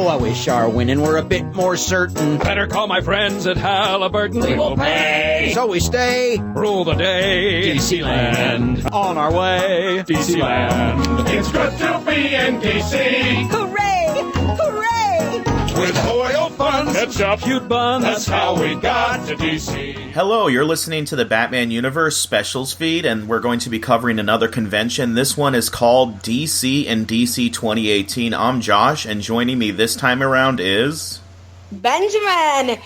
Oh, I wish our winning were a bit more certain. Better call my friends at Halliburton. We will pay. So we stay. Rule the day. DC Land. On our way. DC Land. It's good to be in DC. Hooray! Hooray! With oil funds, Ketchup, cute buns. that's how we got to DC. Hello, you're listening to the Batman Universe Specials feed, and we're going to be covering another convention. This one is called DC and DC 2018. I'm Josh, and joining me this time around is... Benjamin!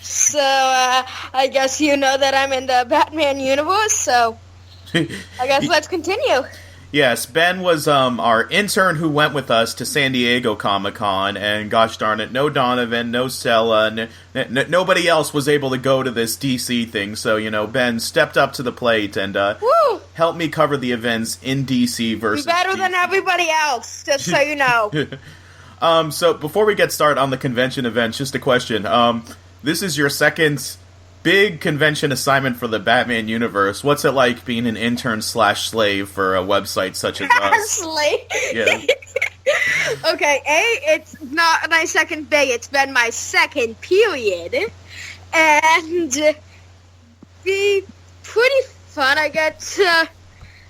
So, I guess you know that I'm in the Batman universe, so I guess let's continue. Yes, Ben was our intern who went with us to San Diego Comic-Con, and gosh darn it, no Donovan, no Stella, nobody else was able to go to this DC thing, so, you know, Ben stepped up to the plate and helped me cover the events in DC versus You're better DC. than everybody else, just so you know. So before we get started on the convention events, just a question. This is your second big convention assignment for the Batman universe. What's it like being an intern/slave for a website such as us? Slave? Yeah. Okay, it's not my second big, it's been my second period. And be pretty fun, I guess,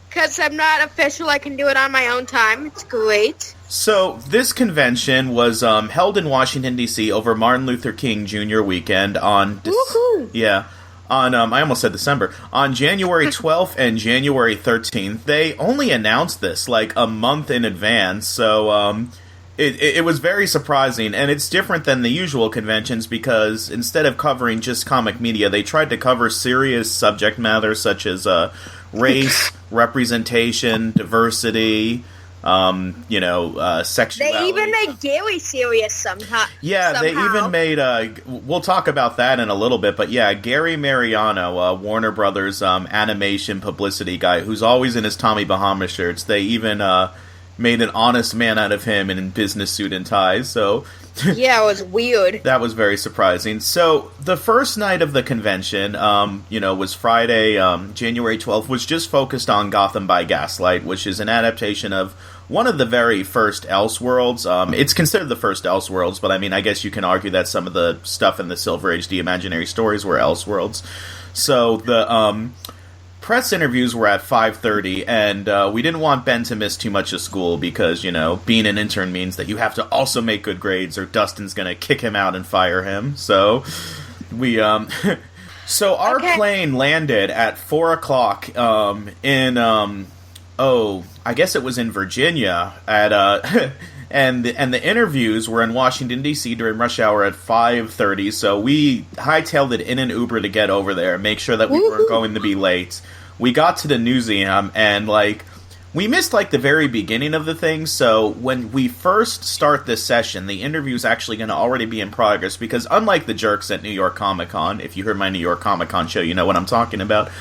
because I'm not official, I can do it on my own time. It's great. So, this convention was held in Washington, D.C. over Martin Luther King Jr. weekend on... Woohoo! Yeah. On, I almost said December. On January 12th and January 13th. They only announced this, like, a month in advance, so, it was very surprising, and it's different than the usual conventions because instead of covering just comic media, they tried to cover serious subject matter such as, race, representation, diversity... sexuality. They even made Gary serious somehow. Yeah, they even made, we'll talk about that in a little bit, but yeah, Gary Mariano, Warner Brothers animation publicity guy, who's always in his Tommy Bahama shirts, they even made an honest man out of him in business suit and ties, so... Yeah, it was weird. That was very surprising. So, the first night of the convention, was Friday, January 12th, was just focused on Gotham by Gaslight, which is an adaptation of one of the very first Elseworlds. It's considered the first Elseworlds, but I mean, I guess you can argue that some of the stuff in the Silver Age, the imaginary stories, were Elseworlds. So, the, press interviews were at 5:30, and we didn't want Ben to miss too much of school because, you know, being an intern means that you have to also make good grades or Dustin's gonna kick him out and fire him. So, we, so our plane landed at 4 o'clock, in, I guess it was in Virginia, at, and the interviews were in Washington, D.C. during rush hour at 5:30, so we hightailed it in an Uber to get over there, make sure that we weren't going to be late. We got to the museum, and, we missed, the very beginning of the thing, so when we first start this session, the interview's actually going to already be in progress, because unlike the jerks at New York Comic Con, if you heard my New York Comic Con show, you know what I'm talking about,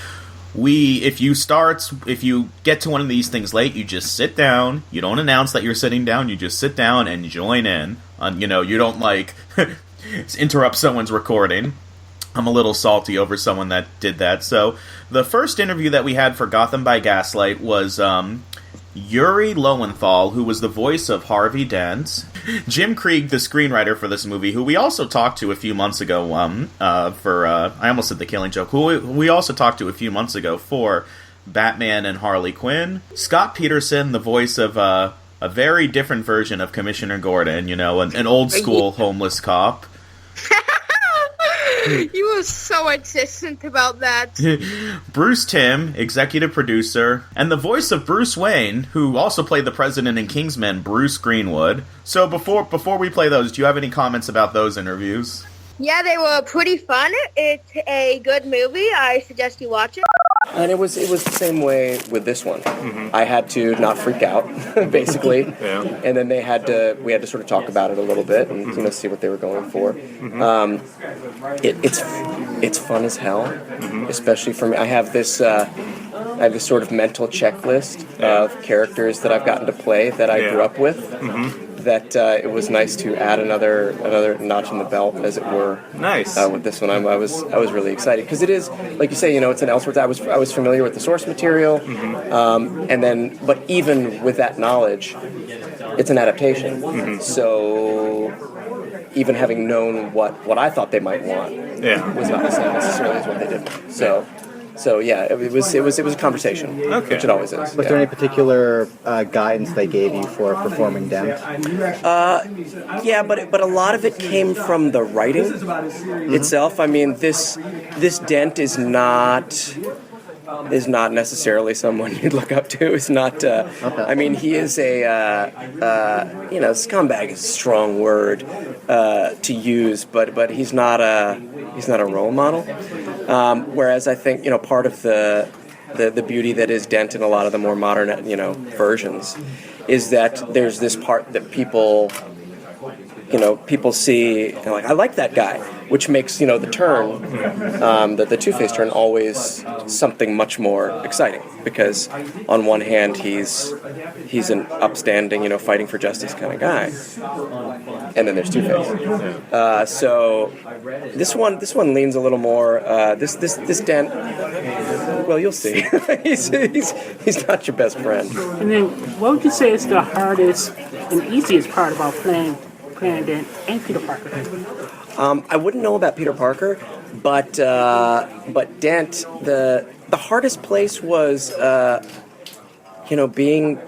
if you get to one of these things late, you just sit down, you don't announce that you're sitting down, you just sit down and join in. You don't, interrupt someone's recording. I'm a little salty over someone that did that. So, the first interview that we had for Gotham by Gaslight was, Yuri Lowenthal, who was the voice of Harvey Dent. Jim Krieg, the screenwriter for this movie, who we also talked to a few months ago, I almost said The Killing Joke, who we also talked to a few months ago for Batman and Harley Quinn. Scott Peterson, the voice of, a very different version of Commissioner Gordon, an old-school homeless cop. You were so insistent about that. Bruce Timm, executive producer, and the voice of Bruce Wayne, who also played the president in Kingsman, Bruce Greenwood. So before we play those, do you have any comments about those interviews? Yeah, they were pretty fun. It's a good movie. I suggest you watch it. And it was the same way with this one. Mm-hmm. I had to not freak out, basically. Yeah. And then we had to sort of talk about it a little bit and see what they were going for. Mm-hmm. It's fun as hell, especially for me. I have this sort of mental checklist of characters that I've gotten to play that I grew up with. Mm-hmm. that it was nice to add another notch in the belt, as it were. Nice. With this one, I was really excited because it is, like you say, it's an Elseworlds. I was familiar with the source material, and then, but even with that knowledge, it's an adaptation. So even having known what I thought they might want, was not the same necessarily as what they did. So yeah, it was a conversation, which it always is. Was there any particular guidance they gave you for performing Dent? Yeah, but a lot of it came from the writing itself. I mean, this Dent is not necessarily someone you'd look up to. It's not. I mean, he is a scumbag is a strong word to use, but he's not a role model. Whereas I think part of the beauty that is Dent in a lot of the more modern versions is that there's this part that people see and like, I like that guy, which makes the turn, the Two-Face turn, always something much more exciting, because on one hand he's an upstanding fighting for justice kind of guy, and then there's Two-Face. So this one leans a little more. This Dent. Well, you'll see. he's not your best friend. And then, what would you say is the hardest and easiest part about playing Dent and Peter Parker? I wouldn't know about Peter Parker, but Dent, the hardest place was being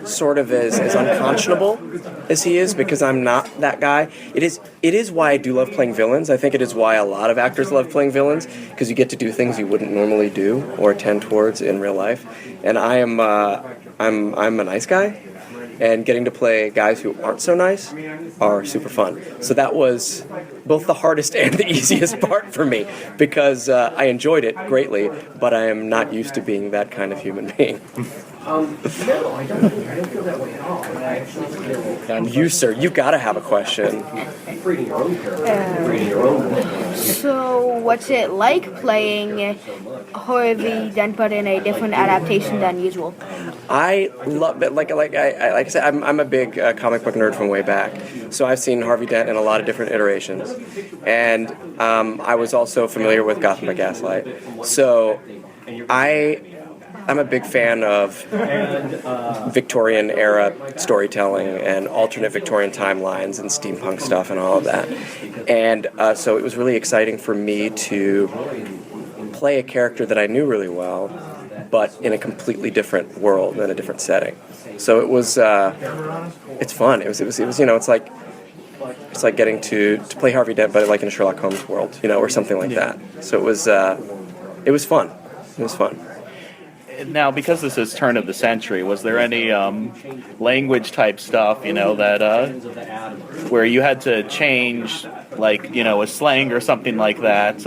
sort of as unconscionable as he is, because I'm not that guy. It is why I do love playing villains. I think it is why a lot of actors love playing villains, because you get to do things you wouldn't normally do or tend towards in real life. And I'm a nice guy, and getting to play guys who aren't so nice are super fun. So that was both the hardest and the easiest part for me, because I enjoyed it greatly, but I am not used to being that kind of human being. No, I don't feel that way at all. You, sir, you gotta have a question. So, what's it like playing Harvey Dent but in a different adaptation than usual? I love it. Like I said, I'm a big comic book nerd from way back. So I've seen Harvey Dent in a lot of different iterations, and I was also familiar with Gotham by Gaslight. So I'm a big fan of Victorian era storytelling and alternate Victorian timelines and steampunk stuff and all of that. And so it was really exciting for me to play a character that I knew really well, but in a completely different world and a different setting. So it was, it's fun. It was it's like getting to play Harvey Dent, but like in a Sherlock Holmes world, or something like that. So it was fun. It was fun. Now, because this is turn of the century, was there any language type stuff, that where you had to change, like, a slang or something like that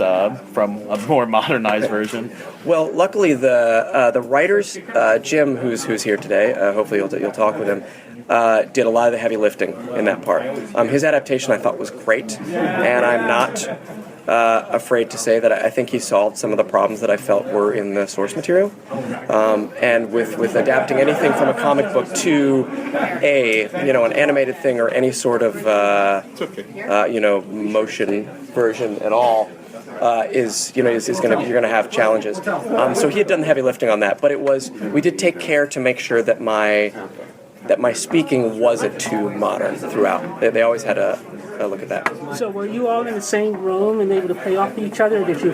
from a more modernized version? Well, luckily the writers, Jim, who's here today, hopefully you'll talk with him, did a lot of the heavy lifting in that part. His adaptation I thought was great, and I'm not afraid to say that I think he solved some of the problems that I felt were in the source material. And with adapting anything from a comic book to an animated thing or any sort of motion version at all, you're gonna have challenges. So he had done the heavy lifting on that, but we did take care to make sure that my speaking wasn't too modern throughout. They always had a look at that. So were you all in the same room and able to play off each other, or did you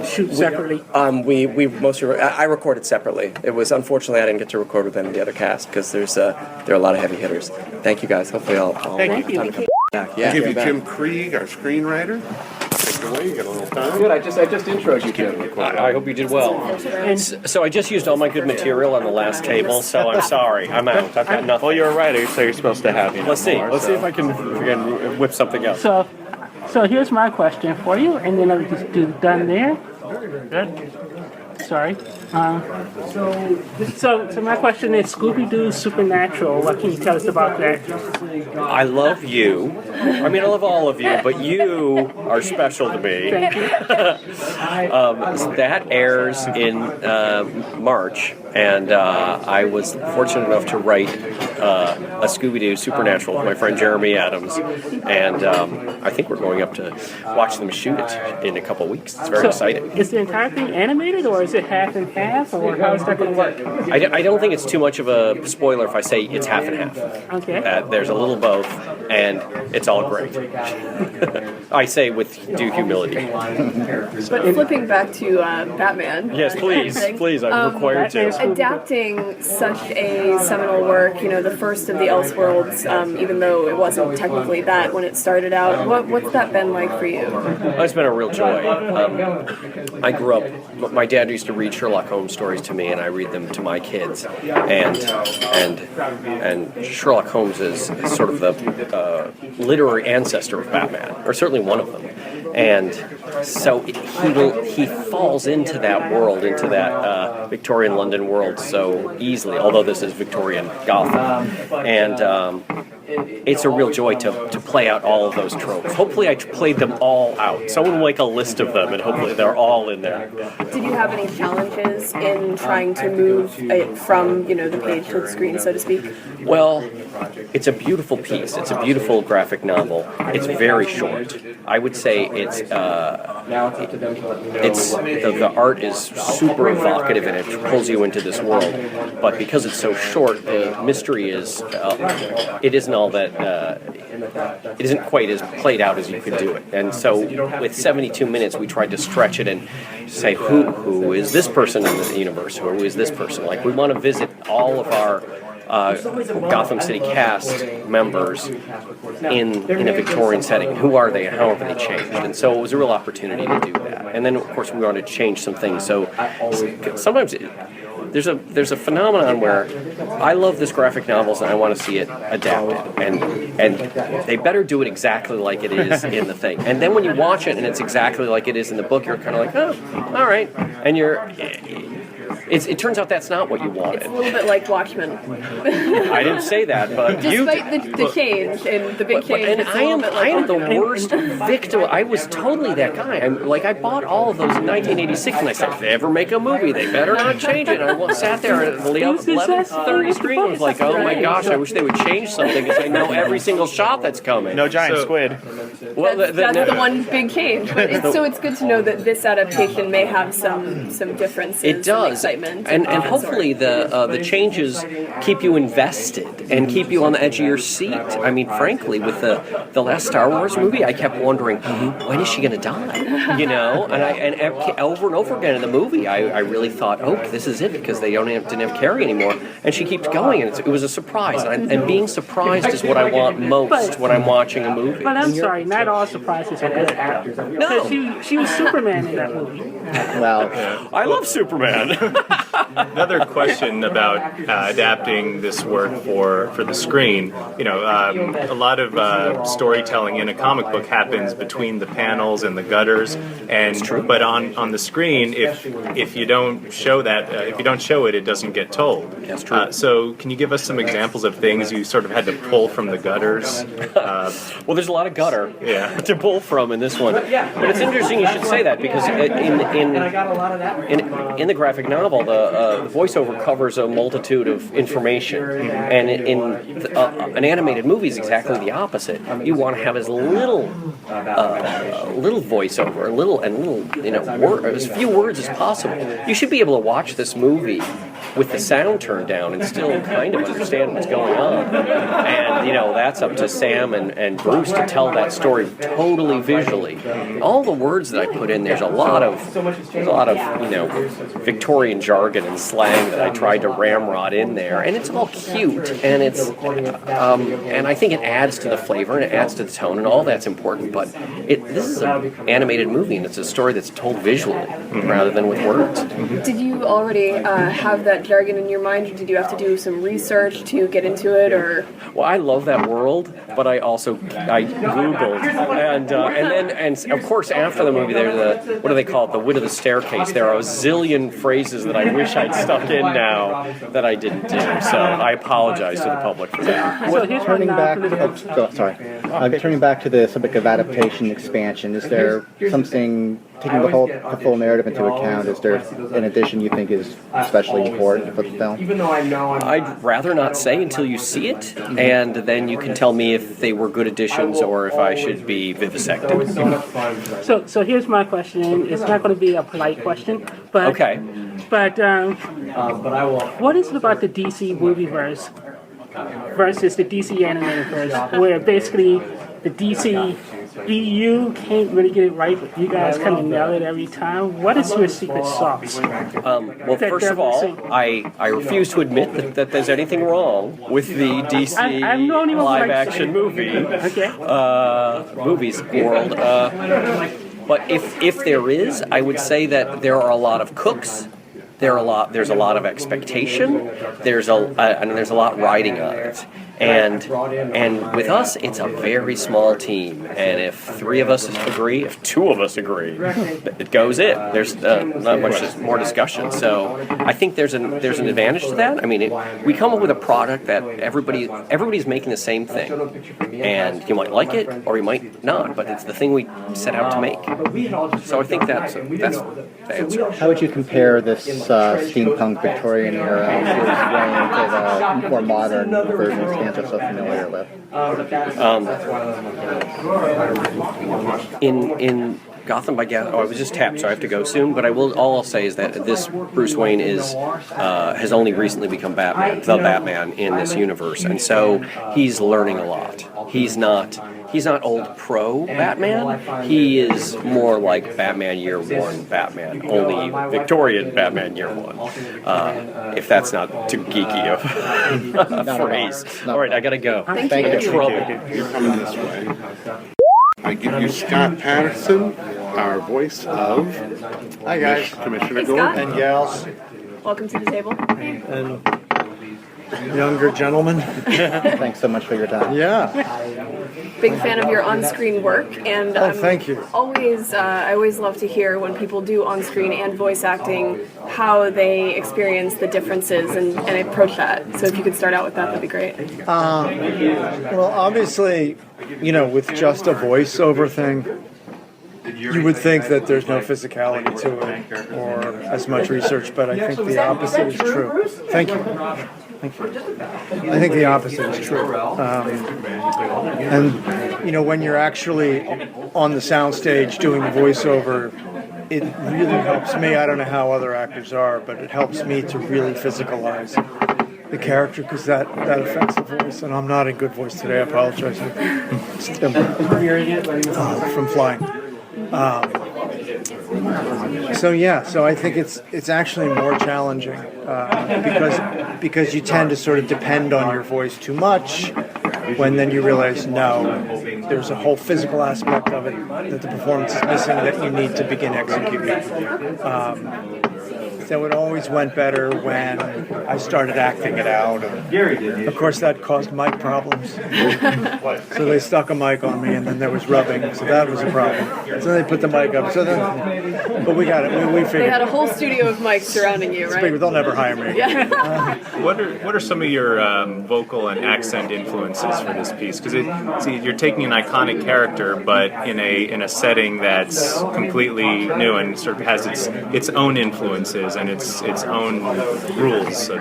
shoot separately? We mostly I recorded separately. It was, unfortunately I didn't get to record with any of the other cast, because there are a lot of heavy hitters. Thank you guys. Hopefully I'll Thank you. back. Yeah. I'll give you Jim Krieg, our screenwriter. Take it away. You got a little time. Good. I just introed you, Jim. I hope you did well. So I just used all my good material on the last table, so I'm sorry. I'm out. I've got nothing. Well, you're a writer, so you're supposed to have. Let's see. Let's see if I can whip something up. So here's my question for you, and then I'll just do done there. Good. Sorry. So my question is, Scooby-Doo Supernatural. What can you tell us about that? I love you. I mean, I love all of you, but you are special to me. Thank you. That airs in March, and I was fortunate enough to write a Scooby-Doo Supernatural with my friend Jeremy Adams, and I think we're going up to watch them shoot it in a couple of weeks. It's very exciting. Is the entire thing animated, or is it half and half, or how is that going to work? I don't think it's too much of a spoiler if I say it's half and half. Okay. There's a little both, and it's all great. I say with due humility. But flipping back to Batman. Yes, please, I'm required to. Adapting such a seminal work, the first of the Elseworlds, even though it wasn't technically that when it started out, what's that been like for you? It's been a real joy. I grew up, my dad used to read Sherlock Holmes stories to me, and I read them to my kids. And Sherlock Holmes is sort of the literary ancestor of Batman, or certainly one of them. And so he falls into that world, into that Victorian London world so easily, although this is Victorian Gotham. And it's a real joy to play out all of those tropes. Hopefully I played them all out. Someone will make a list of them, and hopefully they're all in there. Did you have any challenges in trying to move it from, the page to the screen, so to speak? Well, it's a beautiful piece. It's a beautiful graphic novel. It's very short. I would say it's the art is super evocative and it pulls you into this world. But because it's so short, the mystery is it isn't all that it isn't quite as played out as you could do it. And so with 72 minutes, we tried to stretch it and say who is this person in the universe? Who is this person? Like, we want to visit all of our Gotham City cast members in a Victorian setting. Who are they and how have they changed? And so it was a real opportunity to do that. And then, of course, we wanted to change some things. So sometimes there's a phenomenon where I love this graphic novels and I want to see it adapted. And they better do it exactly like it is in the thing. And then when you watch it and it's exactly like it is in the book, you're kind of like, oh, all right. And it turns out that's not what you wanted. It's a little bit like Watchmen. I didn't say that, but despite the change and the big change, and I am the worst victim. I was totally that guy. I bought all of those in 1986, and I said, if they ever make a movie, they better not change it. And I sat there at the 11:30 screen and was like, oh my gosh, I wish they would change something because I know every single shot that's coming. No giant squid. Well, that's the one big change. But it's good to know that this adaptation may have some differences. It does. Excitement. And hopefully the changes keep you invested and keep you on the edge of your seat. I mean, frankly, with the last Star Wars movie, I kept wondering, when is she going to die? And over and over again in the movie, I really thought, oh, this is it, because they didn't have Carrie anymore. And she keeps going, and it was a surprise. And being surprised is what I want most when I'm watching a movie. But I'm sorry, not all surprises are good. No. She was Superman in that movie. Well, I love Superman. Another question about adapting this work for the screen. A lot of storytelling in a comic book happens between the panels and the gutters, but on the screen, if you don't show that, if you don't show it, it doesn't get told. That's true. So can you give us some examples of things you sort of had to pull from the gutters? Well, there's a lot of gutter to pull from in this one. But it's interesting you should say that, because in the graphic novel, the voiceover covers a multitude of information, and in an animated movie is exactly the opposite. You want to have as little voiceover, as few words as possible. You should be able to watch this movie with the sound turned down and still kind of understand what's going on. And, that's up to Sam and Bruce to tell that story totally visually. All the words that I put in, there's a lot of Victorian jargon and slang that I tried to ramrod in there, and it's all cute, and it's and I think it adds to the flavor and it adds to the tone, and all that's important. But this is an animated movie, and it's a story that's told visually rather than with words. Did you already have that that jargon in your mind, or did you have to do some research to get into it, or? Well, I love that world, but I Googled, and of course after the movie, there's what do they call it? The wit of the staircase. There are a zillion phrases that I wish I'd stuck in now that I didn't do. So I apologize to the public for that. Turning back to the subject of adaptation expansion, is there something, taking the full narrative into account, is there an addition you think is especially important for the film? I'd rather not say until you see it, and then you can tell me if they were good additions or if I should be vivisected. So here's my question. It's not going to be a polite question, but okay. But what is it about the DC movieverse versus the DC animated verse, where basically the DCEU can't really get it right, but you guys kind of nail it every time? What is your secret sauce? Well, first of all, I refuse to admit that there's anything wrong with the DC live-action movies world. But if there is, I would say that there are a lot of cooks. There's a lot of expectation. There's a lot riding on it. And with us, it's a very small team. And if 3 of us agree, if 2 of us agree, it goes in. There's not much more discussion. So I think there's an advantage to that. I mean, we come up with a product that everybody's making the same thing, and you might like it or you might not, but it's the thing we set out to make. So I think that's the answer. How would you compare this steampunk Victorian era to the more modern version of Stanza so familiar with? In Gotham by Gaslight. I was just tapped, so I have to go soon. But all I'll say is that this Bruce Wayne has only recently become Batman, the Batman in this universe, and so he's learning a lot. He's not old pro Batman. He is more like Batman Year One Batman, only Victorian Batman Year One. If that's not too geeky of a phrase. All right, I gotta go. Thank you. You're coming this way. I give you Scott Patterson, our voice of Hi guys. Commissioner Hey, Gordon. Scott. And gals. Welcome to the table. And younger gentlemen. Thanks so much for your time. Yeah. Big fan of your on-screen work, and thank you. I always love to hear when people do on-screen and voice acting how they experience the differences and approach that. So if you could start out with that, that'd be great. Well, obviously, with just a voiceover thing, you would think that there's no physicality to it or as much research, but I think the opposite is true. Thank you. I think the opposite is true. And when you're actually on the soundstage doing the voiceover, it really helps me. I don't know how other actors are, but it helps me to really physicalize the character because that affects the voice. And I'm not in good voice today. I apologize from flying. So I think it's actually more challenging because you tend to sort of depend on your voice too much when then you realize there's a whole physical aspect of it that the performance is missing that you need to begin executing. So it always went better when I started acting it out. And of course, that caused mic problems. So they stuck a mic on me, and then there was rubbing, so that was a problem. So they put the mic up. But we got it. We figured. They had a whole studio of mics surrounding you, right? They'll never hire me. Yeah. What are some of your vocal and accent influences for this piece? Because you're taking an iconic character, but in a setting that's completely new and sort of has its own influences and its own rules. So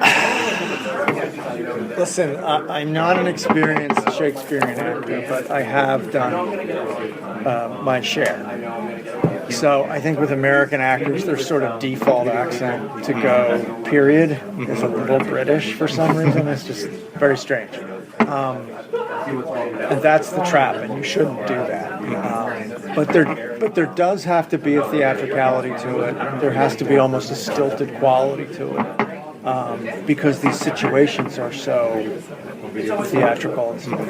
Listen, I'm not an experienced Shakespearean actor, but I have done my share. So I think with American actors, their sort of default accent to go, period, is a little British for some reason. It's just very strange. And that's the trap, and you shouldn't do that. But there does have to be a theatricality to it. There has to be almost a stilted quality to it. Because these situations are so theatrical and stuff.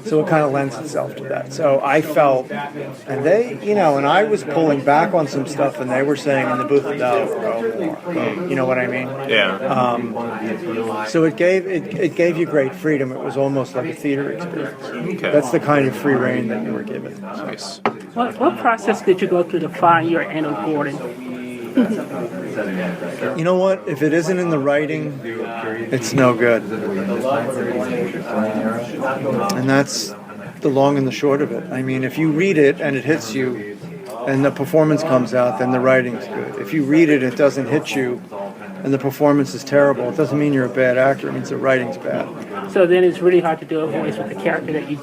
So it kind of lends itself to that. So I felt, and they, and I was pulling back on some stuff, and they were saying in the booth, no, go more. You know what I mean? Yeah. So it gave you great freedom. It was almost like a theater experience. Okay. That's the kind of free reign that you were given. Nice. What process did you go through to find your Anna Gordon? You know what? If it isn't in the writing, it's no good. And that's the long and the short of it. I mean, if you read it and it hits you and the performance comes out, then the writing's good. If you read it, it doesn't hit you and the performance is terrible, it doesn't mean you're a bad actor. It means the writing's bad. So then it's really hard to do a voice with a character that you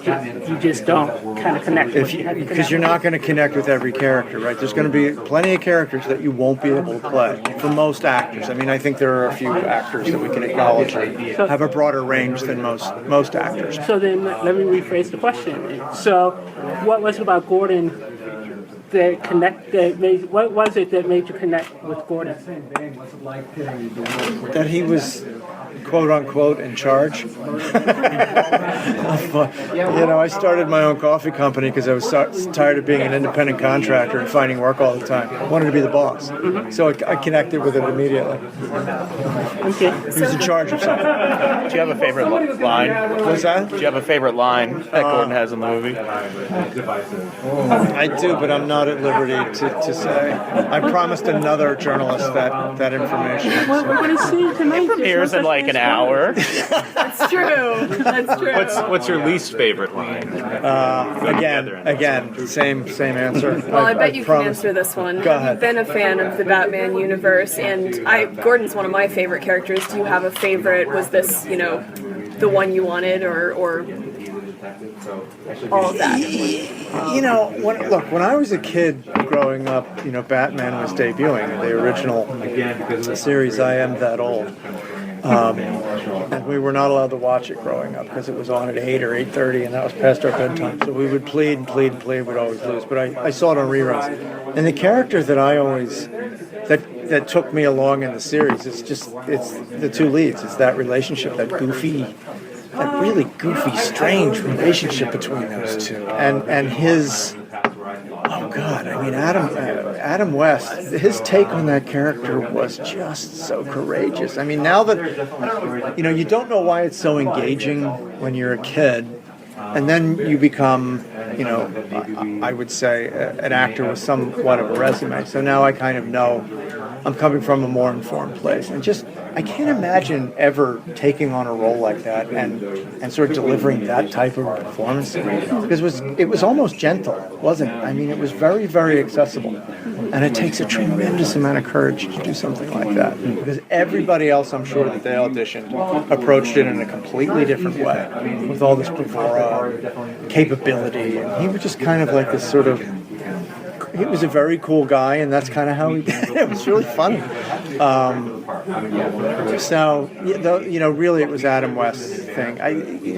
just don't kind of connect with. Because you're not going to connect with every character, right? There's going to be plenty of characters that you won't be able to play for most actors. I mean, I think there are a few actors that we can acknowledge have a broader range than most actors. So then let me rephrase the question. So what was it about Gordon what was it that made you connect with Gordon? That he was quote unquote in charge. I started my own coffee company because I was tired of being an independent contractor and finding work all the time. I wanted to be the boss. So I connected with it immediately. Okay. He was in charge of something. Do you have a favorite line? What's that? Do you have a favorite line that Gordon has in the movie? I do, but I'm not at liberty to say. I promised another journalist that information. We're going to see tonight. It premieres in like an hour. That's true. That's true. What's your least favorite line? Again, same answer. Well, I bet you can answer this one. Go ahead. You've been a fan of the Batman universe, and Gordon's one of my favorite characters. Do you have a favorite? Was this, the one you wanted, or all of that? When I was a kid growing up, Batman was debuting, the original series. I Am That Old. And we were not allowed to watch it growing up because it was on at 8 or 8:30, and that was past our bedtime. So we would plead and plead and plead. We'd always lose. But I saw it on reruns. And the character that I always that took me along in the series it's the two leads. It's that relationship, that really goofy, strange relationship between those two, and his. Oh God! I mean, Adam West. His take on that character was just so courageous. I mean, now that you don't know why it's so engaging when you're a kid, and then you become, I would say, an actor with somewhat of a resume. So now I kind of know I'm coming from a more informed place, and I can't imagine ever taking on a role like that and sort of delivering that type of performance because it was almost gentle, wasn't it? I mean, it was very, very accessible, and it takes a tremendous amount of courage to do something like that because everybody else, I'm sure that they auditioned, approached it in a completely different way with all this bravado, capability, and he was just kind of like this sort of. He was a very cool guy, and that's kind of how he did it. It was really funny. Really, it was Adam West's thing.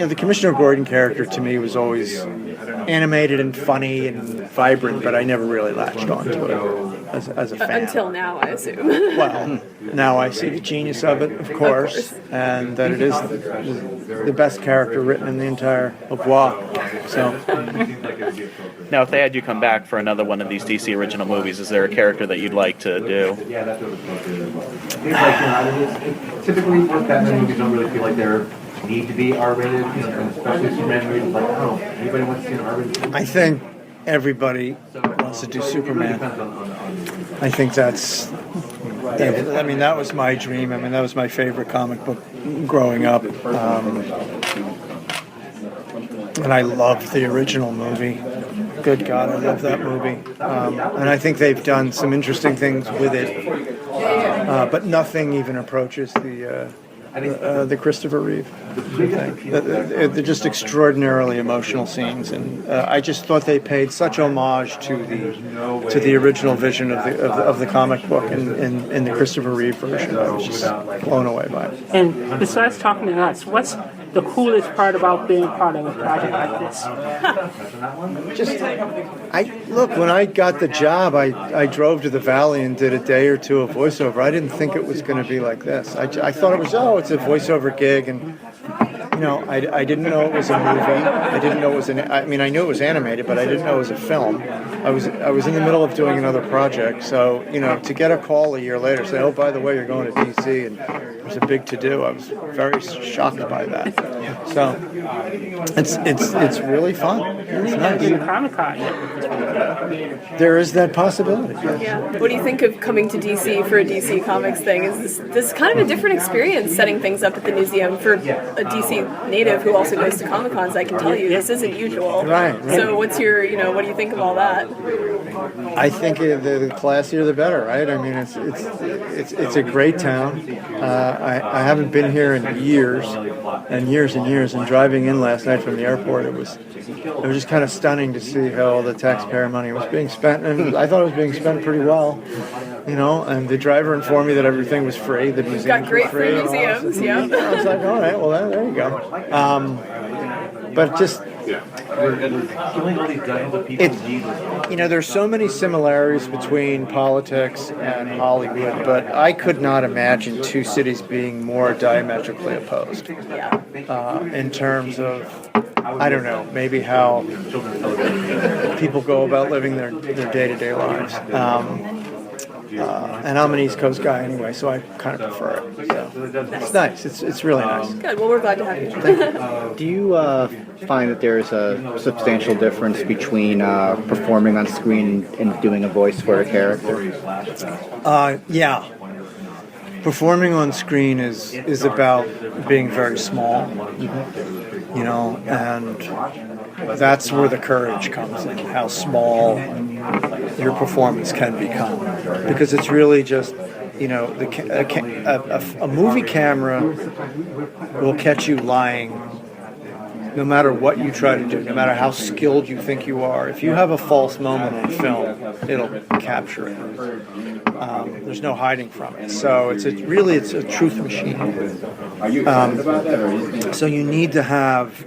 The Commissioner Gordon character to me was always animated and funny and vibrant, but I never really latched onto it as a fan. Until now, I assume. Well, now I see the genius of it, of course, and that it is the best character written in the entire oeuvre. So. Now, if they had you come back for another one of these DC original movies, is there a character that you'd like to do? Typically, most Batman movies don't really feel like they need to be R-rated, especially Superman movies. Like, I don't know, anybody wants to see an R-rated? I think everybody wants to do Superman. I think that's. That was my dream. That was my favorite comic book growing up. And I loved the original movie. Good God, I love that movie. And I think they've done some interesting things with it. But nothing even approaches the Christopher Reeve thing. They're just extraordinarily emotional scenes. And I just thought they paid such homage to the original vision of the comic book in the Christopher Reeve version. I was just blown away by it. And besides talking to us, what's the coolest part about being part of a project like this? When I got the job, I drove to the Valley and did a day or two of voiceover. I didn't think it was going to be like this. I thought it was, it's a voiceover gig, and I didn't know it was a movie. I didn't know it was I knew it was animated, but I didn't know it was a film. I was in the middle of doing another project, so to get a call a year later, say, oh, by the way, you're going to DC, and it was a big to-do. I was very shocked by that. So it's really fun. It's nice. Comic-Con. There is that possibility. Yeah. What do you think of coming to DC for a DC Comics thing? Is this kind of a different experience setting things up at the museum for a DC native who also goes to Comic Cons? I can tell you this isn't usual. Right. So what's your, what do you think of all that? I think the classier the better, right? I mean, it's a great town. I haven't been here in years, and driving in last night from the airport, it was just kind of stunning to see how all the taxpayer money was being spent, and I thought it was being spent pretty well. And the driver informed me that everything was free. The museums got great were free. museums, yeah. I was like, all right, well, there you go. But just, there's so many similarities between politics and Hollywood, but I could not imagine two cities being more diametrically opposed in terms of, I don't know, maybe how people go about living their day-to-day lives. And I'm an East Coast guy anyway, so I kind of prefer it. So it's nice. It's really nice. Good. Well, we're glad to have you. Do you find that there's a substantial difference between performing on screen and doing a voice for a character? Yeah. Performing on screen is about being very small, and that's where the courage comes in, how small your performance can become. Because it's really just, a movie camera will catch you lying no matter what you try to do, no matter how skilled you think you are. If you have a false moment on film, it'll capture it. There's no hiding from it. So it's a truth machine. So you need to have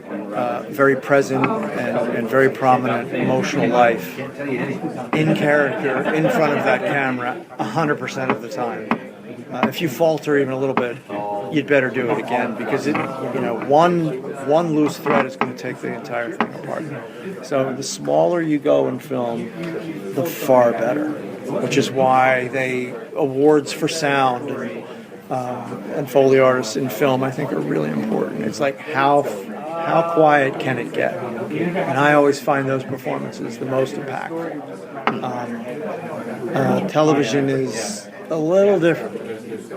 very present and very prominent emotional life in character in front of that camera 100% of the time. If you falter even a little bit, you'd better do it again, because one loose thread is going to take the entire thing apart. So the smaller you go in film, the far better. Which is why awards for sound and Foley artists in film, I think, are really important. It's like how quiet can it get? And I always find those performances the most impactful. Television is a little different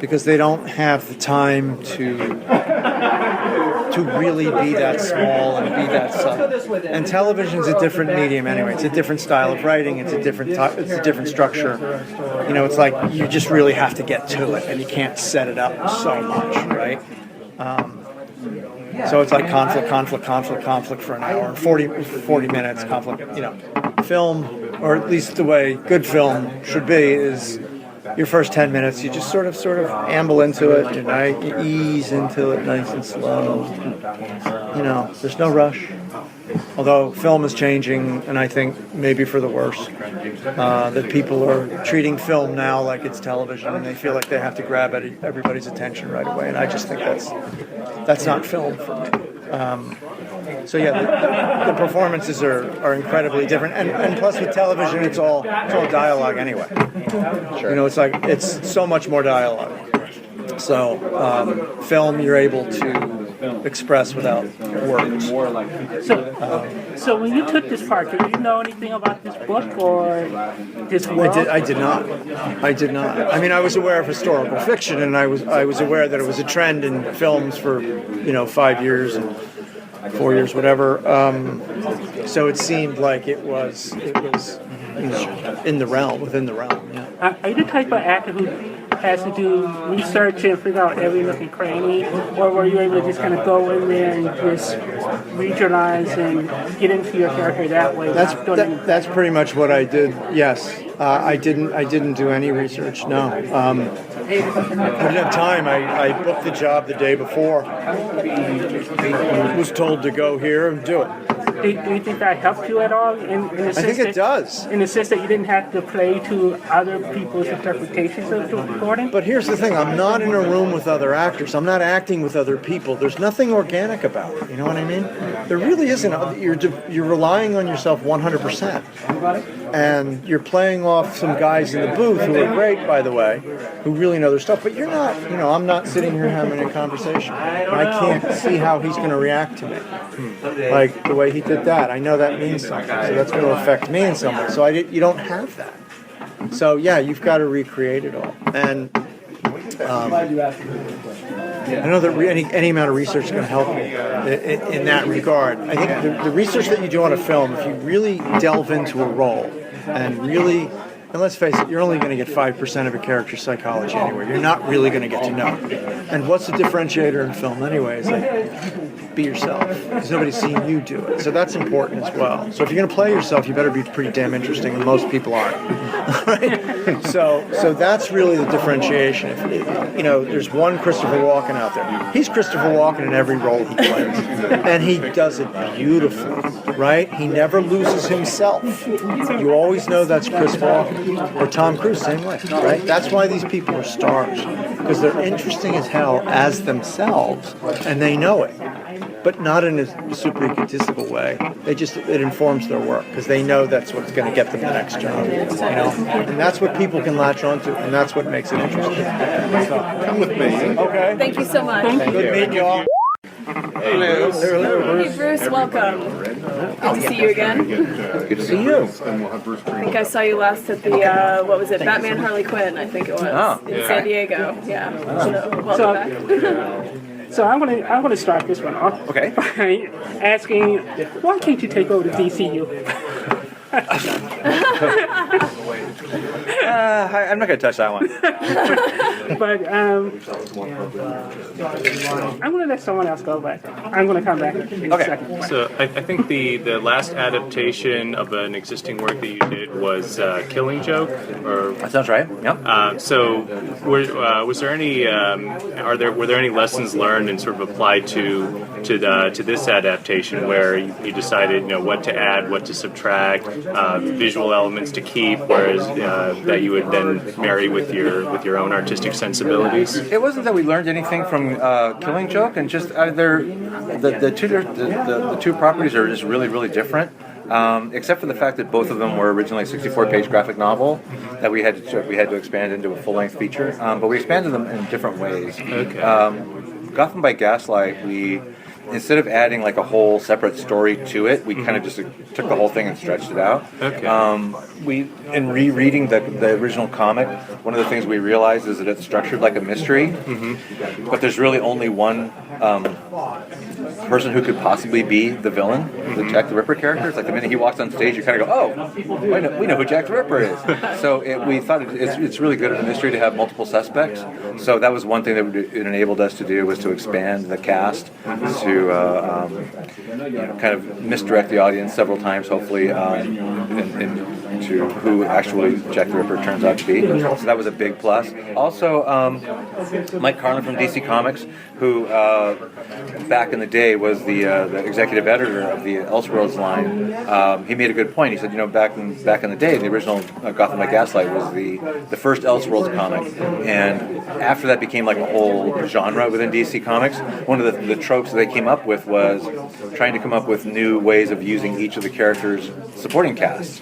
because they don't have the time to really be that small and be that subtle. And television's a different medium anyway. It's a different style of writing. It's a different structure. It's like you just really have to get to it, and you can't set it up so much, right? So it's like conflict for an hour, 40 minutes, conflict. Film, or at least the way good film should be, is your first 10 minutes, you just sort of amble into it, you ease into it nice and slow. There's no rush. Although film is changing, and I think maybe for the worse, that people are treating film now like it's television, and they feel like they have to grab everybody's attention right away, and I just think that's not film for me. The performances are incredibly different, and plus with television, it's all dialogue anyway. Sure. It's so much more dialogue. So film, you're able to express without words. So when you took this part, did you know anything about this book or this world? I did not. I was aware of historical fiction, and I was aware that it was a trend in films for 5 years and 4 years, whatever. So it seemed like it was within the realm. Yeah. Are you the type of actor who has to do research and figure out every nook and cranny, or were you able to just kind of go in there and just read your lines and get into your character that way? That's pretty much what I did. Yes, I didn't do any research. No, I didn't have time. I booked the job the day before. Was told to go here and do it. Do you think that helped you at all? In the I think it does. In the sense that you didn't have to play to other people's interpretations of the recording? But here's the thing, I'm not in a room with other actors. I'm not acting with other people. There's nothing organic about it. You know what I mean? There really isn't. You're relying on yourself 100%. And you're playing off some guys in the booth who are great, by the way, who really know their stuff. But you're not, I'm not sitting here having a conversation. I can't see how he's going to react to me. Like the way he did that. I know that means something. So that's going to affect me in some way. So you don't have that. So yeah, you've got to recreate it all. And I know that any amount of research is going to help you in that regard. I think the research that you do on a film, if you really delve into a role and really, and let's face it, you're only going to get 5% of a character's psychology anyway. You're not really going to get to know. And what's the differentiator in film anyway? It's like, be yourself, because nobody's seen you do it. So that's important as well. So if you're going to play yourself, you better be pretty damn interesting, and most people aren't. Right? So that's really the differentiation. There's one Christopher Walken out there. He's Christopher Walken in every role he plays, and he does it beautifully. Right? He never loses himself. You always know that's Chris Walken or Tom Cruise, same way. Right? That's why these people are stars, because they're interesting as hell as themselves, and they know it. But not in a super egotistical way. It informs their work because they know that's what's going to get them the next job. And that's what people can latch onto, and that's what makes it interesting. So, come with me. Okay. Thank you so much. Good meeting you all. Hey, Bruce, welcome. Good to see you again. Good to see you. I think I saw you last at the, Batman Harley Quinn, I think it was, in San Diego. Yeah. So, welcome back. So I'm gonna start this one off. Okay. By asking, why can't you take over the DCU? I'm not going to touch that one. But I'm going to let someone else go, but I'm going to come back in a second. So I think the last adaptation of an existing work that you did was Killing Joke, or that sounds right. Yep. So was there any were there any lessons learned and sort of applied to this adaptation where you decided what to add, what to subtract, visual elements to keep, whereas that you would then marry with your own artistic sensibilities? It wasn't that we learned anything from Killing Joke, and just the two properties are just really, really different. Except for the fact that both of them were originally a 64-page graphic novel that we had to expand into a full-length feature, but we expanded them in different ways. Okay. Gotham by Gaslight, we, instead of adding like a whole separate story to it, we kind of just took the whole thing and stretched it out. Okay. In rereading the original comic, one of the things we realized is that it's structured like a mystery, but there's really only one person who could possibly be the villain, the Jack the Ripper character. It's like the minute he walks on stage, you kind of go, oh, we know who Jack the Ripper is. So we thought it's really good at a mystery to have multiple suspects. So that was one thing that it enabled us to do, was to expand the cast to kind of misdirect the audience several times, hopefully, into who actually Jack the Ripper turns out to be. So that was a big plus. Also, Mike Carlin from DC Comics, who back in the day was the executive editor of the Elseworlds line, he made a good point. He said, back in the day, the original Gotham by Gaslight was the first Elseworlds comic, and after that became like a whole genre within DC Comics. One of the tropes that they came up with was trying to come up with new ways of using each of the characters' supporting casts.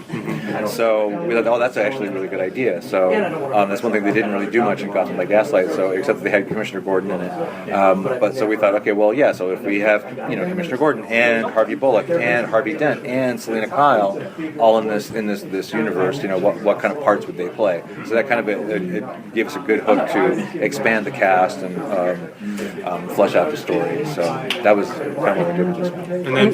So we thought, oh, that's actually a really good idea. So that's one thing they didn't really do much in Gotham by Gaslight, so except that they had Commissioner Gordon in it. But so we thought, okay, well, yeah. So if we have Commissioner Gordon and Harvey Bullock and Harvey Dent and Selena Kyle all in this universe, what kind of parts would they play? So that kind of it gave us a good hook to expand the cast and flesh out the story. So that was kind of what we did with this one. And then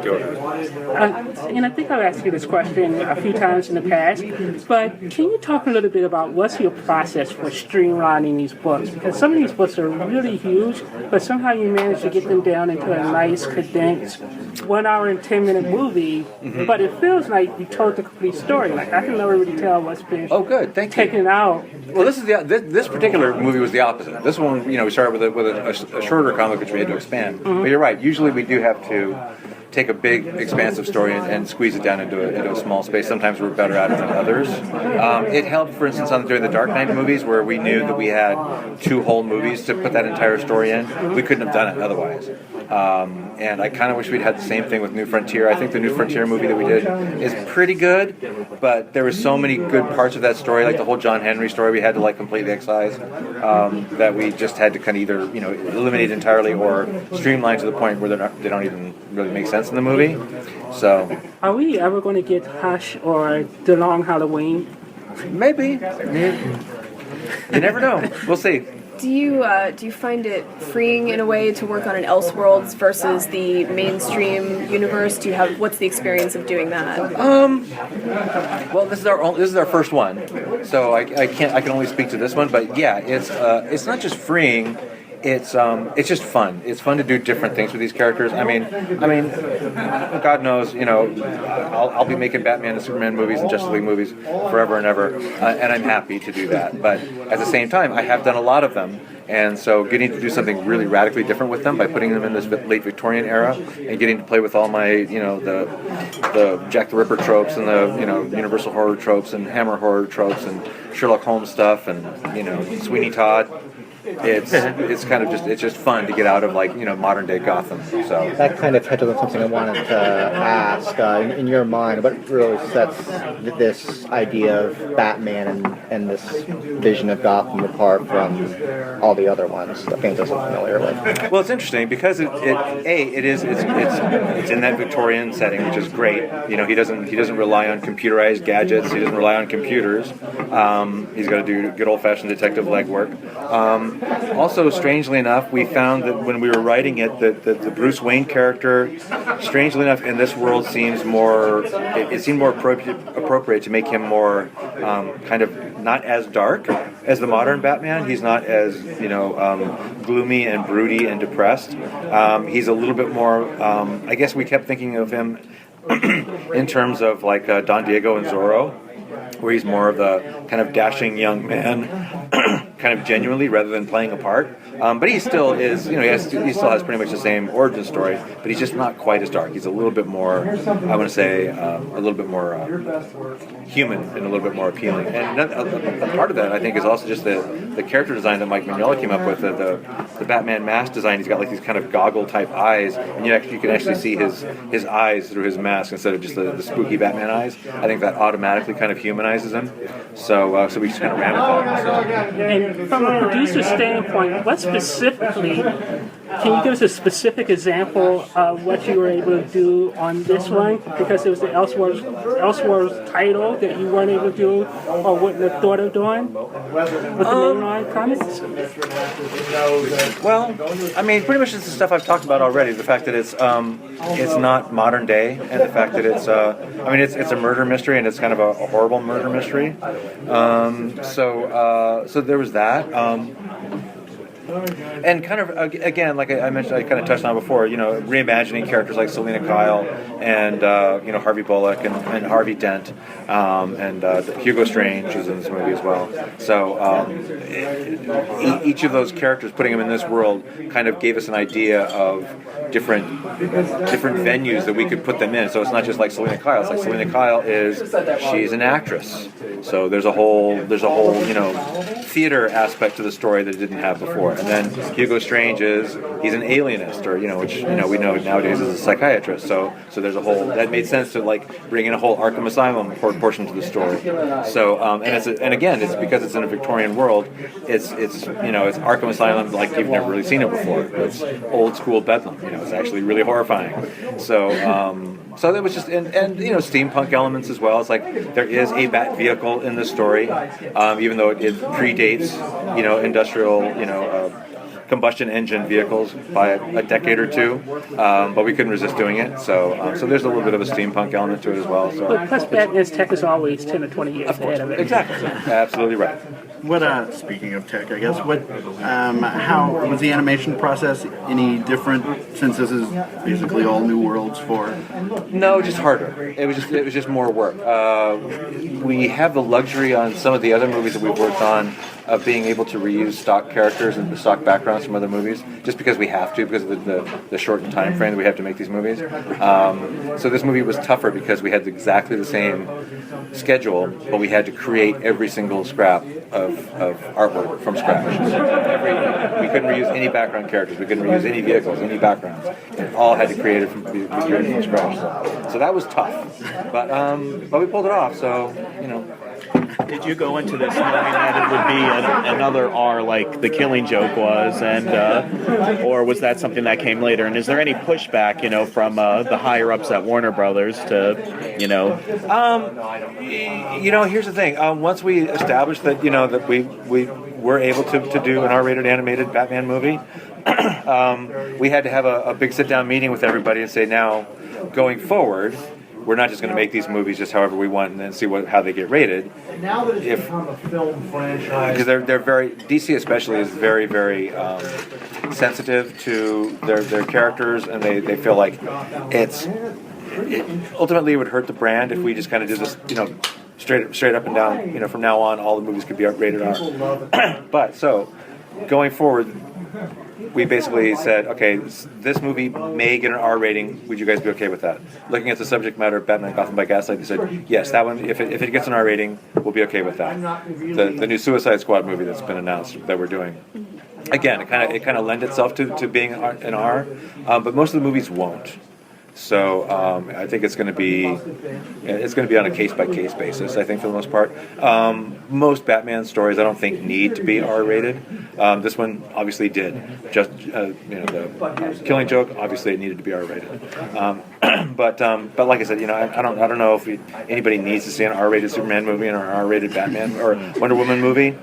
go ahead. And I think I've asked you this question a few times in the past, but can you talk a little bit about what's your process for streamlining these books? Because some of these books are really huge, but somehow you manage to get them down into a nice, condensed 1 hour and 10-minute movie, but it feels like you told the complete story. Like I can never really tell what's been taken out. Well, this particular movie was the opposite. This one, we started with a shorter comic which we had to expand. But you're right. Usually we do have to take a big, expansive story and squeeze it down into a small space. Sometimes we're better at it than others. It helped, for instance, during the Dark Knight movies, where we knew that we had 2 whole movies to put that entire story in. We couldn't have done it otherwise. And I kind of wish we'd had the same thing with New Frontier. I think the New Frontier movie that we did is pretty good, but there were so many good parts of that story, like the whole John Henry story we had to completely excise, that we just had to kind of either eliminate entirely or streamline to the point where they don't even really make sense in the movie. So, are we ever going to get Hush or The Long Halloween? Maybe. You never know. We'll see. Do you find it freeing in a way to work on an Elseworlds versus the mainstream universe? What's the experience of doing that? Well, this is our first one, so I can only speak to this one. But yeah, it's not just freeing. It's just fun. It's fun to do different things with these characters. I mean, God knows, I'll be making Batman and Superman movies and Justice League movies forever and ever, and I'm happy to do that. But at the same time, I have done a lot of them, and so getting to do something really radically different with them by putting them in this late Victorian era and getting to play with all my, the Jack the Ripper tropes and the Universal horror tropes and Hammer horror tropes and Sherlock Holmes stuff and Sweeney Todd. It's just fun to get out of modern day Gotham. So that kind of touches on something I wanted to ask. In your mind, what really sets this idea of Batman and this vision of Gotham apart from all the other ones that fans are so familiar with? Well, it's interesting because it's in that Victorian setting, which is great. He doesn't rely on computerized gadgets. He doesn't rely on computers. He's got to do good old fashioned detective legwork. Also, strangely enough, we found that when we were writing it, that the Bruce Wayne character, strangely enough, in this world seemed more appropriate to make him more kind of not as dark as the modern Batman. He's not as gloomy and broody and depressed. He's a little bit more. I guess we kept thinking of him in terms of Don Diego and Zorro, where he's more of the kind of dashing young man, kind of genuinely rather than playing a part. But he still is, he still has pretty much the same origin story, but he's just not quite as dark. He's a little bit more, I want to say, a little bit more human and a little bit more appealing. And a part of that, I think, is also just the character design that Mike Mignola came up with, the Batman mask design. He's got these kind of goggle-type eyes, and you can actually see his eyes through his mask instead of just the spooky Batman eyes. I think that automatically kind of humanizes him. So we just kind of ran with that. So. And from a producer standpoint, what specifically, can you give us a specific example of what you were able to do on this one? Because it was the Elseworlds title that you weren't able to do or wouldn't have thought of doing with the mainline comics? Well, I mean, pretty much it's the stuff I've talked about already. The fact that it's not modern day, and the fact that it's a murder mystery, and it's kind of a horrible murder mystery. So there was that. And kind of, again, like I mentioned, I kind of touched on before, reimagining characters like Selina Kyle and, Harvey Bullock and Harvey Dent and Hugo Strange is in this movie as well. So each of those characters, putting them in this world, kind of gave us an idea of different venues that we could put them in. So it's not just like Selina Kyle. It's like Selina Kyle she's an actress. So there's a whole theater aspect to the story that it didn't have before. And then Hugo Strange he's an alienist, or which we know nowadays is a psychiatrist. So there's a whole that made sense to bring in a whole Arkham Asylum portion to the story. So and again it's because it's in a Victorian world. It's Arkham Asylum like you've never really seen it before. It's old school Bedlam. It's actually really horrifying. So that was just and steampunk elements as well. It's like there is a bat vehicle in the story, even though it predates industrial combustion engine vehicles by a decade or two, but we couldn't resist doing it. So there's a little bit of a steampunk element to it as well. So but plus Batman's tech is always 10 or 20 years ahead of it. Exactly, absolutely right. Speaking of tech, I guess, how was the animation process any different since this is basically all new worlds for? No, just harder. It was just more work. We have the luxury on some of the other movies that we've worked on of being able to reuse stock characters and stock backgrounds from other movies, just because we have to, because of the shortened time frame that we have to make these movies. So this movie was tougher because we had exactly the same schedule, but we had to create every single scrap of artwork from scratch. We couldn't reuse any background characters. We couldn't reuse any vehicles, any backgrounds. It all had to be created from scratch. So that was tough, but we pulled it off. So Did you go into this knowing that it would be another R like The Killing Joke was, and or was that something that came later? And is there any pushback, from the higher ups at Warner Brothers to, here's the thing. Once we established that, that we were able to do an R-rated animated Batman movie, we had to have a big sit-down meeting with everybody and say, now, going forward, we're not just going to make these movies just however we want and then see how they get rated. And now that it's become a film franchise, because they're very, DC especially is very, very sensitive to their characters, and they feel like ultimately it would hurt the brand if we just kind of did this, straight up and down. From now on, all the movies could be rated R. But so going forward, we basically said, okay, this movie may get an R rating. Would you guys be okay with that? Looking at the subject matter of Batman Gotham by Gaslight, they said, yes, that one, if it gets an R rating, we'll be okay with that. The new Suicide Squad movie that's been announced that we're doing, again, it kind of lends itself to being an R, but most of the movies won't. So I think it's going to be on a case-by-case basis, I think, for the most part. Most Batman stories I don't think need to be R-rated. This one obviously did. Just the Killing Joke, obviously it needed to be R-rated. But like I said, I don't know if anybody needs to see an R-rated Superman movie and an R-rated Batman or Wonder Woman movie.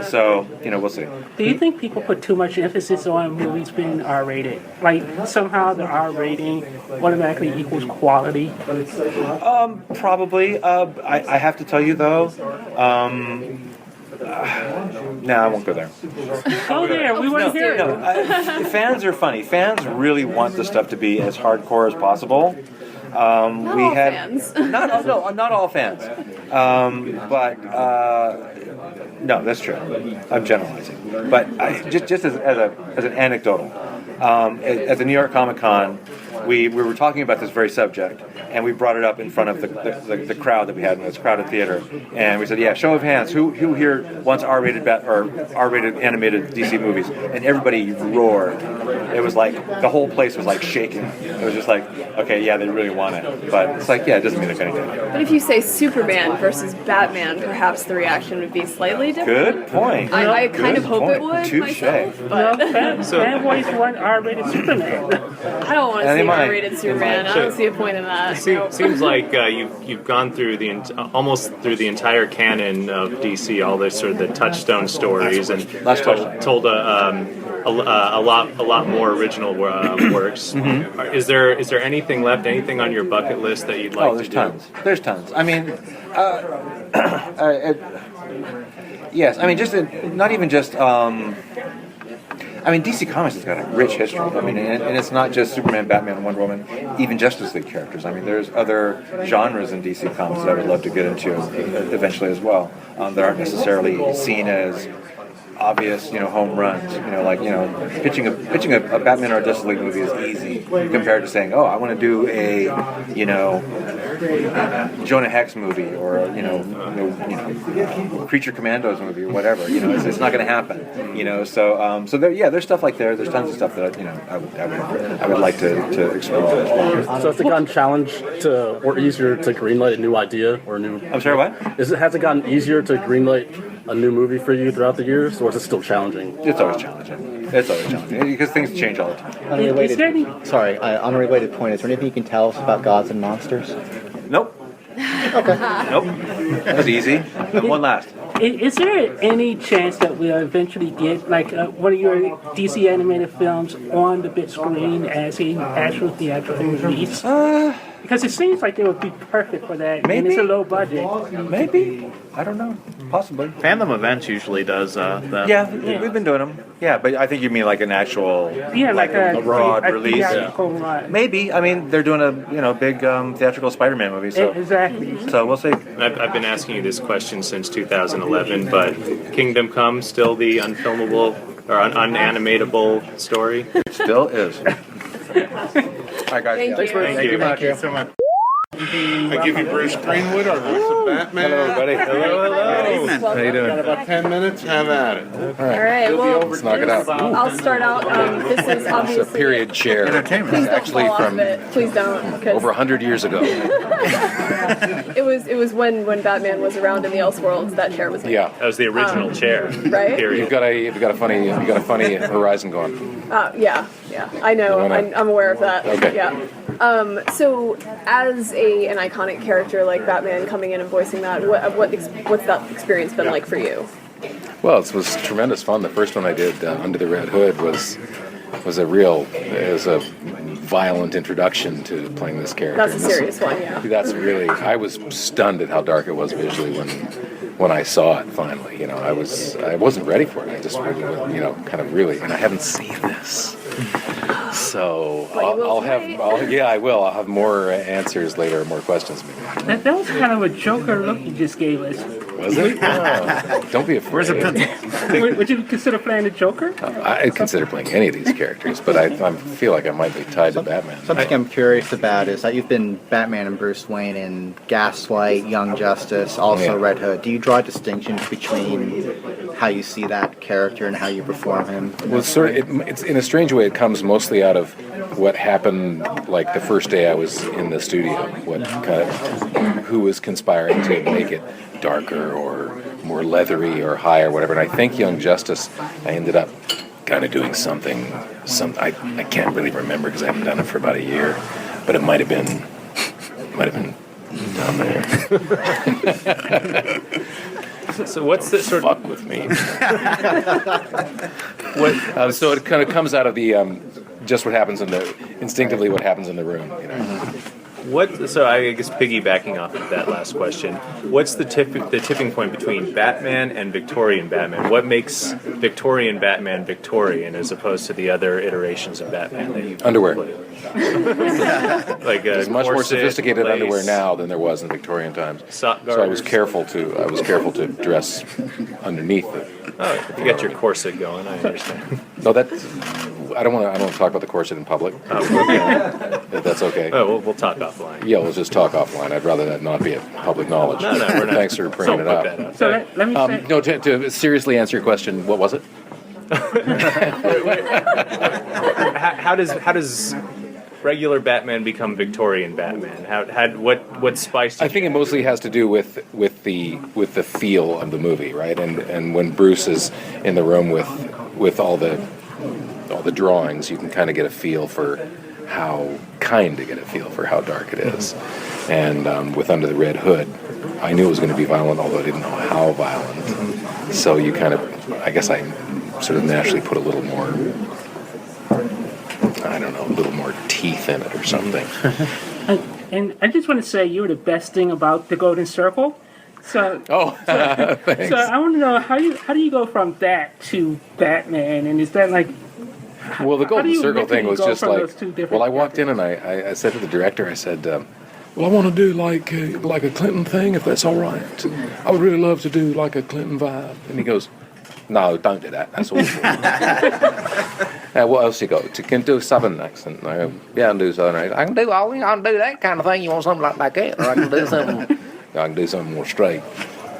So, we'll see. Do you think people put too much emphasis on movies being R-rated? Like, somehow the R rating automatically equals quality? Probably. I have to tell you, though, no, I won't go there. Go there. We want to hear it. Fans are funny. Fans really want the stuff to be as hardcore as possible. Fans. Not all fans. No, that's true. I'm generalizing, but just as an anecdotal, at the New York Comic Con, we were talking about this very subject, and we brought it up in front of the crowd that we had in this crowded theater, and we said, "Yeah, show of hands, who here wants R-rated R-rated animated DC movies?" And everybody roared. It was like the whole place was like shaking. It was just like, okay, yeah, they really want it, but it's like, yeah, it doesn't mean they're going to get it. But if you say Superman versus Batman, perhaps the reaction would be slightly different. Good point. I kind of hope it would Touche. myself, but fanboys want R-rated Superman. I don't want to see R-rated Superman. I don't see a point in that. Seems like you've gone through almost through the entire canon of DC, all the sort of the touchstone stories, and told a lot more original works. Mm-hmm. Is there anything left? Anything on your bucket list that you'd like to do? There's tons. I mean, yes. I mean, not even just. DC Comics has got a rich history. I mean, and it's not just Superman, Batman, Wonder Woman, even Justice League characters. I mean, there's other genres in DC Comics that I would love to get into eventually as well, that aren't necessarily seen as obvious, home runs. Pitching a Batman or a Justice League movie is easy compared to saying, oh, I want to do a, Jonah Hex movie or Creature Commandos movie or whatever. It's not going to happen. So there's stuff like there. There's tons of stuff that I would like to explore as well. So has it gotten challenged or easier to greenlight a new idea or a new? I'm sorry, what? Has it gotten easier to greenlight a new movie for you throughout the years, or is it still challenging? It's always challenging. Because things change all the time. On a related point, is there anything you can tell us about Gods and Monsters? Nope. Okay. Nope. That was easy. One last. Is there any chance that we'll eventually get one of your DC animated films on the big screen as an actual theatrical release? Because it seems like they would be perfect for that. Maybe. And it's a low budget. Maybe. I don't know. Possibly. Fandom Events usually does that. Yeah, we've been doing them. Yeah, but I think you mean like an actual, like a broad a release. theatrical run. Maybe. I mean, they're doing a big theatrical Spider-Man movie. So Exactly. So we'll see. I've been asking you this question since 2011, but Kingdom Come still the unfilmable or unanimatable story? It still is. All right, guys. Thank you. Thank you. Thank you so much. I give you Bruce Greenwood, our voice of Batman. Hello, everybody. Hello. How you doing? Got about 10 minutes. Have at it. All right, well, Let's knock it out. I'll start out. This is obviously... It's a period chair. Entertainment. Please don't Actually fall off from of it. Please don't. 'Cause over 100 years ago. it was when Batman was around in the Elseworlds, that chair was made. Yeah. That was the original chair. Right? Period. You've got a funny horizon going. Yeah, I know. I'm aware of that. Okay. Yeah. So, as an iconic character like Batman coming in and voicing that, what's that experience been like for you? Well, it was tremendous fun. The first one I did, Under the Red Hood, was a violent introduction to playing this character. That's a serious one, yeah. That's really. I was stunned at how dark it was visually when I saw it finally. I wasn't ready for it. I just really, kind of really, and I haven't seen this. So I will. I'll have more answers later, more questions maybe. That was kind of a Joker look you just gave us. Was it? Oh, don't be afraid. Where's the pencil? Would you consider playing the Joker? I consider playing any of these characters, but I feel like I might be tied to Batman. Something I'm curious about is that you've been Batman and Bruce Wayne in Gaslight, Young Justice, also Red Hood. Do you draw distinctions between how you see that character and how you perform him? Well, it's in a strange way. It comes mostly out of what happened, like the first day I was in the studio. Who was conspiring to make it darker or more leathery or high or whatever. And I think Young Justice, I ended up kind of doing something. I can't really remember because I haven't done it for about a year, but it might have been down there. So what's the sort of... Fuck with me. So it kind of comes out of the just what happens instinctively what happens in the room. So I guess piggybacking off of that last question, what's the tipping point between Batman and Victorian Batman? What makes Victorian Batman Victorian as opposed to the other iterations of Batman that you've Underwear. played? Like there's much more corset, sophisticated lace. underwear now than there was in Victorian times. Sock So I was careful to dress underneath it. Oh, if you got your corset going, I understand. No, I don't want to talk about the corset in public. Oh, okay. If that's okay. Oh, we'll talk offline. Yeah, we'll just talk offline. I'd rather that not be a public knowledge. No, we're not. Thanks for bringing it up. So let me say... No, to seriously answer your question, what was it? How does regular Batman become Victorian Batman? What spiced? I think it mostly has to do with the feel of the movie, right? And when Bruce is in the room with all the drawings, you can kind of get a feel for how dark it is. And with Under the Red Hood, I knew it was going to be violent, although I didn't know how violent. So you kind of, I guess I sort of naturally put a little more, I don't know, a little more teeth in it or something. And I just want to say you're the best thing about the Golden Circle. So, thanks. So I want to know how do you go from that to Batman, and is that like? Well, the Golden Circle thing was just like. Well, I walked in and I said to the director, I said, "Well, I want to do like a Clinton thing, if that's all right. I would really love to do like a Clinton vibe." And he goes, "No, don't do that. That's awful." What else you got? Can do Southern accent. I go, "Yeah, I can do Southern accent. I can do that kind of thing. You want something like that? Or I can do something. I can do something more straight."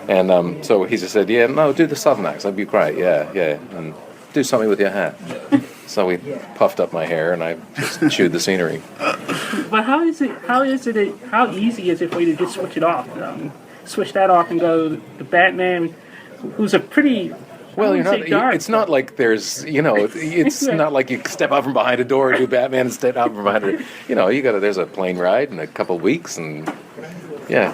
And so he just said, "Yeah, no, do the Southern accent. That'd be great. Yeah, and do something with your hat." So we puffed up my hair and I just chewed the scenery. But how easy is it for you to just switch it off? Switch that off and go the Batman, who's a pretty. Well, it's not like there's, it's not like you step out from behind a door and do Batman and step out from behind it. There's a plane ride in a couple of weeks and, yeah.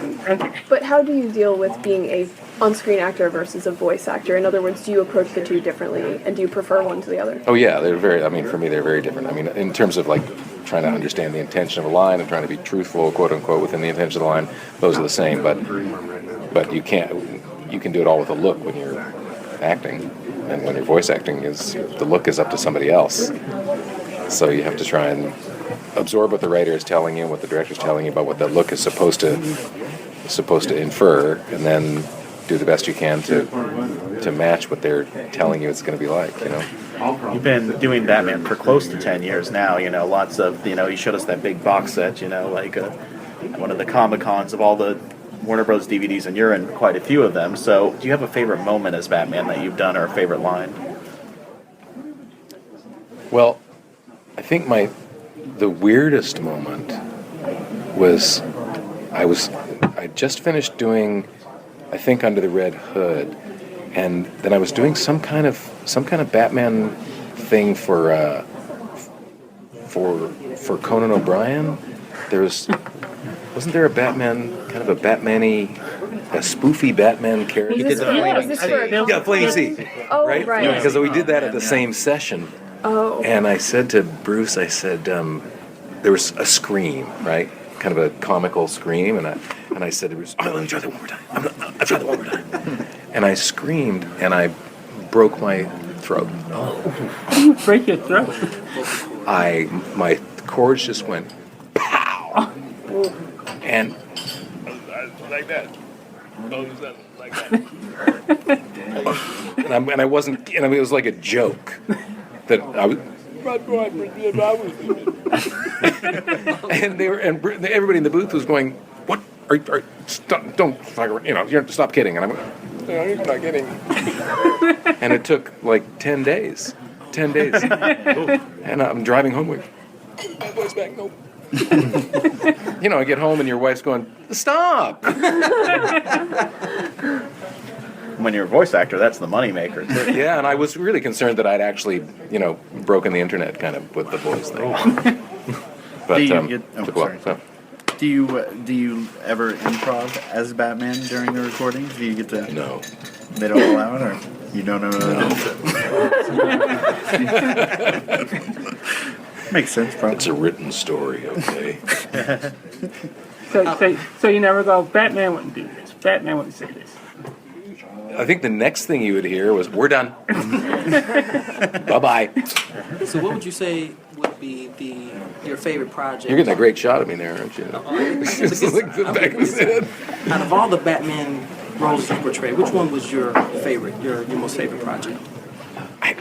But how do you deal with being a on-screen actor versus a voice actor? In other words, do you approach the two differently and do you prefer one to the other? Oh, yeah, for me, they're very different. I mean, in terms of like trying to understand the intention of a line and trying to be truthful, quote unquote, within the intention of the line, those are the same, but you you can do it all with a look when you're acting, and when you're voice acting, the look is up to somebody else. So you have to try and absorb what the writer is telling you, what the director is telling you about what that look is supposed to infer, and then do the best you can to match what they're telling you it's going to be like. You've been doing Batman for close to 10 years now. Lots of you showed us that big box set. Like one of the Comic-Cons of all the Warner Bros. DVDs, and you're in quite a few of them. So, do you have a favorite moment as Batman that you've done, or a favorite line? Well, I think the weirdest moment was I just finished doing, I think, Under the Red Hood, and then I was doing some kind of Batman thing for Conan O'Brien. Wasn't there a Batman, kind of a Batman-y, a spoofy Batman character? You did the Flaming Sea. Oh, right? right. Because we did that at the same session. Oh. And I said to Bruce, there was a scream, right? Kind of a comical scream, and I said to Bruce, let me try that one more time. I'll try that one more time. And I screamed, and I broke my throat. How do you break your throat? My cords just went pow, and like that. Like that. and I wasn't. It was like a joke that I was. and everybody in the booth was going, "What? Don't you have to stop kidding." And I'm like, "No, you're not kidding." And it took like 10 days. 10 days. And I'm driving home with my voice back. Nope. I get home and your wife's going, "Stop." When you're a voice actor, that's the moneymaker, too. Yeah, and I was really concerned that I'd actually, broken the internet kind of with the voice thing. But took a while. So. Do you ever improv as Batman during the recordings? Do you get to? No. They don't allow it, or you don't know? Makes sense, probably. It's a written story, okay. So you never go, Batman wouldn't do this. Batman wouldn't say this. I think the next thing you would hear was, "We're done. Bye-bye." So what would you say would be your favorite project? You're getting a great shot of me there, aren't you? Out of all the Batman roles you portrayed, which one was your favorite, your most favorite project? I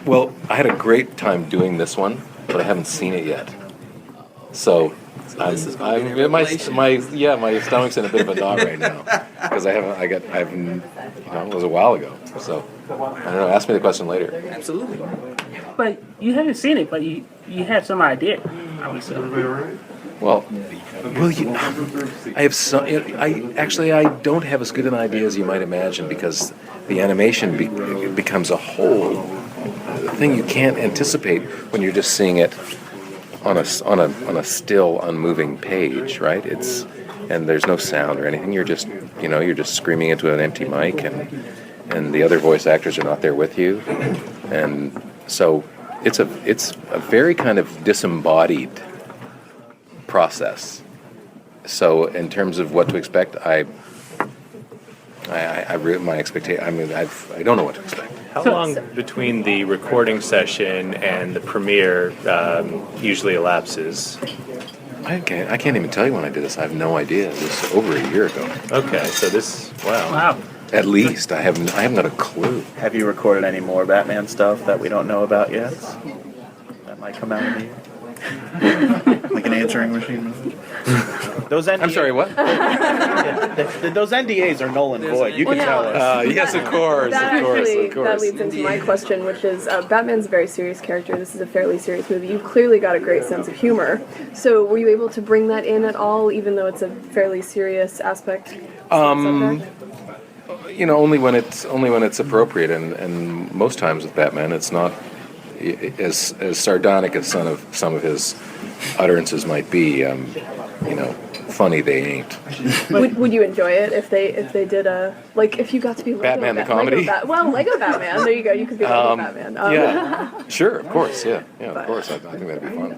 had a great time doing this one, but I haven't seen it yet. So my stomach's in a bit of a knot right now because it was a while ago. So I don't know. Ask me the question later. Absolutely. But you haven't seen it, but you have some idea, I would say. Well, I have some. I don't have as good an idea as you might imagine because the animation becomes a whole thing you can't anticipate when you're just seeing it on a still, unmoving page, right? And there's no sound or anything. You're just screaming into an empty mic, and the other voice actors are not there with you, and so it's a very kind of disembodied process. So in terms of what to expect, my expectation. I mean, I don't know what to expect. How long between the recording session and the premiere usually elapses? I can't even tell you when I did this. I have no idea. It was over a year ago. Okay, so wow. At least I haven't got a clue. Have you recorded any more Batman stuff that we don't know about yet? That might come out in the year. Like an answering machine. Those NDAs, I'm sorry, what? Those NDAs are null and void. You can tell us. Yes, of course. That leads into my question, which is Batman's a very serious character. This is a fairly serious movie. You've clearly got a great sense of humor. So were you able to bring that in at all, even though it's a fairly serious aspect? Only when it's appropriate, and most times with Batman, it's not as sardonic as some of his utterances might be. funny they ain't. Would you enjoy it if they did a like if you got to be Lego Batman the comedy? Lego Batman. There you go. You could be Lego Batman. Yeah, sure, of course, yeah, of course. I think that'd be fun.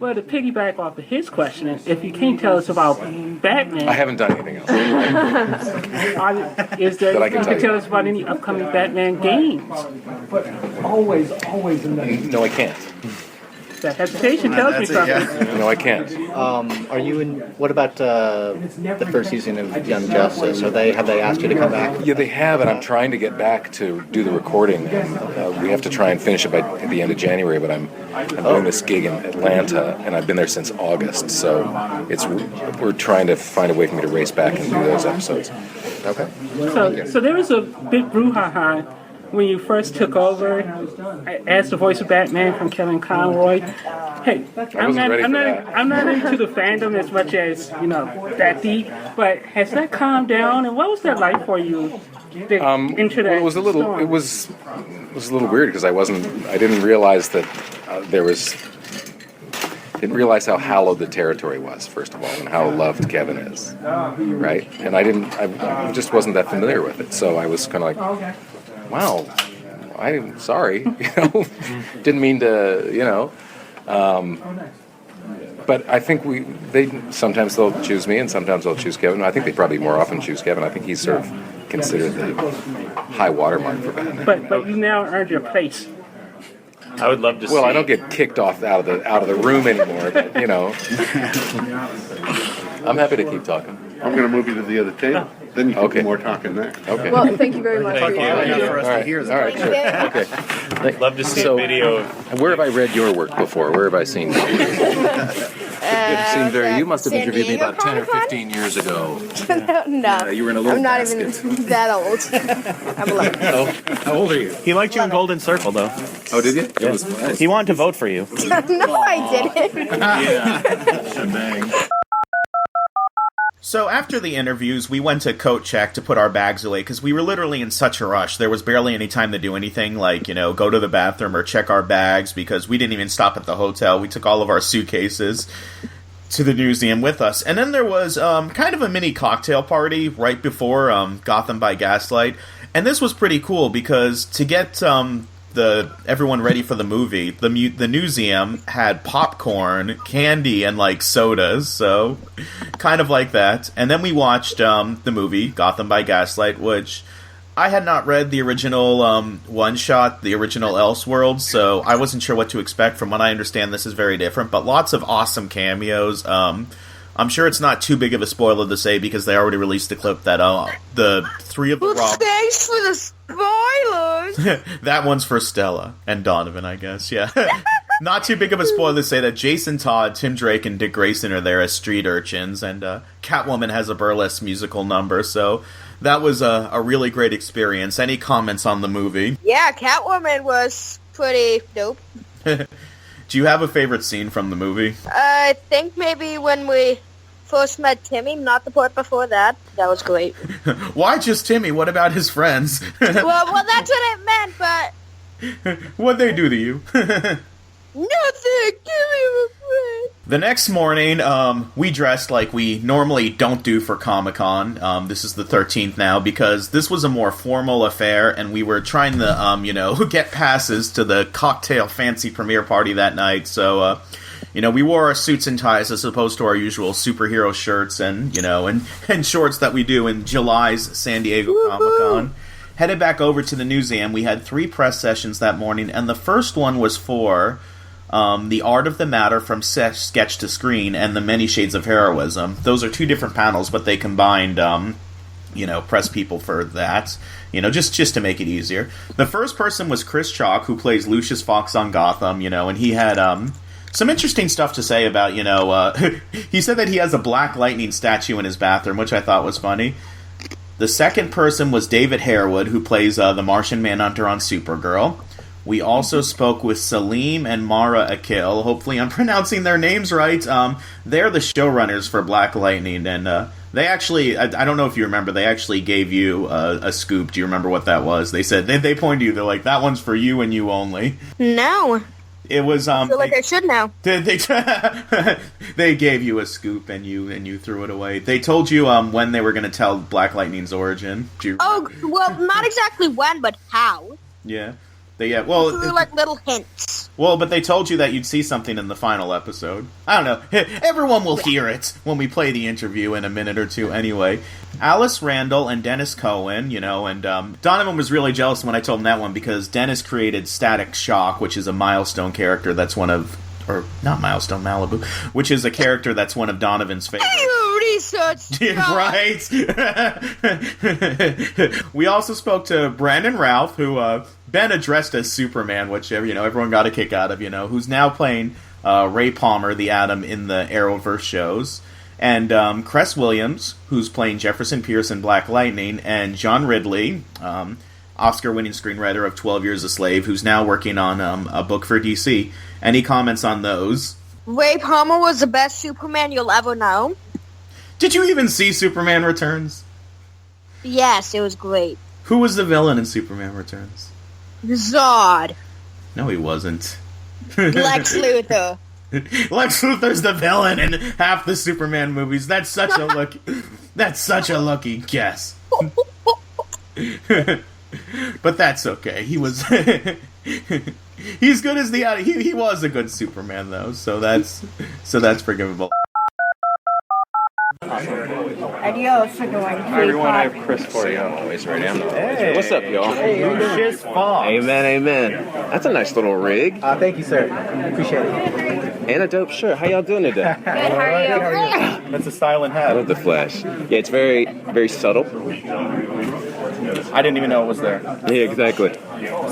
Well, to piggyback off of his question, if you can't tell us about Batman, I haven't done anything else. is there That I you can can tell tell you. us about any upcoming Batman games? No, I can't. That hesitation tells me something. No, I can't. Are you in? What about the first season of Young Justice? Have they asked you to come back? Yeah, they have, and I'm trying to get back to do the recording. We have to try and finish it by the end of January, but I'm doing this gig in Atlanta, and I've been there since August. So we're trying to find a way for me to race back and do those episodes. Okay. So there was a big brouhaha when you first took over as the voice of Batman from Kevin Conroy. Hey, I'm not into the fandom as much as that deep, but has that calmed down? And what was that like for you? Into that well, it was a little. storm? It was a little weird because I didn't realize that didn't realize how hallowed the territory was, first of all, and how loved Kevin is, right? And I just wasn't that familiar with it, so I was kind of like, wow, I'm sorry, didn't mean to, but I think sometimes they'll choose me and sometimes they'll choose Kevin. I think they probably more often choose Kevin. I think he's sort of considered the high watermark for Batman. But you now earned your place. I would love to see. Well, I don't get kicked off out of the room anymore, but I'm happy to keep talking. I'm going to move you to the other table. Then you can do more talking there. Okay. Well, thank you very much. Thank you. For us to hear. All right, sure. Okay. Love to see a video of. Where have I read your work before? Where have I seen you? You must have interviewed me about 10 or 15 years ago. No. You were in a little I'm not basket. even that old. I'm 11. Oh, how old are you? He liked you in Golden Circle, though. Oh, did you? It was fun. He wanted to vote for you. No, I didn't. So after the interviews, we went to coat check to put our bags away because we were literally in such a rush. There was barely any time to do anything like, go to the bathroom or check our bags because we didn't even stop at the hotel. We took all of our suitcases to the museum with us. And then there was kind of a mini cocktail party right before Gotham by Gaslight. And this was pretty cool because to get everyone ready for the movie, the museum had popcorn, candy, and sodas, so kind of like that. And then we watched the movie Gotham by Gaslight, which I had not read the original one-shot, the original Elseworlds, so I wasn't sure what to expect. From what I understand, this is very different, but lots of awesome cameos. I'm sure it's not too big of a spoiler to say because they already released the clip that the three of the Well, thanks for the spoilers. That one's for Stella and Donovan, I guess. Yeah, not too big of a spoiler to say that Jason Todd, Tim Drake, and Dick Grayson are there as street urchins, and Catwoman has a burlesque musical number. So that was a really great experience. Any comments on the movie? Yeah, Catwoman was pretty dope. Do you have a favorite scene from the movie? I think maybe when we first met Timmy, not the part before that. That was great. Why just Timmy? What about his friends? well, that's what it meant, but... What'd they do to you? Nothing! Give me a friend! The next morning, we dressed like we normally don't do for Comic-Con. This is the 13th now, because this was a more formal affair, and we were trying to, get passes to the cocktail fancy premiere party that night, so, we wore our suits and ties as opposed to our usual superhero shirts and shorts that we do in July's San Diego Comic-Con. Headed back over to the museum, we had 3 press sessions that morning, and the first one was for... The Art of the Matter from Sketch to Screen and The Many Shades of Heroism. Those are 2 different panels, but they combined, press people for that. Just to make it easier. The first person was Chris Chalk, who plays Lucius Fox on Gotham, and he had some interesting stuff to say about, he said that he has a Black Lightning statue in his bathroom, which I thought was funny. The second person was David Harewood, who plays the Martian Manhunter on Supergirl. We also spoke with Salim and Mara Akil. Hopefully I'm pronouncing their names right. They're the showrunners for Black Lightning, and they actually, I don't know if you remember, they actually gave you a scoop. Do you remember what that was? They said, they pointed to you, they're like, that one's for you and you only. No. It was I feel like I should now. They gave you a scoop and you threw it away. They told you when they were going to tell Black Lightning's origin. Oh, well, not exactly when, but how. Yeah. Well, Through like little hints. Well, but they told you that you'd see something in the final episode. I don't know. Everyone will hear it when we play the interview in a minute or two anyway. Alice Randall and Dennis Cohen, and Donovan was really jealous when I told him that one because Dennis created Static Shock, which is a Milestone character that's one of... Or, not Milestone, Malibu. Which is a character that's one of Donovan's favorites. Research. Right. We also spoke to Brandon Routh, who Ben addressed as Superman, which everyone got a kick out of. Who's now playing Ray Palmer, the Atom, in the Arrowverse shows, and Cress Williams, who's playing Jefferson Pierce in Black Lightning, and John Ridley, Oscar-winning screenwriter of 12 Years a Slave, who's now working on a book for DC. Any comments on those? Ray Palmer was the best Superman you'll ever know. Did you even see Superman Returns? Yes, it was great. Who was the villain in Superman Returns? Zod. No, he wasn't. Lex Luthor. Lex Luthor's the villain in half the Superman movies. That's such a lucky. That's such a lucky guess. But that's okay. He was. He's good as the. He was a good Superman though, so that's forgivable. Adios, annoying Hi everyone, I have Chris for you. I'm always ready. Hey. What's up, y'all? Hey, Lucius Fox. Amen. That's a nice little rig. Thank you, sir. Appreciate it. And a dope shirt. How y'all doing today? Good, how are you? That's a style and hat. I love the flash. Yeah, it's very, very subtle. I didn't even know it was there. Yeah, exactly.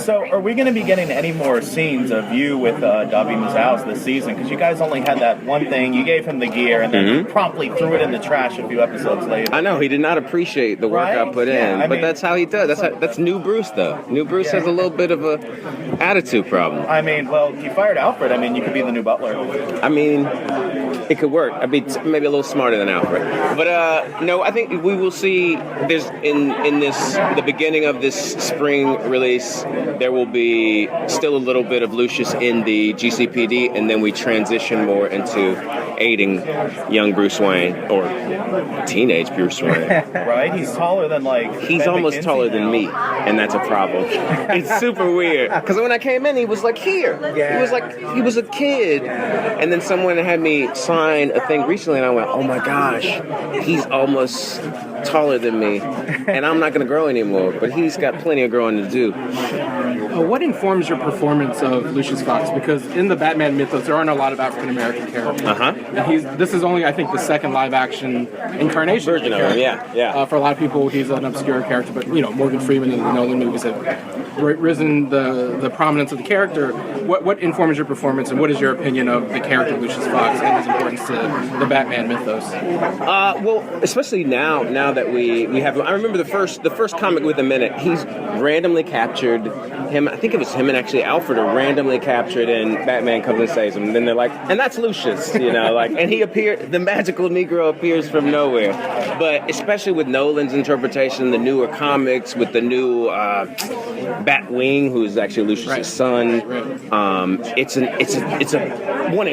So, are we going to be getting any more scenes of you with Davi Mazouz this season? Because you guys only had that one thing. You gave him the gear and then promptly threw it in the trash a few episodes later. I know, he did not appreciate the work I put in, but that's how he does. That's new Bruce, though. New Bruce has a little bit of a attitude problem. I mean, well, you fired Alfred. I mean, you could be the new butler. I mean, it could work. I'd be maybe a little smarter than Alfred. But, no, I think we will see there's in the beginning of this spring release, there will be still a little bit of Lucius in the GCPD, and then we transition more into aiding young Bruce Wayne, or teenage Bruce Wayne. Right? He's taller than, He's Ben almost McKenzie taller now. than me, and that's a problem. It's super weird. Because when I came in, he was here. He was a kid. And then someone had me sign a thing recently, and I went, oh my gosh, he's almost taller than me, and I'm not going to grow anymore, but he's got plenty of growing to do. What informs your performance of Lucius Fox? Because in the Batman mythos, there aren't a lot of African-American characters. And this is only, I think, the second live-action incarnation version of him, yeah. For a lot of people, he's an obscure character, but, Morgan Freeman and the Nolan movies have risen the prominence of the character. What informs your performance, and what is your opinion of the character Lucius Fox and his importance to the Batman mythos? Well, especially now that we have... I remember the first comic with him in it, he's randomly captured. I think it was him and actually Alfred are randomly captured, and Batman comes and saves him. And then they're like, and that's Lucius, and he appeared, the magical Negro appears from nowhere. But especially with Nolan's interpretation, the newer comics, with the new Batwing, who's actually Lucius' son, it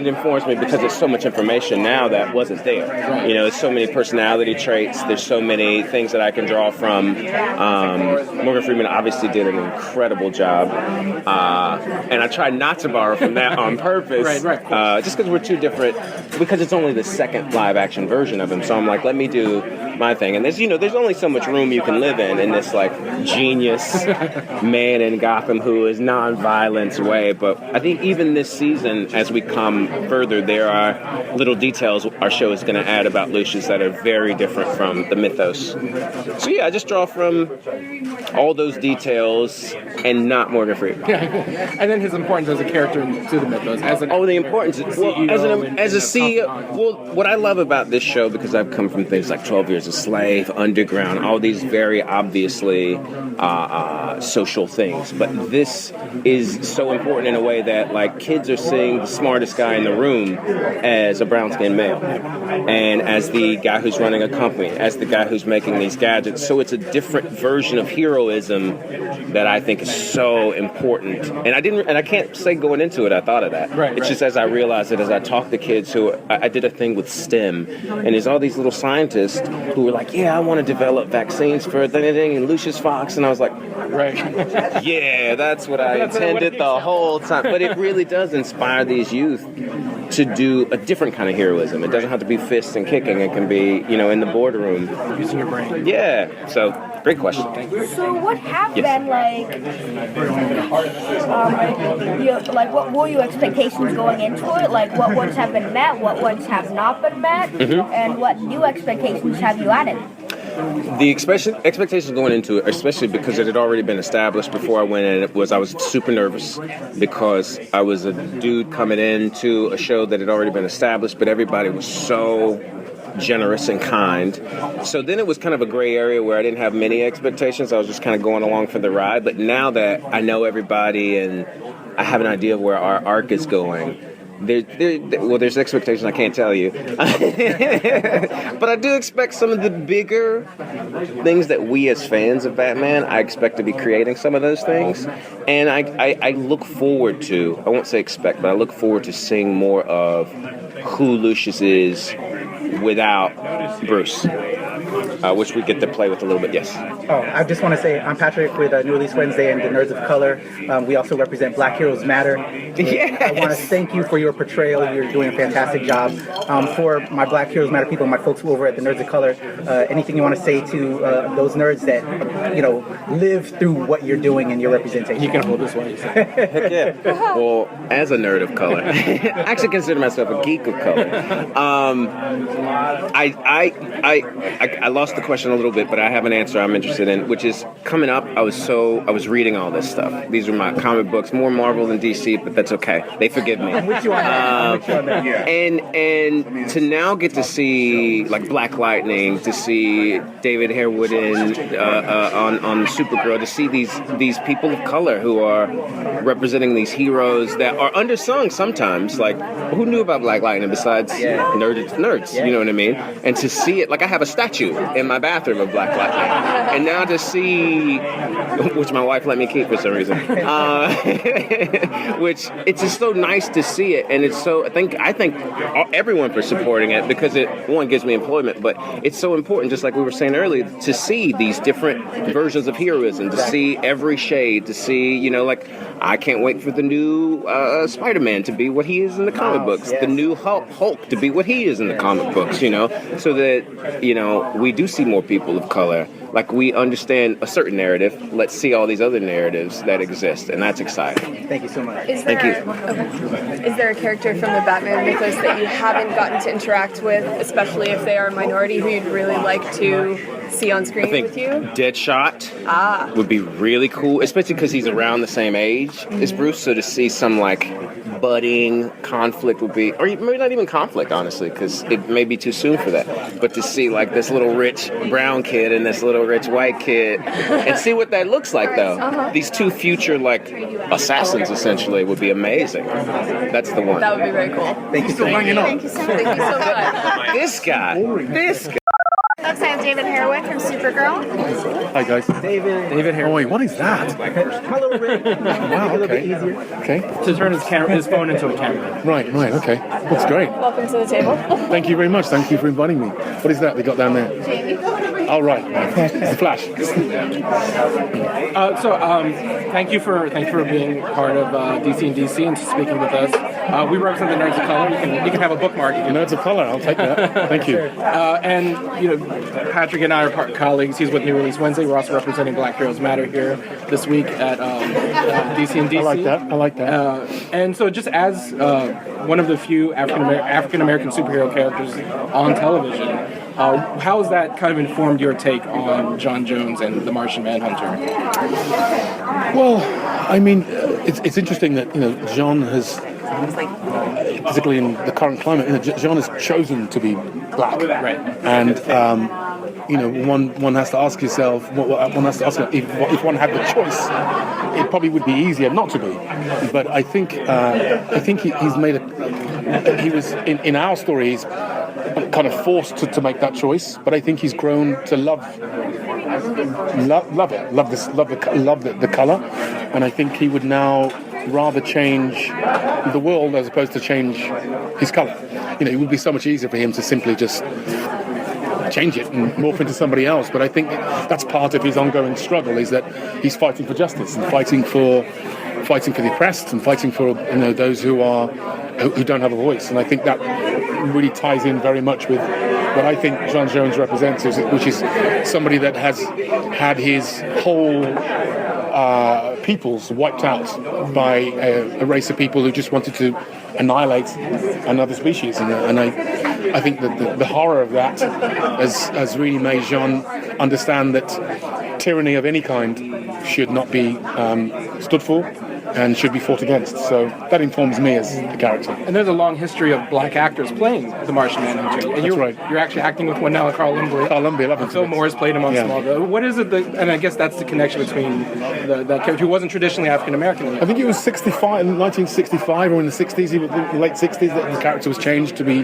informs me because there's so much information now that wasn't there. There's so many personality traits, there's so many things that I can draw from. Morgan Freeman obviously did an incredible job, and I tried not to borrow from that on purpose, just because we're too different, because it's only the second live action version of him, so I'm like, let me do my thing. And there's only so much room you can live in this genius man in Gotham who is non-violence way. But I think even this season, as we come further, there are little details our show is going to add about Lucius that are very different from the mythos. So yeah, I just draw from all those details and not Morgan Freeman. And then his importance as a character to the mythos. The importance. As a CEO. Well, what I love about this show, because I've come from things like 12 Years a Slave, Underground, all these very obviously social things, but this is so important in a way that kids are seeing the smartest guy in the room as a brown-skinned male, and as the guy who's running a company, as the guy who's making these gadgets. So it's a different version of heroism that I think is so important. And I can't say going into it I thought of that. It's just as I realized it as I talked to kids who I did a thing with STEM, and there's all these little scientists who were like, yeah, I want to develop vaccines for anything, and Lucius Fox, and I was like, yeah, that's what I intended the whole time. But it really does inspire these youth to do a different kind of heroism. It doesn't have to be fists and kicking. It can be, in the boardroom. Using your brain. Yeah. So, great question. So what have been what were your expectations going into it? Like what ones have been met, what ones have not been met, and what new expectations have you added? The expectations going into it, especially because it had already been established before I went in, I was super nervous because I was a dude coming into a show that had already been established, but everybody was so generous and kind. So then it was kind of a gray area where I didn't have many expectations. I was just kind of going along for the ride. But now that I know everybody and I have an idea of where our arc is going, there's expectations I can't tell you. But I do expect some of the bigger things that we as fans of Batman, I expect to be creating some of those things. And I look forward to, I won't say expect, but I look forward to seeing more of who Lucius is without Bruce, which we get to play with a little bit. Yes. Oh, I just want to say I'm Patrick with New Release Wednesday and the Nerds of Color. We also represent Black Heroes Matter. Yes. I want to thank you for your portrayal. You're doing a fantastic job. For my Black Heroes Matter people, my folks over at the Nerds of Color, anything you want to say to those nerds that live through what you're doing and your representation? You can hold this one. Heck yeah. Well, as a nerd of color, I actually consider myself a geek of color. I lost the question a little bit, but I have an answer I'm interested in, which is coming up. I was reading all this stuff. These are my comic books, more Marvel than DC, but that's okay. They forgive me. I'm with you on that. And to now get to see like Black Lightning, to see David Harewood on Supergirl, to see these people of color who are representing these heroes that are undersung sometimes. Like, who knew about Black Lightning besides nerds? You know what I mean? And to see it, like I have a statue in my bathroom of Black Lightning, and now to see, which my wife let me keep for some reason, which it's just so nice to see it, and it's so I thank everyone for supporting it because it gives me employment, but it's so important, just like we were saying earlier, to see these different versions of heroism, to see every shade, to see like I can't wait for the new Spider-Man to be what he is in the comic books, the new Hulk to be what he is in the comic books, so that we do see more people of color. Like, we understand a certain narrative. Let's see all these other narratives that exist, and that's exciting. Thank you so much. Thank you. Is there a character from the Batman mythos that you haven't gotten to interact with, especially if they are a minority, who you'd really like to see on screen with you? Deadshot would be really cool, especially because he's around the same age as Bruce, so to see some, budding conflict would be, or maybe not even conflict, honestly, because it may be too soon for that, but to see, this little rich brown kid and this little rich white kid, and see what that looks like, though. These two future, assassins, essentially, would be amazing. That's the one. That would be very cool. Thank you so much. Thank you so much. This guy. Folks, I'm David Harewood from Supergirl. Hi guys. David Harewood. Oh, wait, what is that? Hello, Rick. Wow, okay. Okay. To turn his phone into a camera. Right, okay. That's great. Welcome to the table. Thank you very much. Thank you for inviting me. What is that they got down there? Jamie. Oh, right. The Flash. Thank you for being part of DC and DC and speaking with us. We represent the Nerds of Color. You can have a bookmark. Nerds of Color. I'll take that. Thank you. Patrick and I are colleagues. He's with New Release Wednesday. We're also representing Black Heroes Matter here this week at DC and DC. I like that. And so, just as one of the few African American superhero characters on television, how has that kind of informed your take on John Jones and the Martian Manhunter? Well, I mean, it's interesting that John has, particularly in the current climate, John has chosen to be black, right? And one has to ask yourself, if one had the choice, it probably would be easier not to be. But I think he's made he was in our story. He's kind of forced to make that choice, but I think he's grown to love it, love the color, and I think he would now rather change the world as opposed to change his color. It would be so much easier for him to simply just change it and morph into somebody else. But I think that's part of his ongoing struggle, is that he's fighting for justice and fighting for the oppressed and fighting for those who don't have a voice. And I think that really ties in very much with what I think John Jones represents, which is somebody that has had his whole peoples wiped out by a race of people who just wanted to annihilate another species. And I think that the horror of that has really made Jean understand that tyranny of any kind should not be stood for and should be fought against. So that informs me as the character. And there's a long history of black actors playing the Martian Manhunter. And you're actually acting with one now, Carl Lumbly. Carl Lumbly, I love him. Phil Morris played him on Smallville. What is it and I guess that's the connection between that character who wasn't traditionally African American. I think it was 1965 or in the 60s, even the late 60s, that the character was changed to be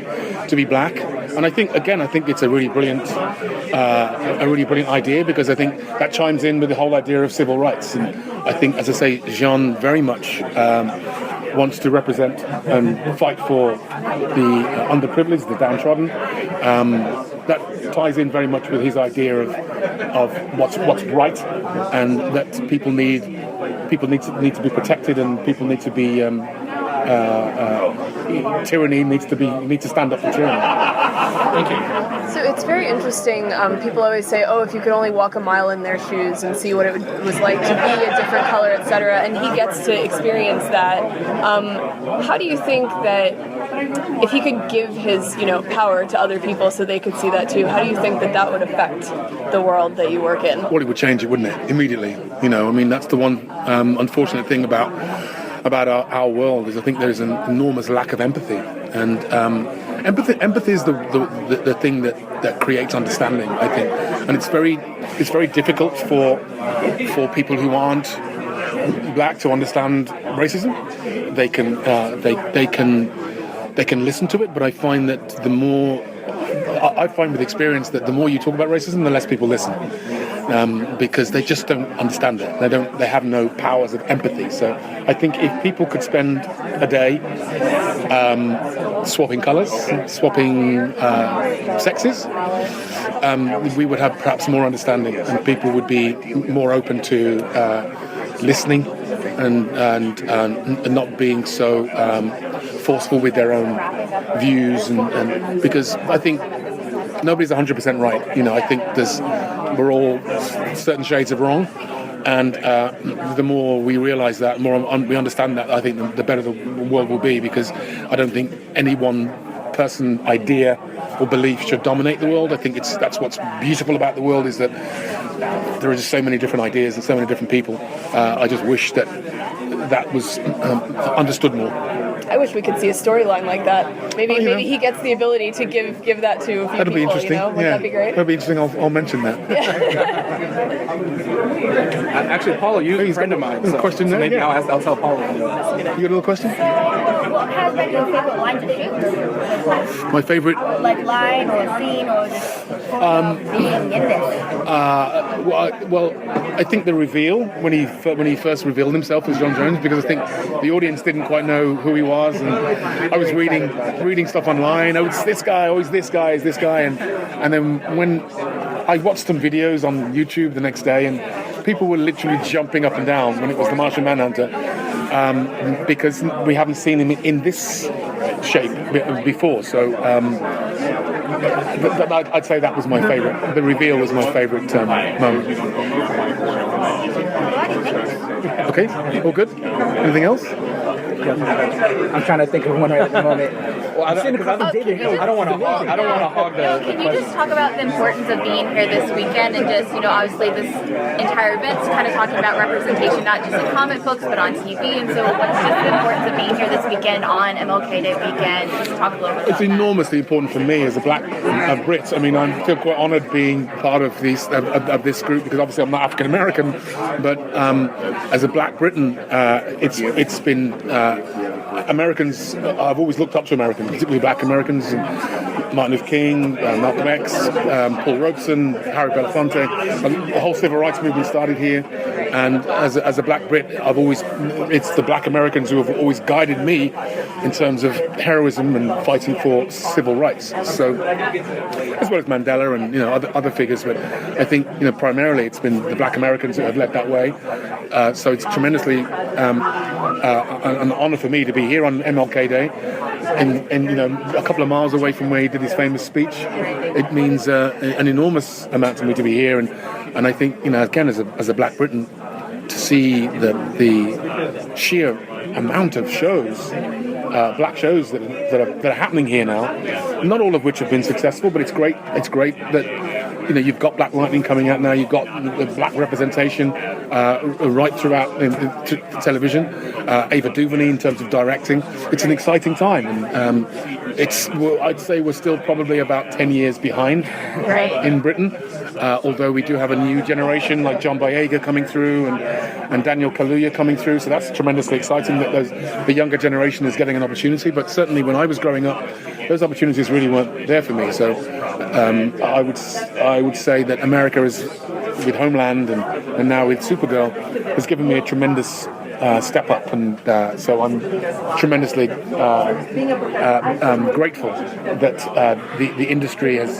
black. And I think it's a really brilliant idea, because I think that chimes in with the whole idea of civil rights. And I think, as I say, Jean very much wants to represent and fight for the underprivileged, the downtrodden. That ties in very much with his idea of what's right, and that people need to be protected, and people need to be tyranny needs to stand up for tyranny. Thank you. So it's very interesting. People always say, "Oh, if you could only walk a mile in their shoes and see what it was like to be a different color, etc." And he gets to experience that. How do you think that if he could give his, power to other people so they could see that too, how do you think that would affect the world that you work in? Well, it would change it, wouldn't it? Immediately. That's the one unfortunate thing about our world, is I think there's an enormous lack of empathy, and empathy is the thing that creates understanding, I think, and it's very difficult for people who aren't black to understand racism. They can listen to it, but I find that with experience that the more you talk about racism, the less people listen. Because they just don't understand it. They have no powers of empathy. So I think if people could spend a day swapping colours, swapping sexes, we would have perhaps more understanding, and people would be more open to listening and not being so forceful with their own views, and because I think nobody's 100% right. I think we're all certain shades of wrong, and the more we realise that, the more we understand that, I think the better the world will be, because I don't think any one person, idea or belief should dominate the world. I think that's what's beautiful about the world, is that there are just so many different ideas and so many different people. I just wish that was understood more. I wish we could see a storyline like that. Maybe he gets the ability to give that to a few people. That'll be interesting. Would that be great? That'll be interesting. I'll mention that. Actually, Paula, you're a friend of mine. So question there? Maybe I'll tell Paula. You got another question? What has been your favorite line to shoot? My favorite line or scene, or just being in this? Well, I think the reveal when he first revealed himself as John Jones, because I think the audience didn't quite know who he was, and I was reading stuff online. Oh, it's this guy. Oh, it's this guy. And then when I watched some videos on YouTube the next day, and people were literally jumping up and down when it was the Martian Manhunter, because we haven't seen him in this shape before. So I'd say that was my favourite. The reveal was my favourite moment. Okay, all good? Anything else? I'm trying to think of one right at the moment. Well, I don't want to hog the Can you just talk about the importance of being here this weekend, and just, obviously this entire event's kind of talking about representation, not just in comic books, but on TV, and so what's just the importance of being here this weekend on MLK Day weekend? Just talk a little bit about It's enormously important for me as a black Brit. I mean, I feel quite honoured being part of this group, because obviously I'm not African American, but as a black Briton, it's been Americans, I've always looked up to Americans, particularly black Americans, Martin Luther King, Malcolm X, Paul Robeson, Harry Belafonte. The whole civil rights movement started here, and as a black Brit, it's the black Americans who have always guided me in terms of heroism and fighting for civil rights. So, as well as Mandela and other figures, but I think primarily it's been the black Americans that have led that way. So it's tremendously an honour for me to be here on MLK Day, and a couple of miles away from where he did his famous speech. It means an enormous amount to me to be here, and I think again as a black Briton, to see the sheer amount of shows, black shows that are happening here now. Not all of which have been successful, but it's great. It's great that you've got Black Lightning coming out now. You've got the black representation right throughout television. Ava DuVernay in terms of directing. It's an exciting time, and I'd say we're still probably about 10 years behind in Britain. Although we do have a new generation like John Boyega coming through and Daniel Kaluuya coming through, so that's tremendously exciting that the younger generation is getting an opportunity. But certainly when I was growing up, those opportunities really weren't there for me. So I would say that America is, with Homeland and now with Supergirl, has given me a tremendous step up, and so I'm tremendously grateful that the industry has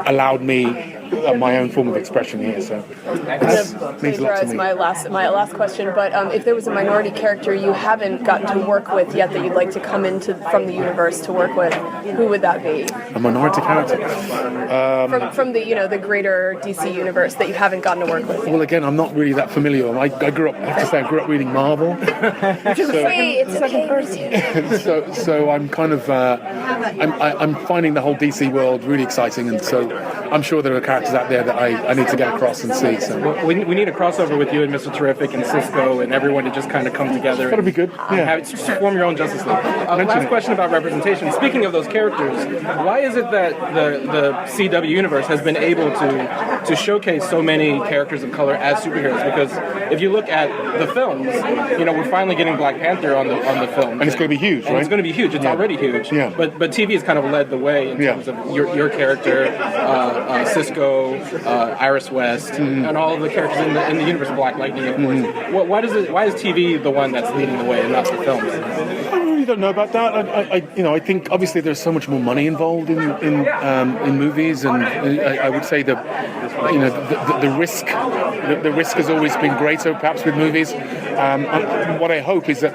allowed me my own form of expression here. So it means a lot to me. My last question, but if there was a minority character you haven't gotten to work with yet that you'd like to come from the universe to work with, who would that be? A minority character from the greater DC universe that you haven't gotten to work with. Well, again, I'm not really that familiar. I grew up reading Marvel. So I'm kind of I'm finding the whole DC world really exciting, and so I'm sure there are characters out there that I need to get across and see. So we need a crossover with you and Mr. Terrific and Cisco and everyone to just kind of come together. That'd be good. Yeah. Just form your own Justice League. Last question about representation. Speaking of those characters, why is it that the CW universe has been able to showcase so many characters of color as superheroes? Because if you look at the films, we're finally getting Black Panther on the film, and it's going to be huge, right? It's going to be huge. It's already huge. Yeah. But TV has kind of led the way in terms of your character, Cisco, Iris West, and all of the characters in the universe of Black Lightning, of course. Why is TV the one that's leading the way and not the films? I really don't know about that. I think obviously there's so much more money involved in movies, and I would say the risk has always been greater, perhaps, with movies. What I hope is that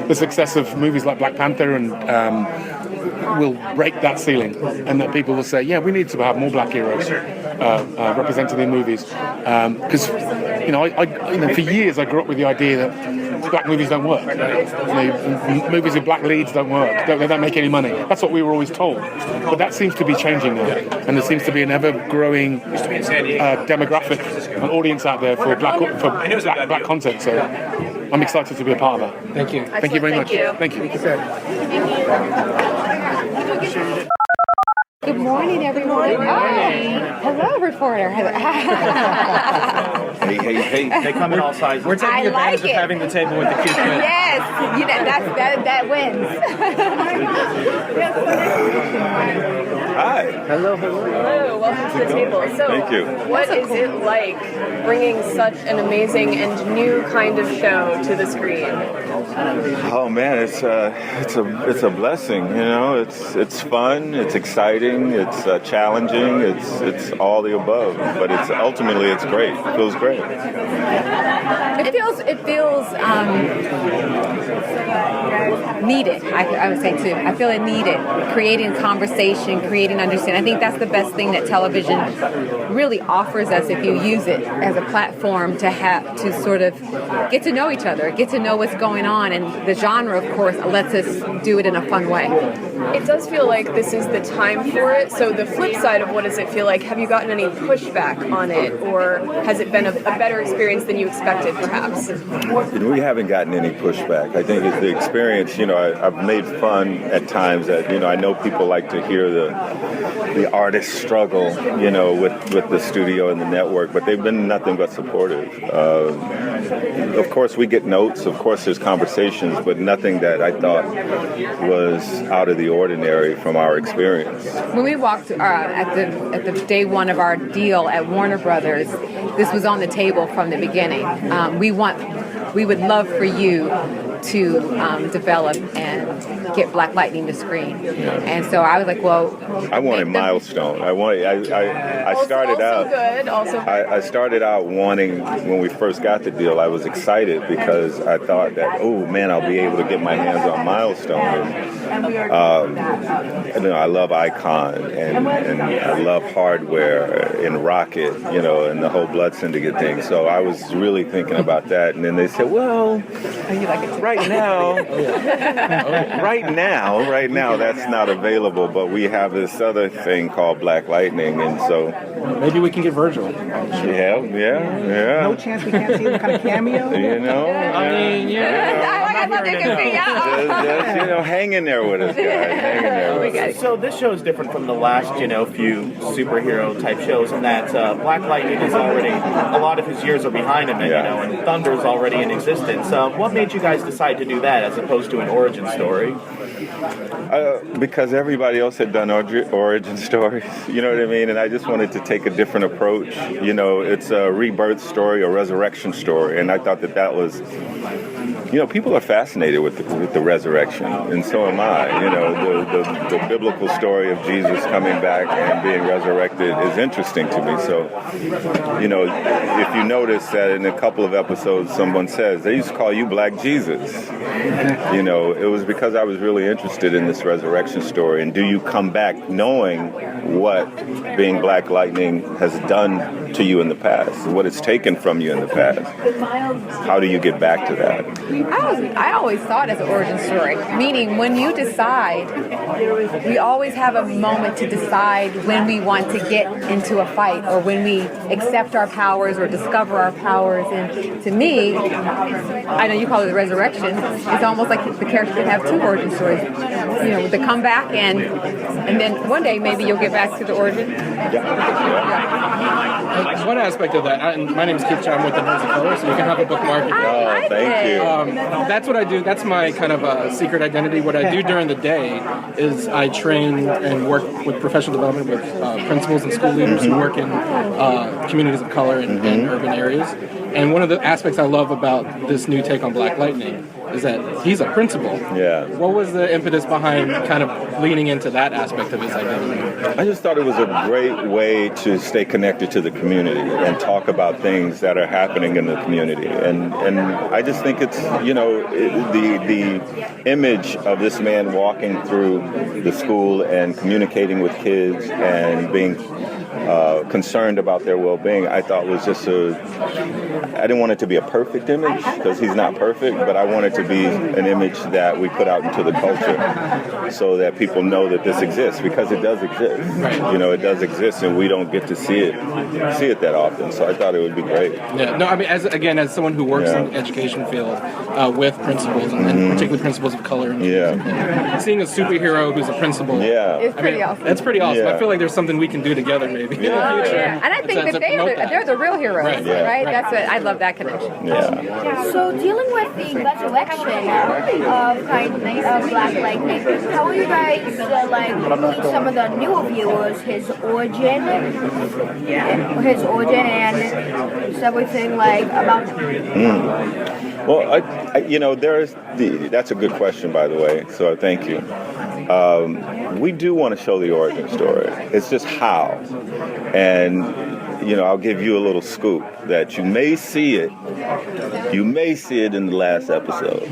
the success of movies like Black Panther and will break that ceiling, and that people will say, yeah, we need to have more black heroes represented in movies. Because for years I grew up with the idea that black movies don't work. Movies with black leads don't work. They don't make any money. That's what we were always told. But that seems to be changing now, and there seems to be an ever-growing demographic, an audience out there for black content. So I'm excited to be a part of that. Thank you. Thank you very much. Thank you. Good morning, everyone. Hi. Hello, reporter. Hey, they come in all sizes. We're taking advantage of having the table with the cute kid. Yes, that wins. Hi. Hello, welcome to the table. So, thank you. What is it like bringing such an amazing and new kind of show to the screen? Oh man, it's a blessing. It's fun, it's exciting, it's challenging, it's all the above. But ultimately it's great. It feels great. It feels needed. I would say too. I feel it needed. Creating conversation, creating understanding. I think that's the best thing that television really offers us if you use it as a platform to sort of get to know each other, get to know what's going on, and the genre, of course, lets us do it in a fun way. It does feel like this is the time for it. So the flip side of what does it feel like? Have you gotten any pushback on it, or has it been a better experience than you expected, perhaps? We haven't gotten any pushback. I think it's the experience. I've made fun at times that I know people like to hear the artist struggle, with the studio and the network, but they've been nothing but supportive. Of course, we get notes. Of course, there's conversations, but nothing that I thought was out of the ordinary from our experience. When we walked at the day one of our deal at Warner Brothers, this was on the table from the beginning. We would love for you to develop and get Black Lightning to screen. And so I was like, well, I wanted milestone. I started out. I started out wanting, when we first got the deal, I was excited because I thought that, oh man, I'll be able to get my hands on milestone. I love Icon and I love Hardware and Rocket, and the whole Blood Syndicate thing. So I was really thinking about that. And then they said, well, right now, that's not available. But we have this other thing called Black Lightning, and so maybe we can get Virgil. Yeah. No chance we can't see any kind of cameo. Just hang in there with us, guys. So this show is different from the last, few superhero type shows in that Black Lightning is already, a lot of his years are behind him, and Thunder's already in existence. What made you guys decide to do that as opposed to an origin story? Because everybody else had done origin stories, you know what I mean? And I just wanted to take a different approach. It's a rebirth story, a resurrection story, and I thought that was, people are fascinated with the resurrection, and so am I. The biblical story of Jesus coming back and being resurrected is interesting to me. So, if you notice that in a couple of episodes, someone says, they used to call you Black Jesus. It was because I was really interested in this resurrection story. And do you come back knowing what being Black Lightning has done to you in the past, what it's taken from you in the past? How do you get back to that? I always saw it as an origin story, meaning when you decide, we always have a moment to decide when we want to get into a fight or when we accept our powers or discover our powers. And to me, I know you call it the resurrection, it's almost like the character can have two origin stories. The comeback and then one day maybe you'll get back to the origin. One aspect of that, my name is Keith John with the Nerds of Color, so you can have a bookmark. Thank you. That's what I do. That's my kind of secret identity. What I do during the day is I train and work with professional development with principals and school leaders who work in communities of color in urban areas. And one of the aspects I love about this new take on Black Lightning is that he's a principal. Yeah. What was the impetus behind kind of leaning into that aspect of his identity? I just thought it was a great way to stay connected to the community and talk about things that are happening in the community. And I just think it's, the image of this man walking through the school and communicating with kids and being concerned about their well-being, I thought was just I didn't want it to be a perfect image because he's not perfect, but I wanted to be an image that we put out into the culture so that people know that this exists, because it does exist. It does exist, and we don't get to see it that often. So I thought it would be great. Yeah. No, I mean, as someone who works in the education field with principals and particularly principals of color, and seeing a superhero who's a principal, it's pretty awesome. That's pretty awesome. I feel like there's something we can do together maybe in the future. And I think that they're the real heroes, right? That's what I love that connection. So dealing with the resurrection of Black Lightning, how will you guys teach some of the newer viewers his origin and everything about him? Well, that's a good question, by the way. So thank you. We do want to show the origin story. It's just how, and I'll give you a little scoop that you may see it. You may see it in the last episode.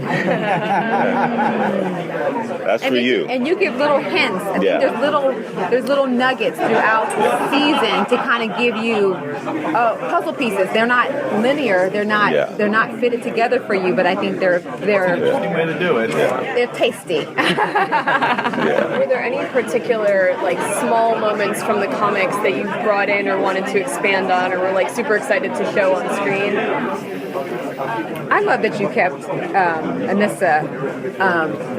That's for you. And you give little hints. I think there's little nuggets throughout the season to kind of give you puzzle pieces. They're not linear. They're not fitted together for you. But I think they're Interesting way to do it. They're tasty. Were there any particular like small moments from the comics that you brought in or wanted to expand on, or were like super excited to show on screen? I love that you kept Anissa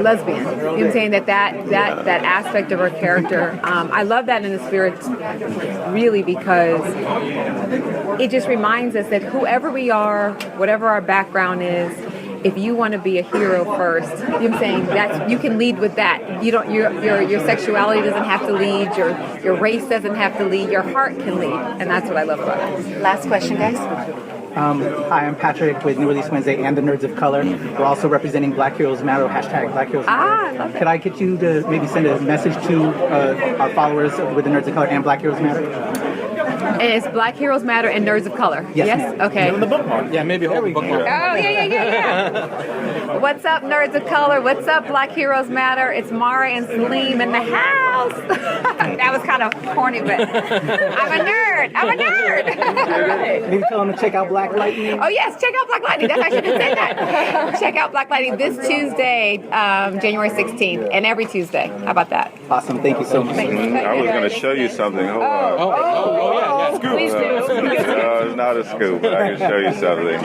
lesbian. You know what I'm saying? That aspect of her character. I love that in the spirit, really, because it just reminds us that whoever we are, whatever our background is, if you want to be a hero first, you know what I'm saying, that you can lead with that. You don't your sexuality doesn't have to lead, your race doesn't have to lead, your heart can lead. And that's what I love about it. Last question, guys. Hi, I'm Patrick with New Release Wednesday and the Nerds of Color. We're also representing Black Heroes Matter, hashtag Black Heroes Matter. I love it. Could I get you to maybe send a message to our followers with the Nerds of Color and Black Heroes Matter? It's Black Heroes Matter and Nerds of Color. Yes? Okay. The bookmark. Yeah, maybe hold the bookmark. Oh, yeah. What's up, Nerds of Color? What's up, Black Heroes Matter? It's Mara and Salim in the house. That was kind of corny, but I'm a nerd. Maybe tell them to check out Black Lightning. Oh, yes, check out Black Lightning. That's I should have said that. Check out Black Lightning this Tuesday, January 16th, and every Tuesday. How about that? Awesome. Thank you so much. I was going to show you something. Hold on. Yeah. Scoop. Please do. No, it's not a scoop, but I can show you something.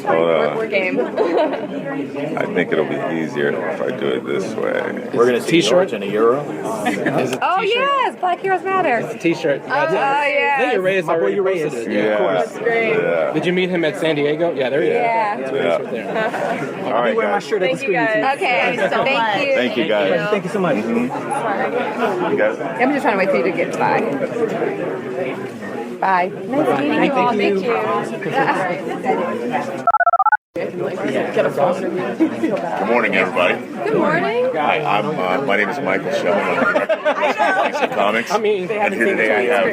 Hold on. We're game. I think it'll be easier if I do it this way. We're going to see George in a euro. Oh, yes, Black Heroes Matter. It's a t-shirt. Oh, yeah. I think Reyes already posted it. Yeah. Of course. Great. Yeah. Did you meet him at San Diego? Yeah, there he is. Yeah. That's right there. All right, Wear my guys. shirt at the Thank you, screen. guys. Okay, thank you. Thank you, guys. Thank you so much. You guys. I'm just trying to wait for you to get by. Bye. Nice meeting you all. Thank you. Good morning, everybody. Good morning. Hi, my name is Michael Shelley. I'm the director of DC Comics. And here today I have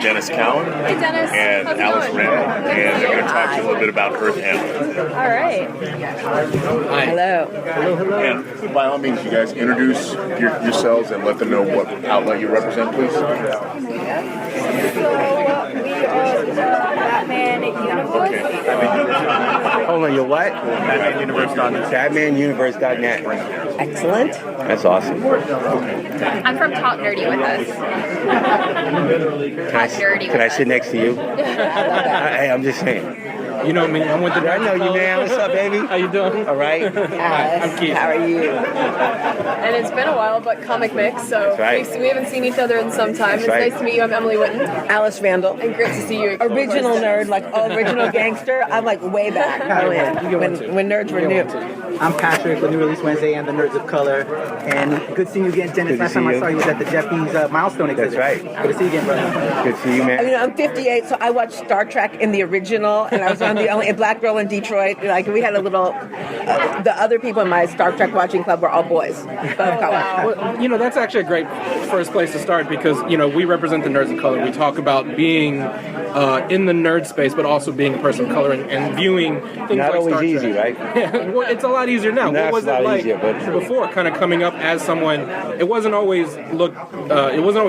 Dennis Cowan Hey, Dennis. and How's it Alice going? Rand, and they're going to talk to you a little bit about Earth M. All right. Hello. And by all means, you guys introduce yourselves and let them know what outlet you represent, please. So we are the Batman Universe. Hold on, your what? BatmanUniverse.net. Excellent. That's awesome. I'm from Talk Nerdy with us. Can I sit next to you? Hey, I'm just saying. You know me. I'm with the. I know you, man. What's up, baby? How you doing? All right. Hi, I'm Keith. How are you? And it's been a while, but Comic Mix, so That's right. we haven't seen each other in some time. That's It's right. nice to meet you. I'm Emily Witten. Alice Randall. And great to see you. Original nerd, like original gangster. I'm like way back. When nerds were new. I'm Patrick with New Release Wednesday and the Nerds of Color. And good seeing you again, Dennis. Last time I saw you was at the Jeffy's Milestone exhibit. That's right. Good to see you again, brother. Good to see you, man. I mean, I'm 58, so I watched Star Trek in the original, and I was on the only Black Girl in Detroit. Like we had a little. The other people in my Star Trek watching club were all boys. Well, that's actually a great first place to start because, we represent the Nerds of Color. We talk about being in the nerd space, but also being a person of color and viewing things Not like always Star easy, Trek. right? Well, it's a lot easier now. No, What was it's a it lot like easier, but- before, kind of coming up as someone? It wasn't always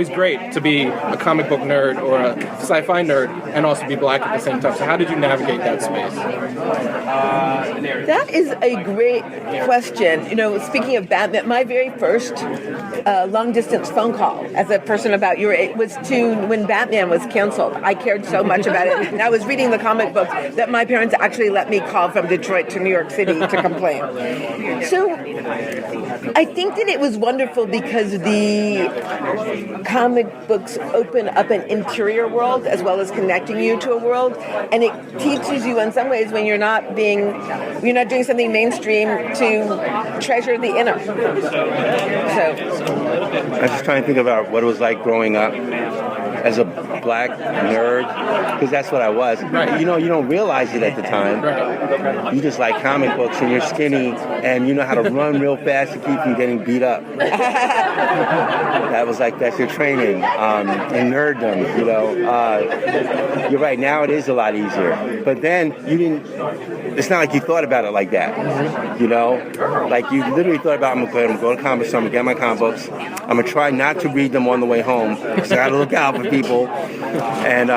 great to be a comic book nerd or a sci-fi nerd and also be black at the same time. So how did you navigate that space? That is a great question. Speaking of Batman, my very first long-distance phone call as a person about your age was to when Batman was canceled. I cared so much about it. And I was reading the comic books that my parents actually let me call from Detroit to New York City to complain. So I think that it was wonderful because the comic books open up an interior world as well as connecting you to a world, and it teaches you in some ways when you're not doing something mainstream to treasure the inner. So I was just trying to think about what it was like growing up as a black nerd, because that's what I was. Right. You know, you don't realize it at the time. Right. You just like comic books and you're skinny and you know how to run real fast to keep from getting beat up. That's your training in nerddom, you know. You're right, now it is a lot easier. But then it's not like you thought about it like that, you know? Like you literally thought about, I'm gonna go to comic store, I'm gonna get my comic books, I'm gonna try not to read them on the way home, because I gotta look out for people. And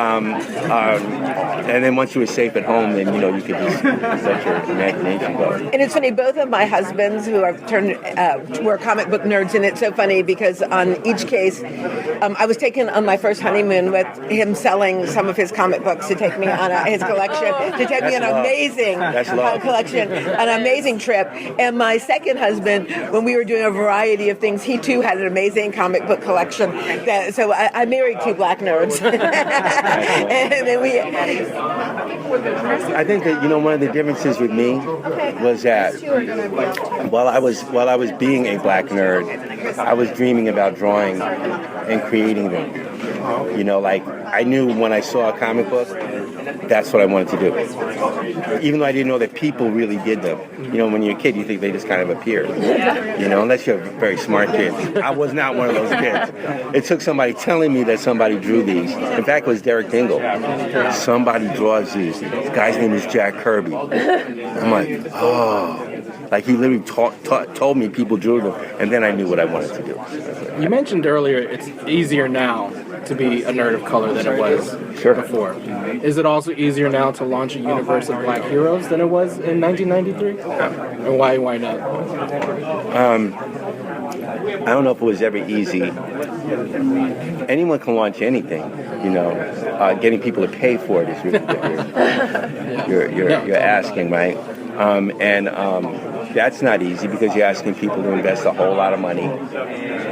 then once you were safe at home, then you know you could just let your imagination go. And it's funny, both of my husbands who have were comic book nerds, and it's so funny because on each case, I was taken on my first honeymoon with him selling some of his comic books to take me on his collection, to take me on an amazing collection, an amazing trip. And my second husband, when we were doing a variety of things, he too had an amazing comic book collection. So I married two black nerds. And then I think that, you know, one of the differences with me was that while I was being a black nerd, I was dreaming about drawing and creating them. You know, like I knew when I saw a comic book, that's what I wanted to do. Even though I didn't know that people really did them. You know, when you're a kid, you think they just kind of appeared. You know, unless you're a very smart kid. I was not one of those kids. It took somebody telling me that somebody drew these. In fact, it was Derek Dingle. Somebody draws these. This guy's name is Jack Kirby. I'm like, oh. Like he literally told me people drew them, and then I knew what I wanted to do. You mentioned earlier it's easier now to be a nerd of color than it was before. Is it also easier now to launch a universe of black heroes than it was in 1993? And why not? I don't know if it was ever easy. Anyone can launch anything, you know. Getting people to pay for it is really what you're asking, right? That's not easy because you're asking people to invest a whole lot of money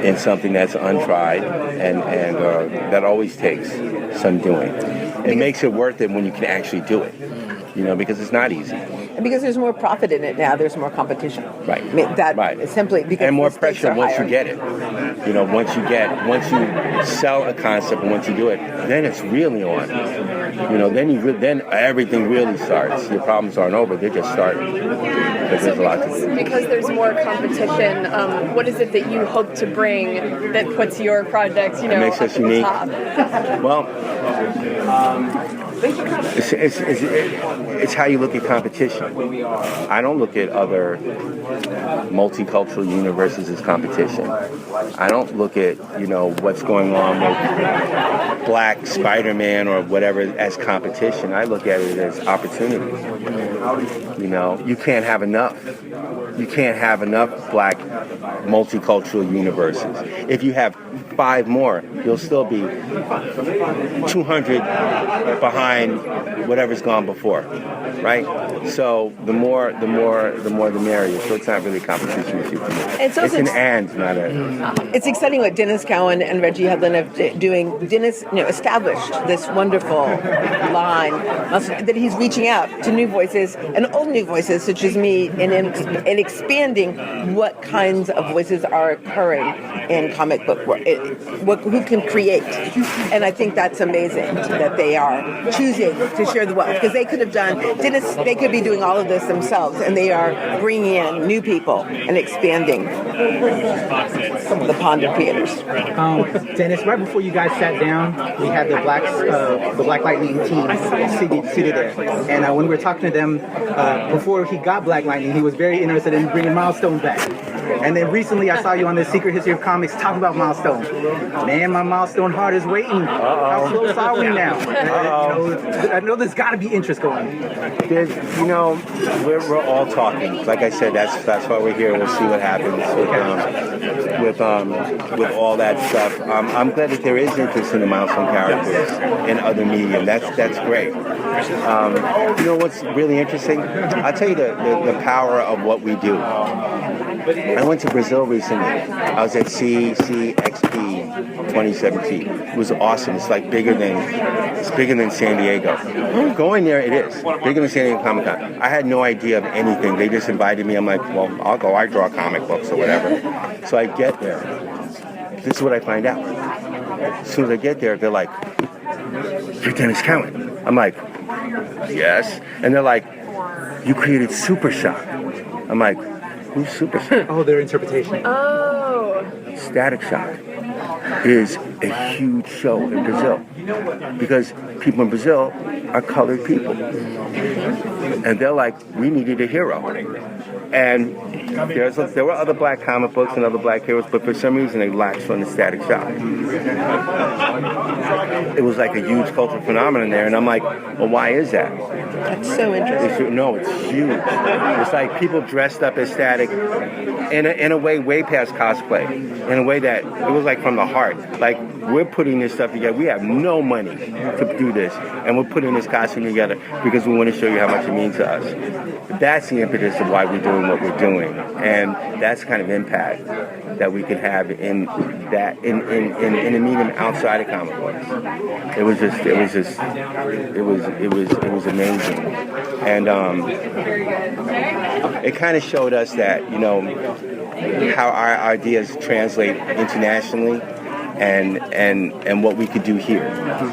in something that's untried, and that always takes some doing. It makes it worth it when you can actually do it, you know, because it's not easy. And because there's more profit in it now, there's more competition. Right. I mean, that is simply because and more the stakes pressure are once higher. you get it. You know, once you sell a concept and once you do it, then it's really on. You know, then everything really starts. Your problems aren't over; they're just starting. Because there's a lot to do. Because there's more competition, what is it that you hope to bring that puts your project, you know, makes us up at the unique. top? Well, it's how you look at competition. I don't look at other multicultural universes as competition. I don't look at, you know, what's going on with Black Spider-Man or whatever as competition. I look at it as opportunity. You know, you can't have enough. You can't have enough Black multicultural universes. If you have 5 more, you'll still be 200 behind whatever's gone before, right? So the more the merrier. So it's not really a competition issue for me. It's also an and, not a. It's exciting what Dennis Cowan and Reggie Hedlund are doing. Dennis, established this wonderful line that he's reaching out to new voices and old new voices, such as me, and expanding what kinds of voices are occurring in comic book work. Who can create? And I think that's amazing that they are choosing to share the wealth, because they could have done Dennis. They could be doing all of this themselves, and they are bringing in new people and expanding the pond of creators. Dennis, right before you guys sat down, we had the Black Lightning team seated there, and when we were talking to them before he got Black Lightning, he was very interested in bringing Milestone back. And then recently, I saw you on the Secret History of Comics talk about Milestone. Man, my Milestone heart is waiting. How close are we now? I know there's got to be interest going. We're all talking. Like I said, that's why we're here. We'll see what happens with all that stuff. I'm glad that there is interest in the Milestone characters in other media. That's great. What's really interesting? I'll tell you the power of what we do. I went to Brazil recently. I was at CCXP 2017. It was awesome. It's like bigger than San Diego. Going there, it is bigger than San Diego Comic Con. I had no idea of anything. They just invited me. I'm like, well, I'll go. I draw comic books or whatever. So I get there. This is what I find out. as soon as I get there, they're like, "You're Dennis Cowan." I'm like, "Yes," and they're like, "You created Super Shock." I'm like, "Who's Super Shock?" Oh, their interpretation. Oh. Static Shock is a huge show in Brazil because people in Brazil are colored people. And they're like, we needed a hero. And there were other black comic books and other black heroes, but for some reason they lacked on the Static Shock. It was like a huge cultural phenomenon there, and I'm like, well, why is that? That's so interesting. No, it's huge. It's like people dressed up as Static in a way way past cosplay, in a way that it was like from the heart. Like, we're putting this stuff together. We have no money to do this, and we're putting this costume together because we want to show you how much it means to us. That's the impetus of why we're doing what we're doing, and that's the kind of impact that we can have in a medium outside of comic books. It was amazing, and it kind of showed us that, you know, how our ideas translate internationally, and what we could do here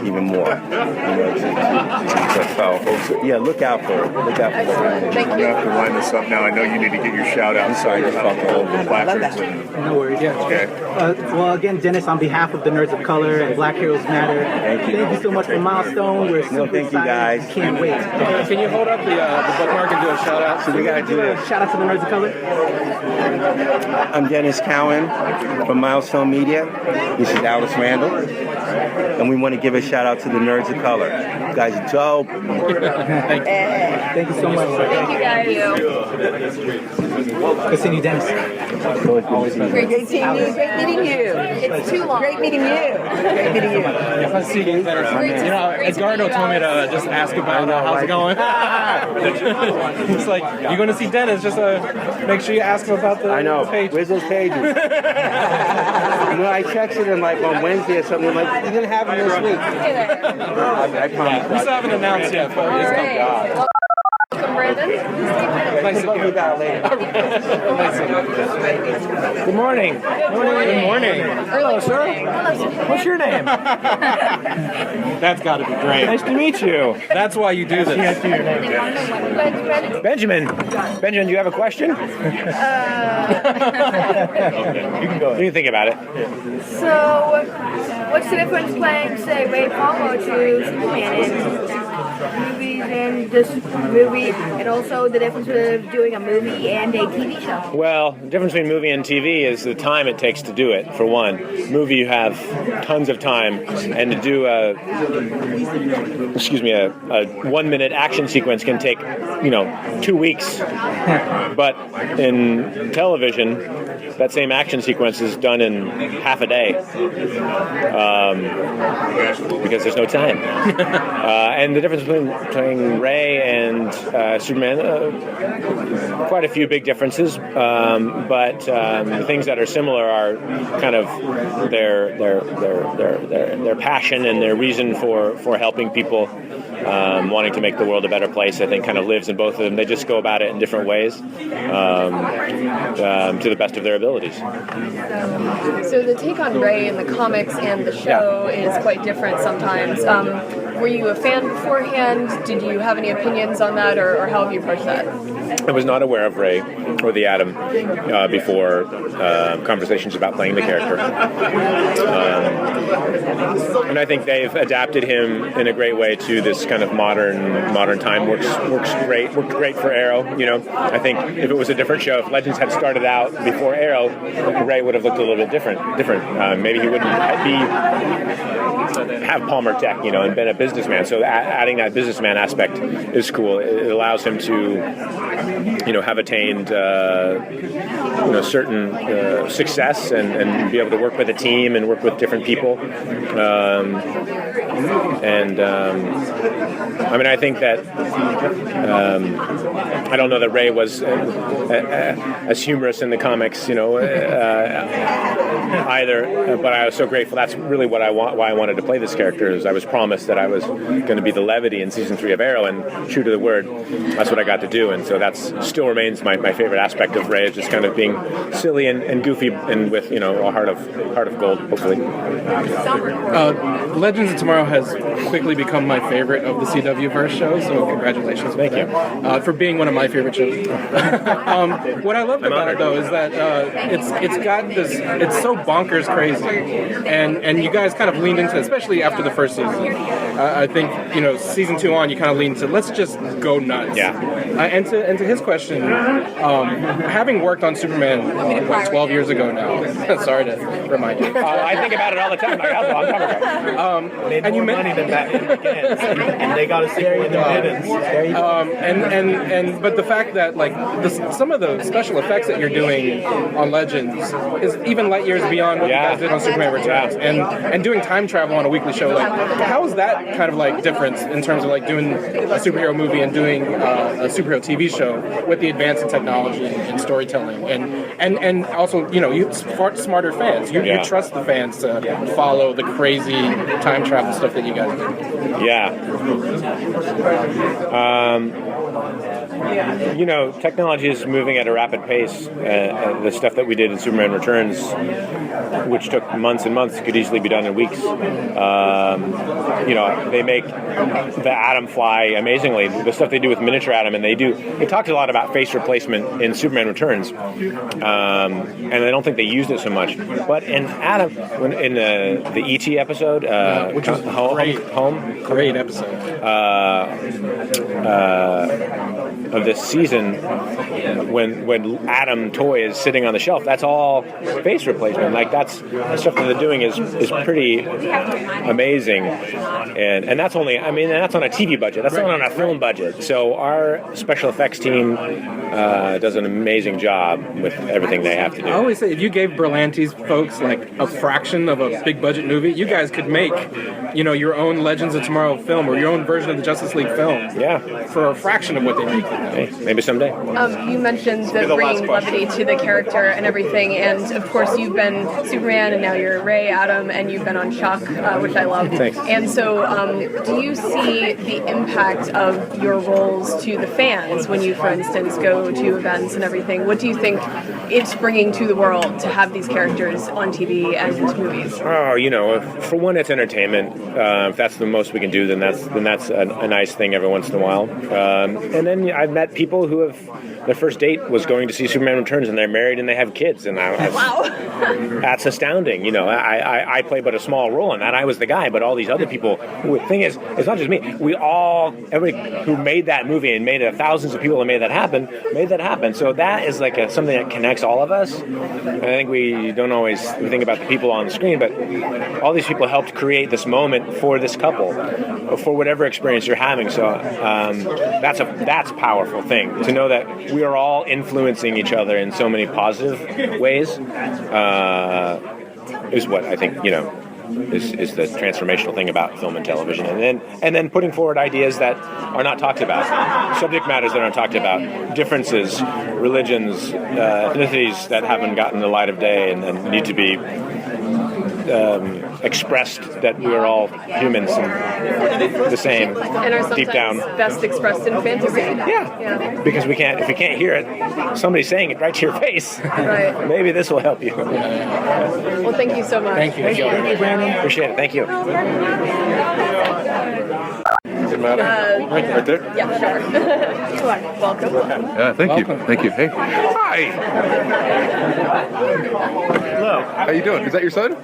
even more. So yeah, look out for it. Look out for it. Thank you. You have to line this up now. I know you need to get your shout out. I'm sorry, just talking a little bit. No worries. Yeah. Okay. Well, again, Dennis, on behalf of the Nerds of Color and Black Heroes Matter, thank you so much for Milestone. We're super thank you guys. Can't wait. Can you hold up the bookmark and do a shout out? So we gotta do this. Shout out to the Nerds of Color. I'm Dennis Cowan from Milestone Media. This is Alice Randall. And we want to give a shout out to the Nerds of Color. You guys are dope. Thank you so much. Thank you guys. Good seeing you, Dennis. Great seeing you. Great meeting you. It's too long. Great meeting you. Great meeting you. If I see you better, you know, Edgardo told me to just ask about how's it going. It's like, you're going to see Dennis, just make sure you ask him about the I know. page. Where's those pages? You know, I texted him like on Wednesday or something. I'm like, you didn't have them this week. I promise. We still haven't announced yet, but it's Oh, God. Welcome, Brandon. nice to meet you. Good morning. Good morning. Hello, sir. What's your name? That's got to be great. Nice to meet you. That's why you do this. Benjamin, do you have a question? You can go. You can think about it. So, what's the difference playing, say, Ray Palmer to Superman in movies and this movie, and also the difference of doing a movie and a TV show? Well, the difference between movie and TV is the time it takes to do it, for one. Movie, you have tons of time, and to do a 1-minute action sequence can take, 2 weeks. But in television, that same action sequence is done in half a day, because there's no time. And the difference between Ray and Superman, quite a few big differences, but the things that are similar are kind of their passion and their reason for helping people, wanting to make the world a better place. I think kind of lives in both of them. They just go about it in different ways, to the best of their abilities. So the take on Ray in the comics and the show is quite different sometimes. Were you a fan beforehand? Did you have any opinions on that, or how have you approached that? I was not aware of Ray or the Atom before conversations about playing the character. And I think they've adapted him in a great way to this kind of modern time. Worked great for Arrow. I think if it was a different show, if Legends had started out before Arrow, Ray would have looked a little bit different. Maybe he wouldn't have Palmer Tech, and been a businessman. So adding that businessman aspect is cool. It allows him to, have attained, certain success and be able to work with a team and work with different people. I think that I don't know that Ray was as humorous in the comics, either. But I was so grateful. That's really why I wanted to play this character. Is I was promised that I was was going to be the levity in season 3 of Arrow, and true to the word, that's what I got to do. And so that still remains my favorite aspect of Ray, is just kind of being silly and goofy, and with a heart of gold, hopefully. Legends of Tomorrow has quickly become my favorite of the CW verse shows, so congratulations. Thank you. For being one of my favorite shows. What I loved about it, though, is that it's got this, it's so bonkers crazy, and you guys kind of leaned into it, especially after the first season. I think, season 2 on, you kind of leaned into, let's just go nuts. Yeah. And to his question, having worked on Superman 12 years ago now, sorry to remind you. I think about it all the time. Like, that's what I'm talking about. Made more money than Batman Begins, and they got a sequel in the Middens. But the fact that some of the special effects that you're doing on Legends is even light years beyond what you guys did on Superman Returns, and doing time travel on a weekly show. How is that kind of difference in terms of doing a superhero movie and doing a superhero TV show with the advance in technology and storytelling, and also you smarter fans. You trust the fans to follow the crazy time travel stuff that you guys do. Yeah. Technology is moving at a rapid pace. The stuff that we did in Superman Returns, which took months and months, could easily be done in weeks. They make the Atom fly amazingly. The stuff they do with miniature Atom, and they talked a lot about face replacement in Superman Returns, and I don't think they used it so much. But in Atom, in the E.T. episode, which was great episode of this season, when Atom toy is sitting on the shelf, that's all face replacement. That's the stuff that they're doing is pretty amazing, and that's only, that's on a TV budget. That's not on a film budget. So our special effects team does an amazing job with everything they have to do. I always say, if you gave Berlanti's folks a fraction of a big budget movie, you guys could make your own Legends of Tomorrow film or your own version of the Justice League film. Yeah. For a fraction of what they make. Hey, maybe someday. You mentioned the bringing levity to the character and everything, and of course you've been Superman, and now you're Ray, Adam, and you've been on Chuck, which I love. Thanks. And so, do you see the impact of your roles to the fans when you, for instance, go to events and everything? What do you think it's bringing to the world to have these characters on TV and movies? Oh, for one, it's entertainment. If that's the most we can do, then that's a nice thing every once in a while. And then I've met people who their first date was going to see Superman Returns, and they're married and they have kids, and wow, that's astounding. I play but a small role in that. I was the guy, but all these other people. The thing is, it's not just me. Everybody who made that movie and made it, thousands of people that made that happen. So that is something that connects all of us. And I think we don't always think about the people on the screen, but all these people helped create this moment for this couple, for whatever experience you're having. So that's a powerful thing, to know that we are all influencing each other in so many positive ways. Is what I think is the transformational thing about film and television, and then putting forward ideas that are not talked about, subject matters that aren't talked about, differences, religions, ethnicities that haven't gotten the light of day and need to be expressed, that we are all humans and the same, and are deep down. Best expressed in fantasy. Yeah. Because if you can't hear it, somebody's saying it right to your face. Right. Maybe this will help you. Well, thank you so much. Thank you. Brandon. Appreciate it. Thank you. Does it matter? Right there? Yeah, sure. Welcome. Yeah, thank you. Thank you. Hey. Hi. Hello. How you doing? Is that your son?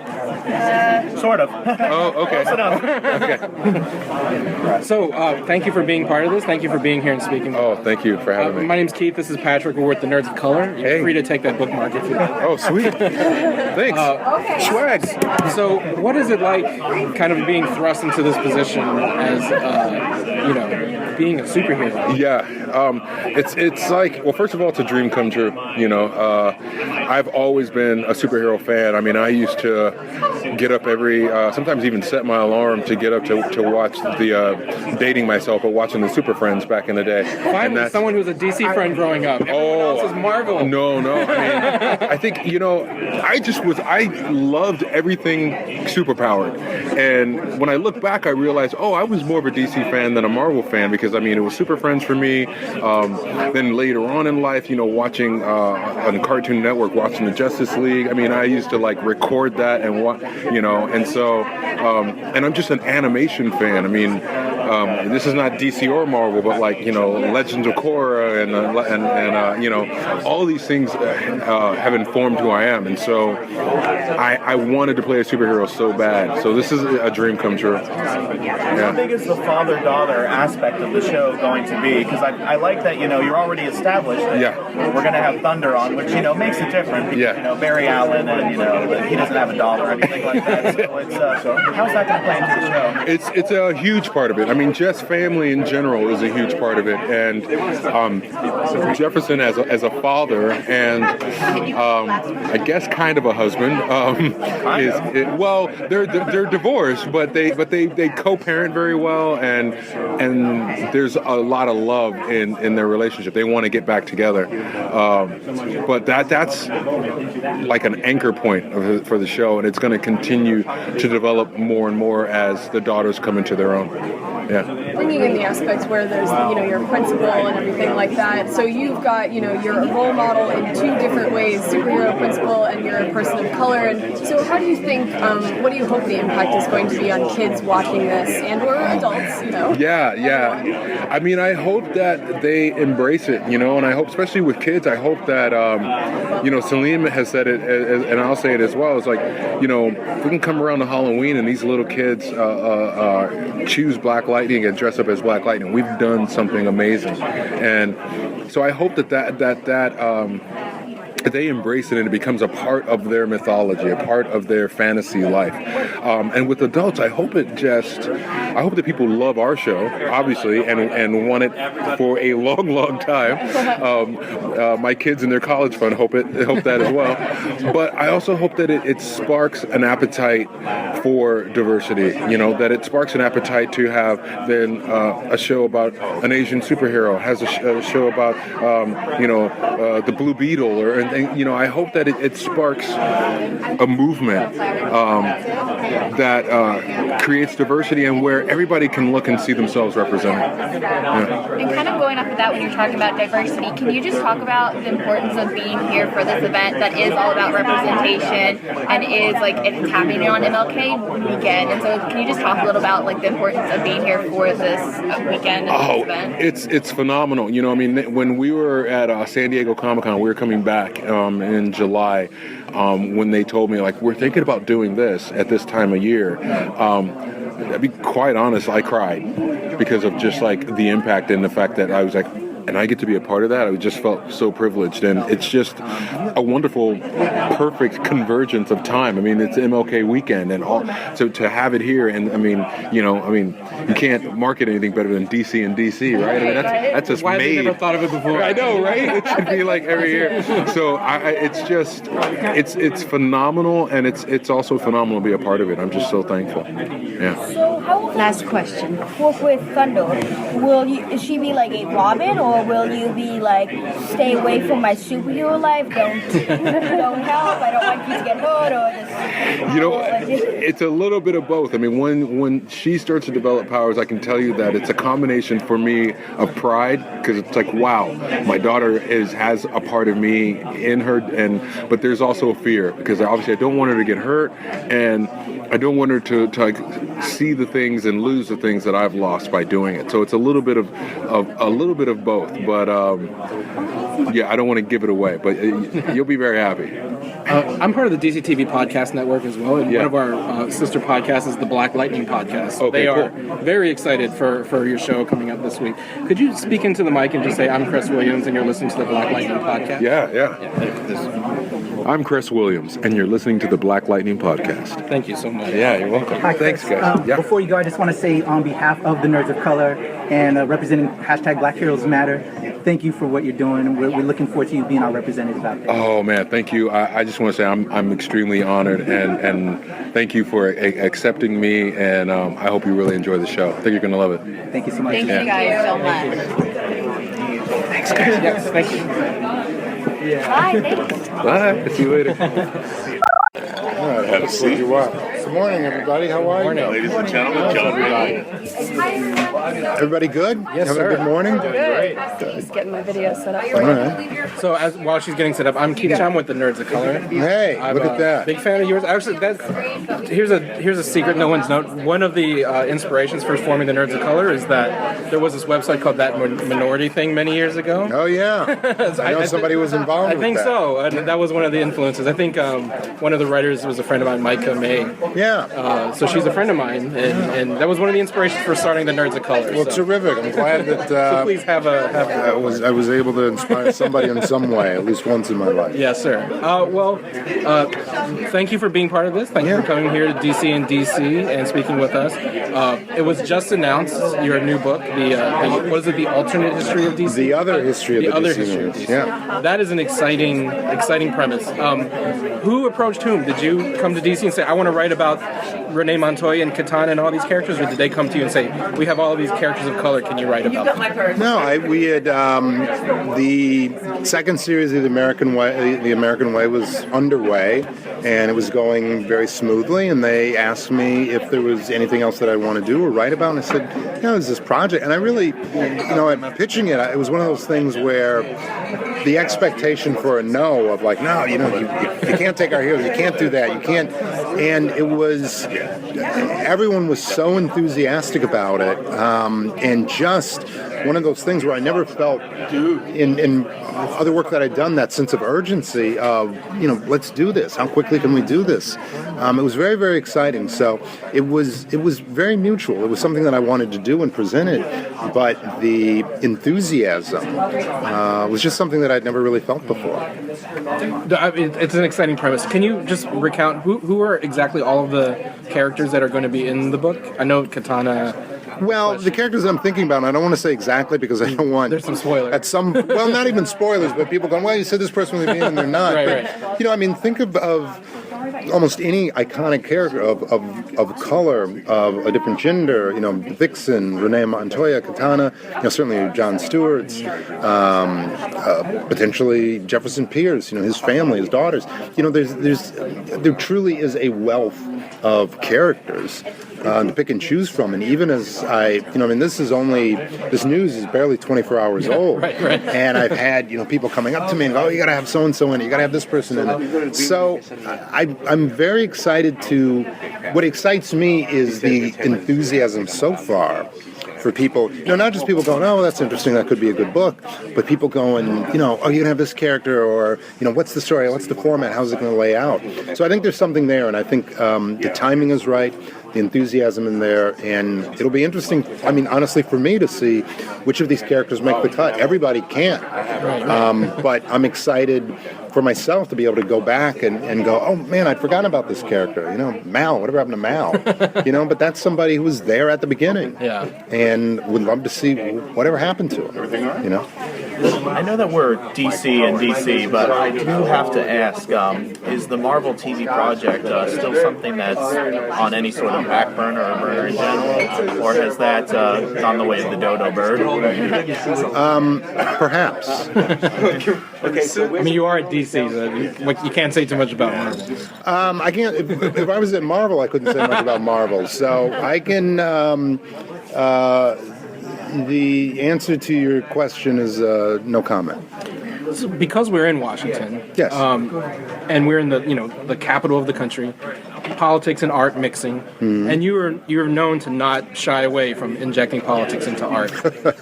Sort of. Oh, okay. Close enough. Okay. So, thank you for being part of this. Thank you for being here and speaking. Oh, thank you for having me. My name's Keith. This is Patrick. We're with the Nerds of Color. You're free to take that bookmark if you want. Oh, sweet. Thanks. Swag. So, what is it like, kind of being thrust into this position as, being a superhero? Yeah. It's like, well, first of all, it's a dream come true. I've always been a superhero fan. I mean, I used to get up every, sometimes even set my alarm to get up to watch the Dating Myself or watching the Super Friends back in the day. Finally, someone who was a DC friend growing up. Everyone else was Marvel. No. I mean, I think, I loved everything superpowered. And when I look back, I realized, I was more of a DC fan than a Marvel fan because, I mean, it was Super Friends for me. Then later on in life, watching on Cartoon Network, watching the Justice League. I mean, I used to like record that and and so, and I'm just an animation fan. I mean, this is not DC or Marvel, but like, Legends of Korra and all these things have informed who I am. And so I wanted to play a superhero so bad. So this is a dream come true. How big is the father-daughter aspect of the show going to be? Because I like that, you're already established that we're going to have Thunder on, which, makes it different. Because, Barry Allen and, he doesn't have a daughter or anything like that. So it's, how's that going to play into the show? It's a huge part of it. I mean, Jess' family in general is a huge part of it. And Jefferson as a father and I guess kind of a husband they're divorced, but they co-parent very well, and there's a lot of love in their relationship. They want to get back together, but that's like an anchor point for the show, and it's going to continue to develop more and more as the daughters come into their own. Yeah. Bringing in the aspects where there's, your principal and everything like that. So you've got, you're a role model in two different ways, superhero principal and you're a person of color. And so how do you think, what do you hope the impact is going to be on kids watching this and or adults, Yeah. I mean, I hope that they embrace it, and I hope, especially with kids, I hope that, Salim has said it, and I'll say it as well. It's like, if we can come around to Halloween and these little kids choose Black Lightning and dress up as Black Lightning, we've done something amazing. And so I hope that they embrace it and it becomes a part of their mythology, a part of their fantasy life. And with adults, I hope that people love our show, obviously, and want it for a long, long time. My kids in their college fund hope that as well. But I also hope that it sparks an appetite for diversity, that it sparks an appetite to have then a show about an Asian superhero, has a show about, the Blue Beetle, and I hope that it sparks a movement that creates diversity and where everybody can look and see themselves represented. Yeah. And kind of going off of that, when you're talking about diversity, can you just talk about the importance of being here for this event that is all about representation and is it's happening on MLK weekend? And so can you just talk a little about the importance of being here for this weekend and this event? It's phenomenal. When we were at San Diego Comic-Con, we were coming back in July, when they told me we're thinking about doing this at this time of year. To be quite honest, I cried because of just the impact and the fact that I was and I get to be a part of that. I just felt so privileged, and it's just a wonderful, perfect convergence of time. I mean, it's MLK weekend, and all. So to have it here, and you can't market anything better than DC and DC, right? I mean, that's just Why made. have we never thought of it before? I know, right? It should be every year. So it's phenomenal, and it's also phenomenal to be a part of it. I'm just so thankful. Yeah. So how Last question. work with Thunder? Is she be like a Robin, or will you be stay away from my superhero life? Don't help. I don't want you to get hurt, or just. It's a little bit of both. I mean, when she starts to develop powers, I can tell you that it's a combination for me of pride, because it's wow, my daughter has a part of me in her, but there's also fear, because obviously I don't want her to get hurt, and I don't want her to see the things and lose the things that I've lost by doing it. So it's a little bit of both. But I don't want to give it away. But you'll be very happy. I'm part of the DC TV podcast network as well, and one of our sister podcasts is the Black Lightning podcast. So they are very excited for your show coming up this week. Could you speak into the mic and just say, I'm Chris Williams, and you're listening to the Black Lightning podcast? Yeah. I'm Chris Williams, and you're listening to the Black Lightning podcast. Thank you so much. Yeah, you're welcome. Hi, Thanks, Chris. guys. Before you go, I just want to say on behalf of the Nerds of Color and representing #Black Heroes Matter, thank you for what you're doing, and we're looking forward to you being our representative out there. Oh man, thank you. I just want to say I'm extremely honored, and thank you for accepting me, and I hope you really enjoy the show. I think you're going to love it. Thank you so much. Thank you guys so much. Thanks, guys. Yes, thank you. Bye, thanks. Bye. See you later. All right, have a seat. Good morning, everybody. How are you? Ladies and gentlemen, John Ray. Everybody good? Yes, Having sir. a good morning? Just getting my video set up. All right. So while she's getting set up, I'm Keith Chum with the Nerds of Color. Hey, I'm look at that. Big fan of yours. Actually, here's a secret no one's known. One of the inspirations for forming the Nerds of Color is that there was this website called That Minority Thing many years ago. Oh yeah, I know somebody was involved. I think with that. so. And that was one of the influences. I think one of the writers was a friend of mine, Micah May. Yeah. So she's a friend of mine, and that was one of the inspirations for starting the Nerds of Color. Well, so. terrific. I'm glad that So please have I was able to inspire somebody in some way, at least once in my life. Yes, sir. Thank you for being part of this. Thank you for coming here to DC and DC and speaking with us. It was just announced your new book, what is it, The Alternate History of DC? The Other History of the Other DC History of movies, DC. yeah. That is an exciting premise. Who approached whom? Did you come to DC and say, I want to write about Renee Montoya and Katana and all these characters, or did they come to you and say, we have all of these characters of color, can you write about them? No, we had the second series of the American Way was underway, and it was going very smoothly. And they asked me if there was anything else that I want to do or write about, and I said, there's this project. And I really, I'm pitching it. It was one of those things where the expectation for a no of like, no, you can't take our heroes, you can't do that, you can't. And it was, everyone was so enthusiastic about it, and just one of those things where I never felt in other work that I'd done that sense of urgency of, let's do this. How quickly can we do this? It was very, very exciting. So it was very mutual. It was something that I wanted to do and present it, but the enthusiasm was just something that I'd never really felt before. It's an exciting premise. Can you just recount who are exactly all of the characters that are going to be in the book? I know Katana. Well, the characters that I'm thinking about, and I don't want to say exactly because I don't want... There's some spoilers. Well, not even spoilers, but people going, well, you said this person was being and they're not. Right. Think of almost any iconic character of color, of a different gender, Vixen, Renee Montoya, Katana, certainly Jon Stewart's, potentially Jefferson Pierce, his family, his daughters. There truly is a wealth of characters to pick and choose from. And even as this news is barely 24 hours old. Right. And I've had, people coming up to me and go, oh, you got to have so-and-so in it, you got to have this person in it. So I'm very excited what excites me is the enthusiasm so far for people, not just people going, oh, that's interesting, that could be a good book, but people going, oh, you're going to have this character, or, what's the story, what's the format, how's it going to lay out? So I think there's something there, and I think the timing is right, the enthusiasm in there, and it'll be interesting, honestly, for me to see which of these characters make the cut. Everybody can't. But I'm excited for myself to be able to go back and go, oh man, I'd forgotten about this character. Mal, whatever happened to Mal? But that's somebody who was there at the beginning. Yeah. And would love to see whatever happened to him. I know that we're DC and DC, but I do have to ask, is the Marvel TV project still something that's on any sort of back burner or burner in general, or has that gone the way of the dodo bird? Perhaps. You are at DC, so you can't say too much about Marvel. I can't. If I was at Marvel, I couldn't say much about Marvel. So I can. The answer to your question is no comment. Because we're in Washington, yes, and we're in the capital of the country, politics and art mixing, and you're known to not shy away from injecting politics into art.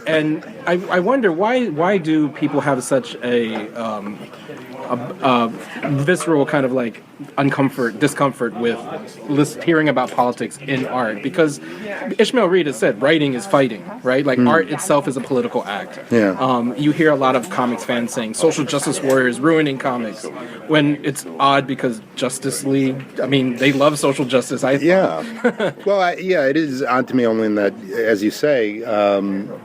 And I wonder why do people have such a a visceral kind of like discomfort with hearing about politics in art, because Ishmael Reed has said writing is fighting, right? Like art itself is a political act. Yeah. You hear a lot of comics fans saying social justice warriors ruining comics, when it's odd because Justice League, I mean, they love social justice. Well, it is odd to me only in that, as you say,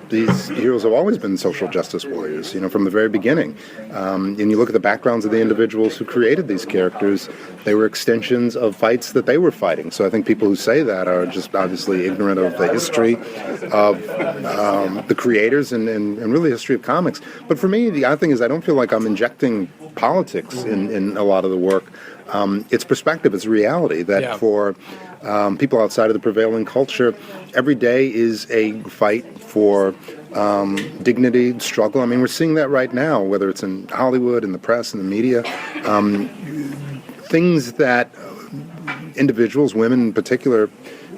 these heroes have always been social justice warriors, from the very beginning. And you look at the backgrounds of the individuals who created these characters, they were extensions of fights that they were fighting. So I think people who say that are just obviously ignorant of the history of the creators and really the history of comics. But for me, the odd thing is I don't feel like I'm injecting politics in a lot of the work. It's perspective, it's reality that for people outside of the prevailing culture, every day is a fight for dignity, struggle. I mean, we're seeing that right now, whether it's in Hollywood, in the press, in the media. Things that individuals, women in particular,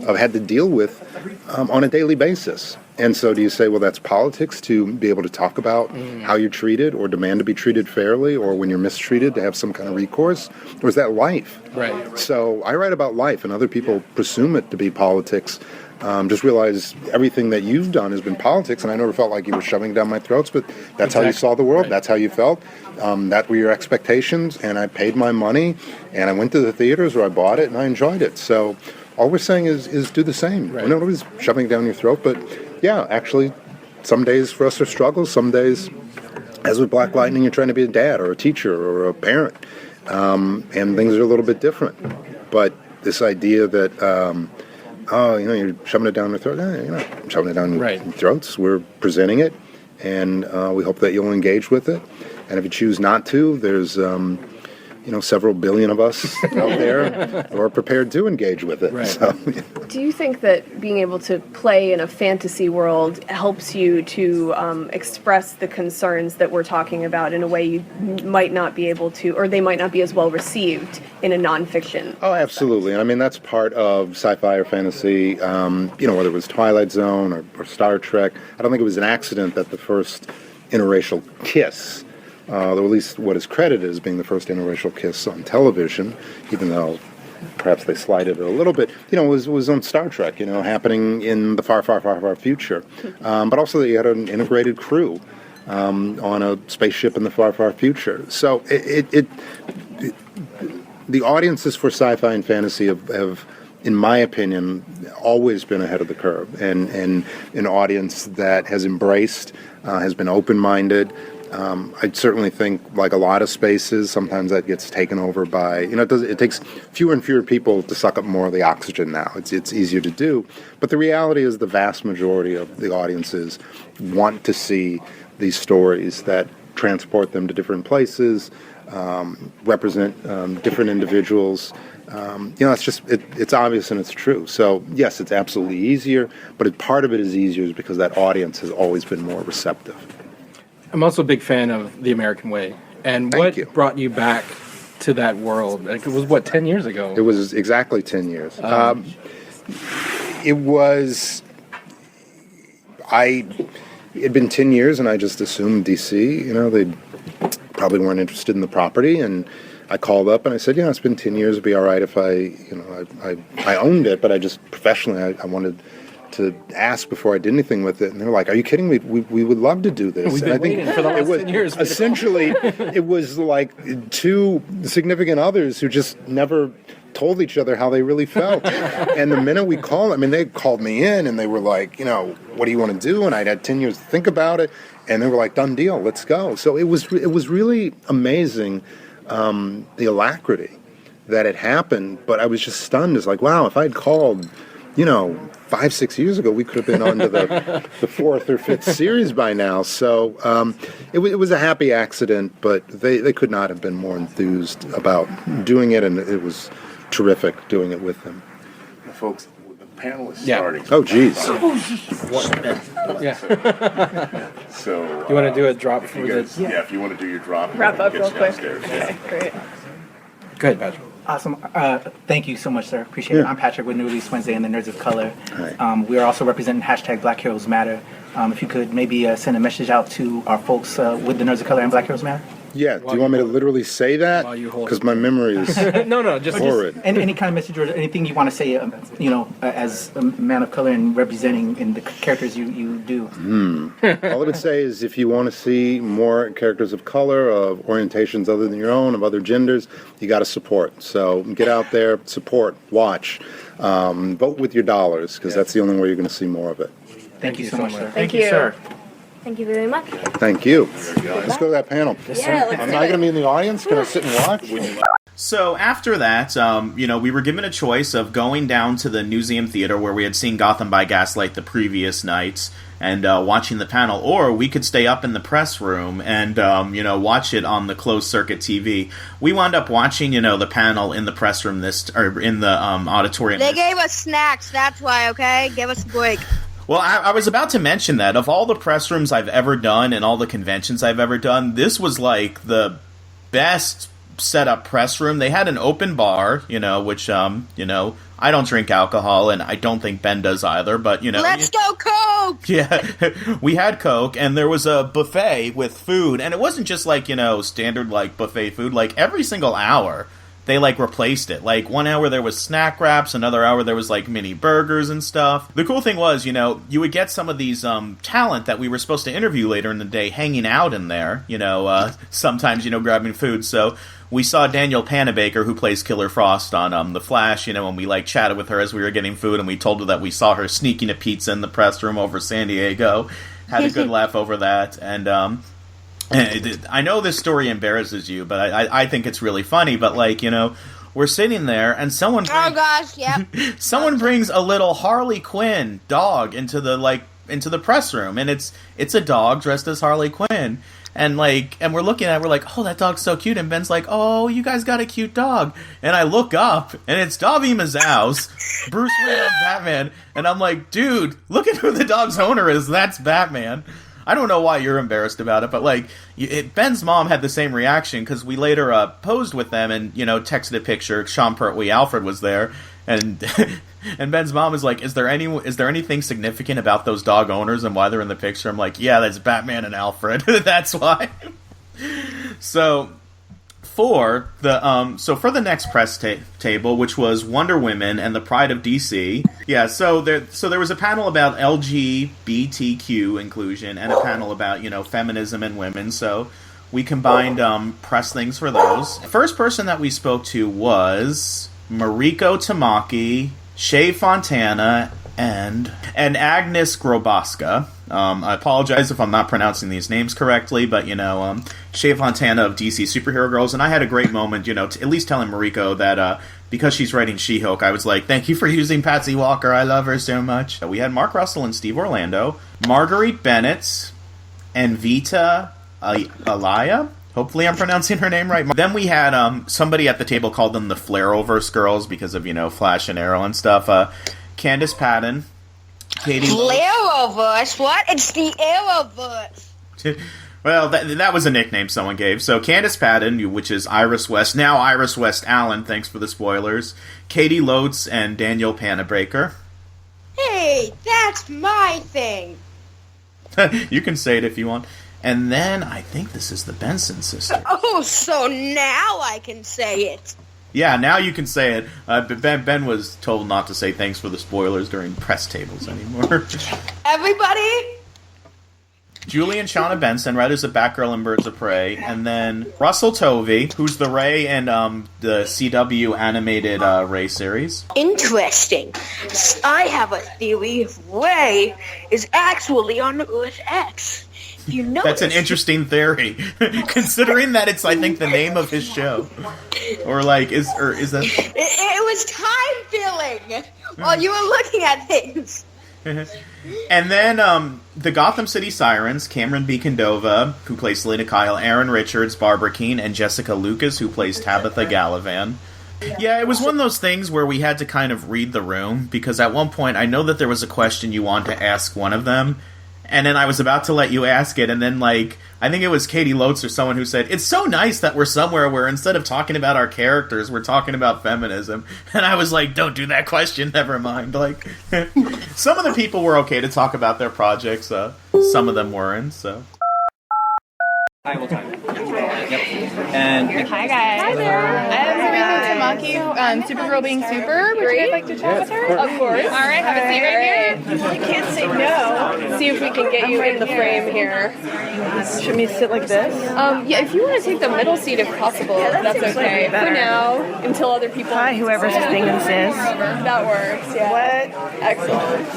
have had to deal with on a daily basis. And so do you say, well, that's politics to be able to talk about how you're treated or demand to be treated fairly, or when you're mistreated to have some kind of recourse? Or is that life? Right. So I write about life, and other people presume it to be politics. Just realize everything that you've done has been politics, and I never felt like you were shoving down my throats, but that's how you saw the world, that's how you felt, that were your expectations, and I paid my money, and I went to the theaters or I bought it, and I enjoyed it. So all we're saying is do the same. We're not always shoving it down your throat, but yeah, actually, some days for us are struggles, some days, as with Black Lightning, you're trying to be a dad or a teacher or a parent, and things are a little bit different. But this idea that you're shoving it down their throat. You're not shoving it down your throats. We're presenting it, and we hope that you'll engage with it. And if you choose not to, there's several billion of us out there who are prepared to engage with it. Right. So, Do you think that being able to play in a fantasy world helps you to express the concerns that we're talking about in a way you might not be able to, or they might not be as well received in a nonfiction? Oh, absolutely. I mean, that's part of sci-fi or fantasy, whether it was Twilight Zone or Star Trek. I don't think it was an accident that the first interracial kiss, though at least what is credited as being the first interracial kiss on television, even though perhaps they slighted it a little bit, was on Star Trek, happening in the far, far, far, far future. But also that you had an integrated crew on a spaceship in the far, far future. So the audiences for sci-fi and fantasy have, in my opinion, always been ahead of the curve, and an audience that has embraced, has been open-minded. I certainly think, like a lot of spaces, sometimes that gets taken over by, it takes fewer and fewer people to suck up more of the oxygen now. It's easier to do. But the reality is the vast majority of the audiences want to see these stories that transport them to different places, represent different individuals. It's obvious and it's true. So, yes, it's absolutely easier, but part of it is easier because that audience has always been more receptive. I'm also a big fan of The American Way. And what brought you back to that world? Like, it was, 10 years ago? It was exactly 10 years. It had been 10 years, and I just assumed D.C., they probably weren't interested in the property, and I called up and I said, it's been 10 years, it'd be all right if I owned it, but I just professionally, I wanted to ask before I did anything with it. And they're like, are you kidding me? We would love to do this. We've been waiting for the last 10 years. Essentially, it was like two significant others who just never told each other how they really felt. And the minute we called, they called me in and they were like, what do you want to do? And I'd had 10 years to think about it. And they were like, done deal, let's go. So it was really amazing, the alacrity that it happened. But I was just stunned. It's like, wow, if I'd called, 5-6 years ago, we could have been on to the fourth or fifth series by now. So it was a happy accident, but they could not have been more enthused about doing it, and it was terrific doing it with them. Folks, the panel is starting. Oh, geez. So you want to do a drop for this? Yeah, if you want to do your drop. Wrap up real quick. Downstairs. Okay, great. Go ahead, Patrick. Awesome. Thank you so much, sir. Appreciate it. I'm Patrick with New Release Wednesday and the Nerds of Color. We are also representing # Black Heroes Matter. If you could maybe send a message out to our folks with the Nerds of Color and Black Heroes Matter. Yeah, do you want me to literally say that? Because my memory is no, just horrid. Any kind of message or anything you want to say, as a man of color and representing in the characters you do. All I would say is if you want to see more characters of color, of orientations other than your own, of other genders, you got to support. So get out there, support, watch, vote with your dollars, because that's the only way you're going to see more of it. Thank you so much, sir. Thank you, sir. Thank you very much. Thank you. Let's go to that panel. Yeah, let's I'm do not it. going to be in the audience. Can I sit and watch? So after that, we were given a choice of going down to the Museum Theater where we had seen Gotham by Gaslight the previous nights and watching the panel, or we could stay up in the press room and, watch it on the closed circuit TV. We wound up watching, the panel in the press room in the auditorium. They gave us snacks, that's why, okay? Give us a break. Well, I was about to mention that of all the press rooms I've ever done and all the conventions I've ever done, this was like the best set up press room. They had an open bar, which, I don't drink alcohol and I don't think Ben does either, but, Let's go Coke! Yeah, we had Coke and there was a buffet with food, and it wasn't just like, standard like buffet food. Like every single hour they like replaced it. Like 1 hour there was snack wraps, another hour there was like mini burgers and stuff. The cool thing was, you would get some of these talent that we were supposed to interview later in the day hanging out in there, sometimes, grabbing food. So we saw Danielle Panabaker, who plays Killer Frost on The Flash, and we like chatted with her as we were getting food, and we told her that we saw her sneaking a pizza in the press room over San Diego. Had a good laugh over that, and I know this story embarrasses you, but I think it's really funny. But we're sitting there, and someone someone brings a little Harley Quinn dog into the press room, and it's a dog dressed as Harley Quinn, and we're looking at it, we're like, oh, that dog's so cute, and Ben's like, oh, you guys got a cute dog, and I look up, and it's Davi Mazouz, Bruce Wayne and Batman, and I'm like, dude, look at who the dog's owner is. That's Batman. I don't know why you're embarrassed about it, but Ben's mom had the same reaction because we later posed with them and texted a picture. Sean Pertwee Alfred was there, and and Ben's mom is like, "Is there anything significant about those dog owners and why they're in the picture?" I'm like, "Yeah, that's Batman and Alfred. That's why." So for the next press table, which was Wonder Woman and the Pride of DC, so there was a panel about LGBTQ inclusion and a panel about feminism and women. So we combined press things for those. First person that we spoke to was Mariko Tamaki, Shay Fontana, and Agnes Groboska. I apologize if I'm not pronouncing these names correctly, but, Shay Fontana of DC Superhero Girls, and I had a great moment, at least telling Mariko that, because she's writing She-Hulk, I was like, thank you for using Patsy Walker, I love her so much. We had Mark Russell and Steve Orlando, Marguerite Bennett, and Vita Alaya. Hopefully I'm pronouncing her name right. Then we had somebody at the table called them the Flareoverse girls because of, Flash and Arrow and stuff. Candice Patton, Katie... Flareoverse? What? It's the Arrowverse. Well, that was a nickname someone gave. So Candice Patton, which is Iris West, now Iris West Allen, thanks for the spoilers, Katie Lotes, and Danielle Panabaker. Hey, that's my thing. You can say it if you want. And then I think this is the Benson sister. Oh, so now I can say it. Yeah, now you can say it. But Ben was told not to say thanks for the spoilers during press tables anymore. Everybody? Julie and Shauna Benson, writers of Batgirl and Birds of Prey, and then Russell Tovey, who's the Ray and the CW animated Ray series. Interesting. I have a theory. Ray is actually on Earth X. You know that's an interesting theory, considering that it's, I think, the name of his show. Or is that? It was time filling while you were looking at things. And then the Gotham City Sirens, Cameron B. Condova, who plays Selena Kyle, Aaron Richards, Barbara Keene, and Jessica Lucas, who plays Tabitha Gallivan. Yeah, it was one of those things where we had to kind of read the room, because at one point I know that there was a question you wanted to ask one of them, and then I was about to let you ask it, and then, I think it was Katie Lotes or someone who said, it's so nice that we're somewhere where instead of talking about our characters, we're talking about feminism. And I was like, don't do that question, never mind. Some of the people were okay to talk about their projects, some of them weren't, so... I will time it. Yep. And Hi guys. Hi there. I have Tamaki, Supergirl being super. Would you guys like to chat with her? Of course. All right, have a seat right here. You can't say no. See if we can get you in the frame here. Should we sit like this? Yeah, if you want to take the middle seat if possible, that's okay. better. For now, until other people. Hi, whoever's thing this is. That works. Yeah. What? Excellent.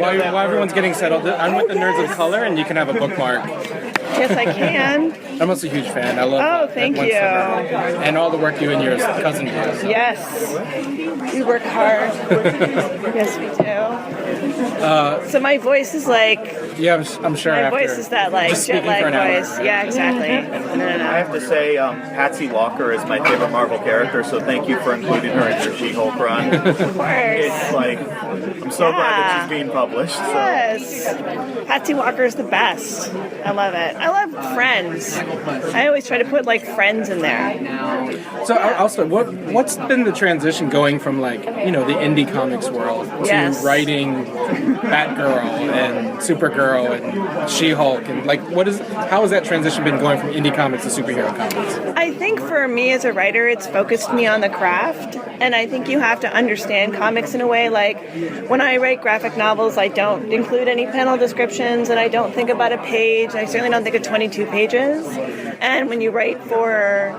While everyone's getting settled, I'm with the Nerds of Color, and you can have a bookmark. Yes, I can. I'm also a huge fan. I love thank that you. and all the work you and your cousin do. Yes. We work hard. Yes, we do. So my voice is like... Yeah, I'm sure. My voice is that like just jet speaking for lag an hour. voice. Yeah, exactly. No. I have to say, Patsy Walker is my favorite Marvel character, so thank you for including her in your She-Hulk run. Of course. It's like, I'm so glad that she's being published. So. Yes. Patsy Walker is the best. I love it. I love Friends. I always try to put like Friends in there. So also, what's been the transition going from the indie comics world to writing Batgirl and Supergirl and She-Hulk and how has that transition been going from indie comics to superhero comics? I think for me as a writer, it's focused me on the craft, and I think you have to understand comics in a way. Like when I write graphic novels, I don't include any panel descriptions, and I don't think about a page. I certainly don't think of 22 pages. And when you write for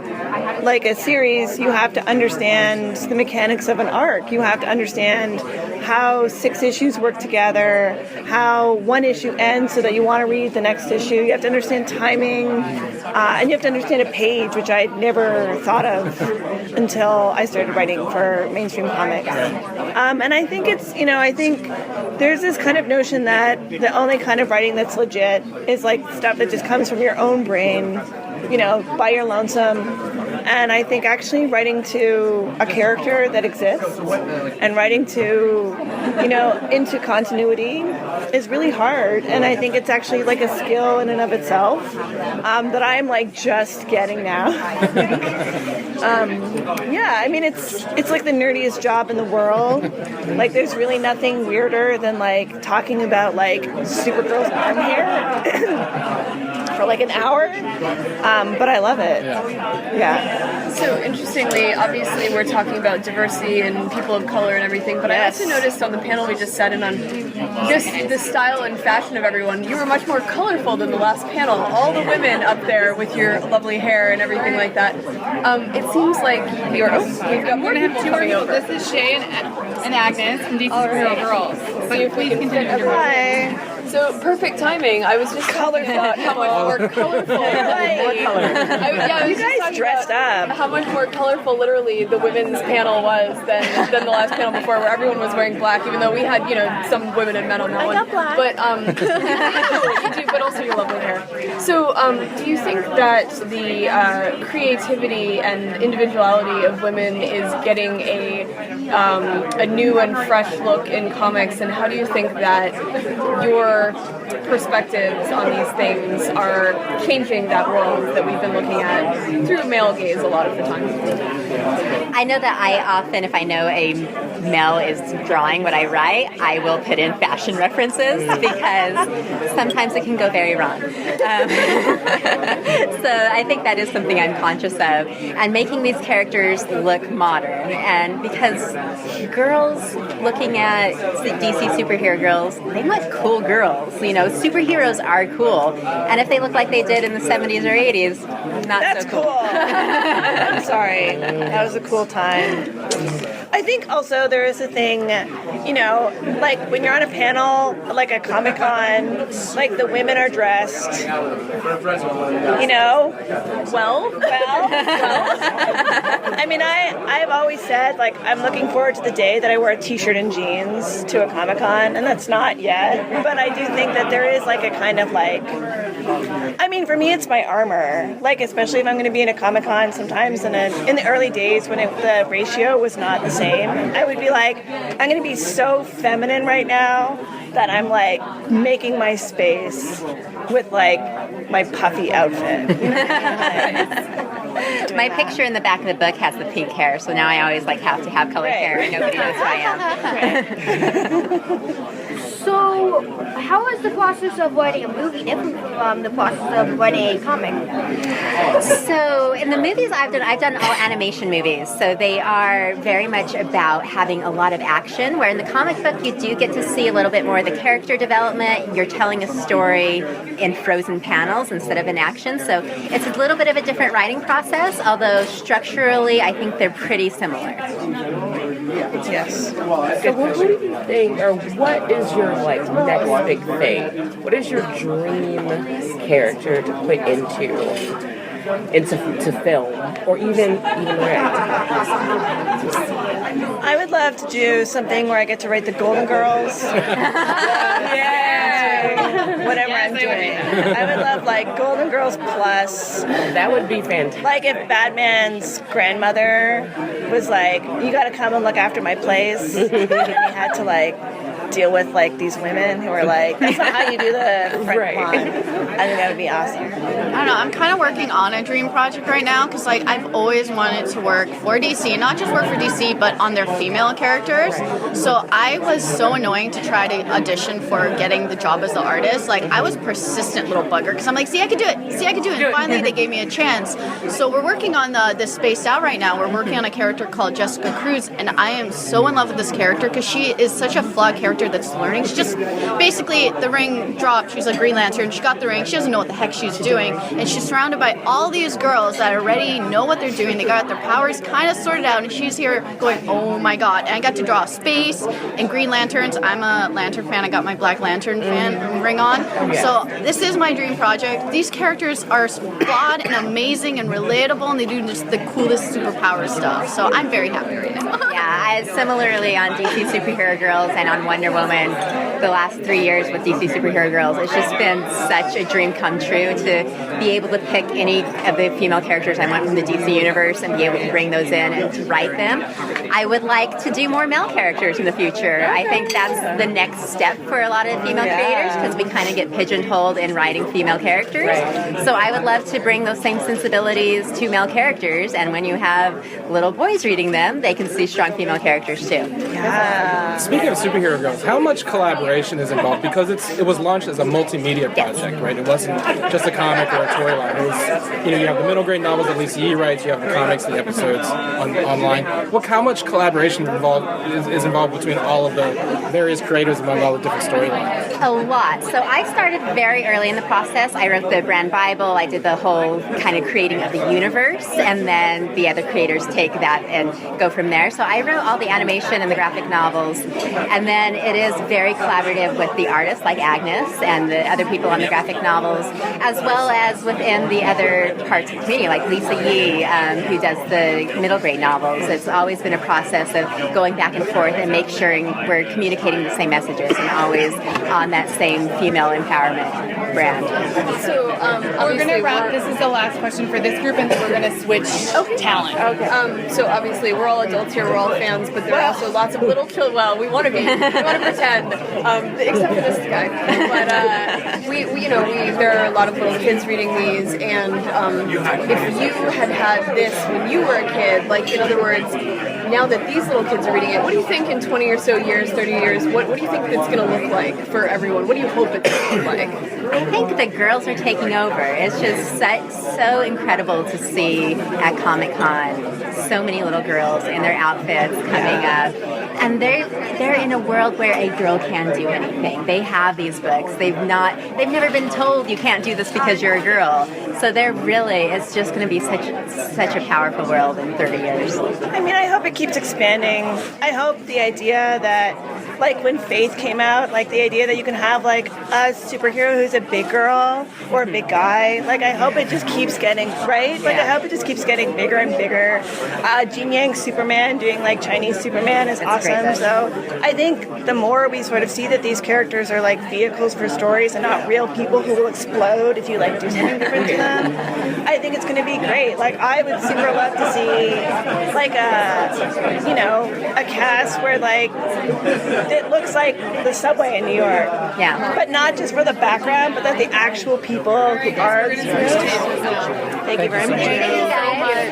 like a series, you have to understand the mechanics of an arc. You have to understand how 6 issues work together, how one issue ends so that you want to read the next issue. You have to understand timing, and you have to understand a page, which I'd never thought of until I started writing for mainstream comics. And I think I think there's this kind of notion that the only kind of writing that's legit is like stuff that just comes from your own brain, by your lonesome. And I think actually writing to a character that exists and writing to, into continuity is really hard. And I think it's actually like a skill in and of itself that I'm like just getting now. It's like the nerdiest job in the world. Like there's really nothing weirder than like talking about like Supergirl's arm hair for like an hour. But I love it. Yeah. So interestingly, obviously we're talking about diversity and people of color and everything, but I also noticed on the panel we just sat in on the style and fashion of everyone, you were much more colorful than the last panel. All the women up there with your lovely hair and everything like that. It seems like we've got more people coming over. This is Shay and Agnes from DC Superhero Girls. So please continue to Hi. So perfect timing. I was just talking about how much more colorful. You guys dressed up. How much more colorful, literally, the women's panel was than the last panel before, where everyone was wearing black. Even though we had, some women and men on that one. got black. But you do, but also your lovely hair. So, do you think that the creativity and individuality of women is getting a new and fresh look in comics? And how do you think that your perspectives on these things are changing that world that we've been looking at through male gaze a lot of the time? I know that I often, if I know a male is drawing what I write, I will put in fashion references because sometimes it can go very wrong. So I think that is something I'm conscious of. And making these characters look modern. And because girls looking at DC superhero girls, they want cool girls. Superheroes are cool. And if they look like they did in the 70s or 80s, not so cool. I'm sorry. That was a cool time. I think also there is a thing, like when you're on a panel, like a Comic-Con, like the women are dressed, well. I mean, I've always said, like, I'm looking forward to the day that I wear a t-shirt and jeans to a Comic-Con, and that's not yet, but I do think that there is like a kind of like, I mean, for me, it's my armor, like, especially if I'm going to be in a Comic-Con sometimes in the early days when the ratio was not the same, I would be like, I'm going to be so feminine right now that I'm like making my space with like my puffy outfit. My picture in the back of the book has the pink hair, so now I always have to have colored hair and nobody knows who I am. So, how is the process of writing a movie different from the process of writing a comic? So in the movies I've done all animation movies. So they are very much about having a lot of action, where in the comic book you do get to see a little bit more of the character development. You're telling a story in frozen panels instead of in action. So it's a little bit of a different writing process, although structurally I think they're pretty similar. Yes. So what do you think, or what is your next big thing? What is your dream character to put into film, or even write? I would love to do something where I get to write the Golden Girls. Whatever I'm doing. I would love Golden Girls Plus. That would be fantastic. Like if Batman's grandmother was you gotta come and look after my place, and he had to deal with these women who are that's not how you do the front line. I think that would be awesome. I don't know. I'm kind of working on a dream project right now because I've always wanted to work for DC, not just work for DC, but on their female characters. So I was so annoying to try to audition for getting the job as the artist. I was persistent little bugger because I'm see, I could do it. See, I could do it. And finally, they gave me a chance. So we're working on this Spaced Out right now. We're working on a character called Jessica Cruz, and I am so in love with this character because she is such a flawed character that's learning. She just basically the ring dropped. She's a Green Lantern. She got the ring. She doesn't know what the heck she's doing, and she's surrounded by all these girls that already know what they're doing. They got their powers kind of sorted out, and she's here going, "Oh my god!" And I got to draw space and Green Lanterns. I'm a Lantern fan. I got my Black Lantern fan ring on. So this is my dream project. These characters are flawed and amazing and relatable, and they do just the coolest superpower stuff. So I'm very happy right now. Similarly on DC Superhero Girls and on Wonder Woman, the last 3 years with DC Superhero Girls, it's just been such a dream come true to be able to pick any of the female characters I want from the DC universe and be able to bring those in and to write them. I would like to do more male characters in the future. I think that's the next step for a lot of female creators because we kind of get pigeonholed in writing female characters. So I would love to bring those same sensibilities to male characters, and when you have little boys reading them, they can see strong female characters too. Speaking of Superhero Girls, how much collaboration is involved? Because it was launched as a multimedia project, right? It wasn't just a comic or a toy line. It was, you have the middle grade novels that Lisa Yee writes, you have the comics, the episodes online. How much collaboration is involved between all of the various creators among all the different storylines? A lot. So I started very early in the process. I wrote the brand Bible. I did the whole kind of creating of the universe, and then the other creators take that and go from there. So I wrote all the animation and the graphic novels, and then it is very collaborative with the artists like Agnes and the other people on the graphic novels, as well as within the other parts of the community, like Lisa Yee, who does the middle grade novels. It's always been a process of going back and forth and make sure we're communicating the same messages and always on that same female empowerment brand. So we're going to wrap. This is the last question for this group, and then we're going to switch talent. Okay. So obviously we're all adults here, we're all fans, but there are also lots of little children. Well, we want to be. We want to pretend, except for this guy. But there are a lot of little kids reading these, and if you had this when you were a kid, in other words, now that these little kids are reading it, what do you think in 20 or so years, 30 years, what do you think it's going to look like for everyone? What do you hope it's going to look like? I think the girls are taking over. It's just so incredible to see at Comic-Con so many little girls in their outfits coming up. And they're in a world where a girl can do anything. They have these books. They've never been told you can't do this because you're a girl. So it's just going to be such a powerful world in 30 years. I mean, I hope it keeps expanding. I hope the idea that, when Faith came out, the idea that you can have, a superhero who's a big girl or a big guy, I hope it just keeps getting, right? I hope it just keeps getting bigger and bigger. Jin Yang Superman doing, Chinese Superman is awesome. So I think the more we sort of see that these characters are, vehicles for stories and not real people who will explode if you, do something different to them, I think it's going to be great. I would super love to see, a cast where, it looks like the subway in New York. Yeah. But not just for the background, but that the actual people who are these heroes. Thank you very much.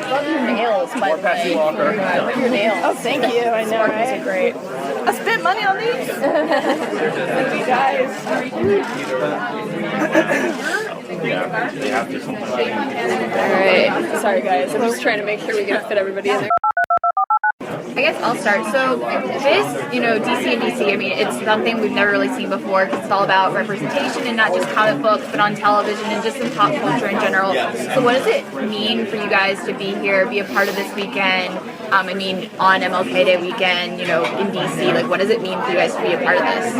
Love your nails, by the way. Love your nails. Oh, thank you. I know, right? Are great. I spent money on these. Thank you guys. All right. Sorry, guys. I'm just trying to make sure we can fit everybody in there. I guess I'll start. So this, DC and DC, I mean, it's something we've never really seen before because it's all about representation and not just comic books, but on television and just in pop culture in general. So what does it mean for you guys to be here, be a part of this weekend? On MLK Day weekend, in DC, like what does it mean for you guys to be a part of this?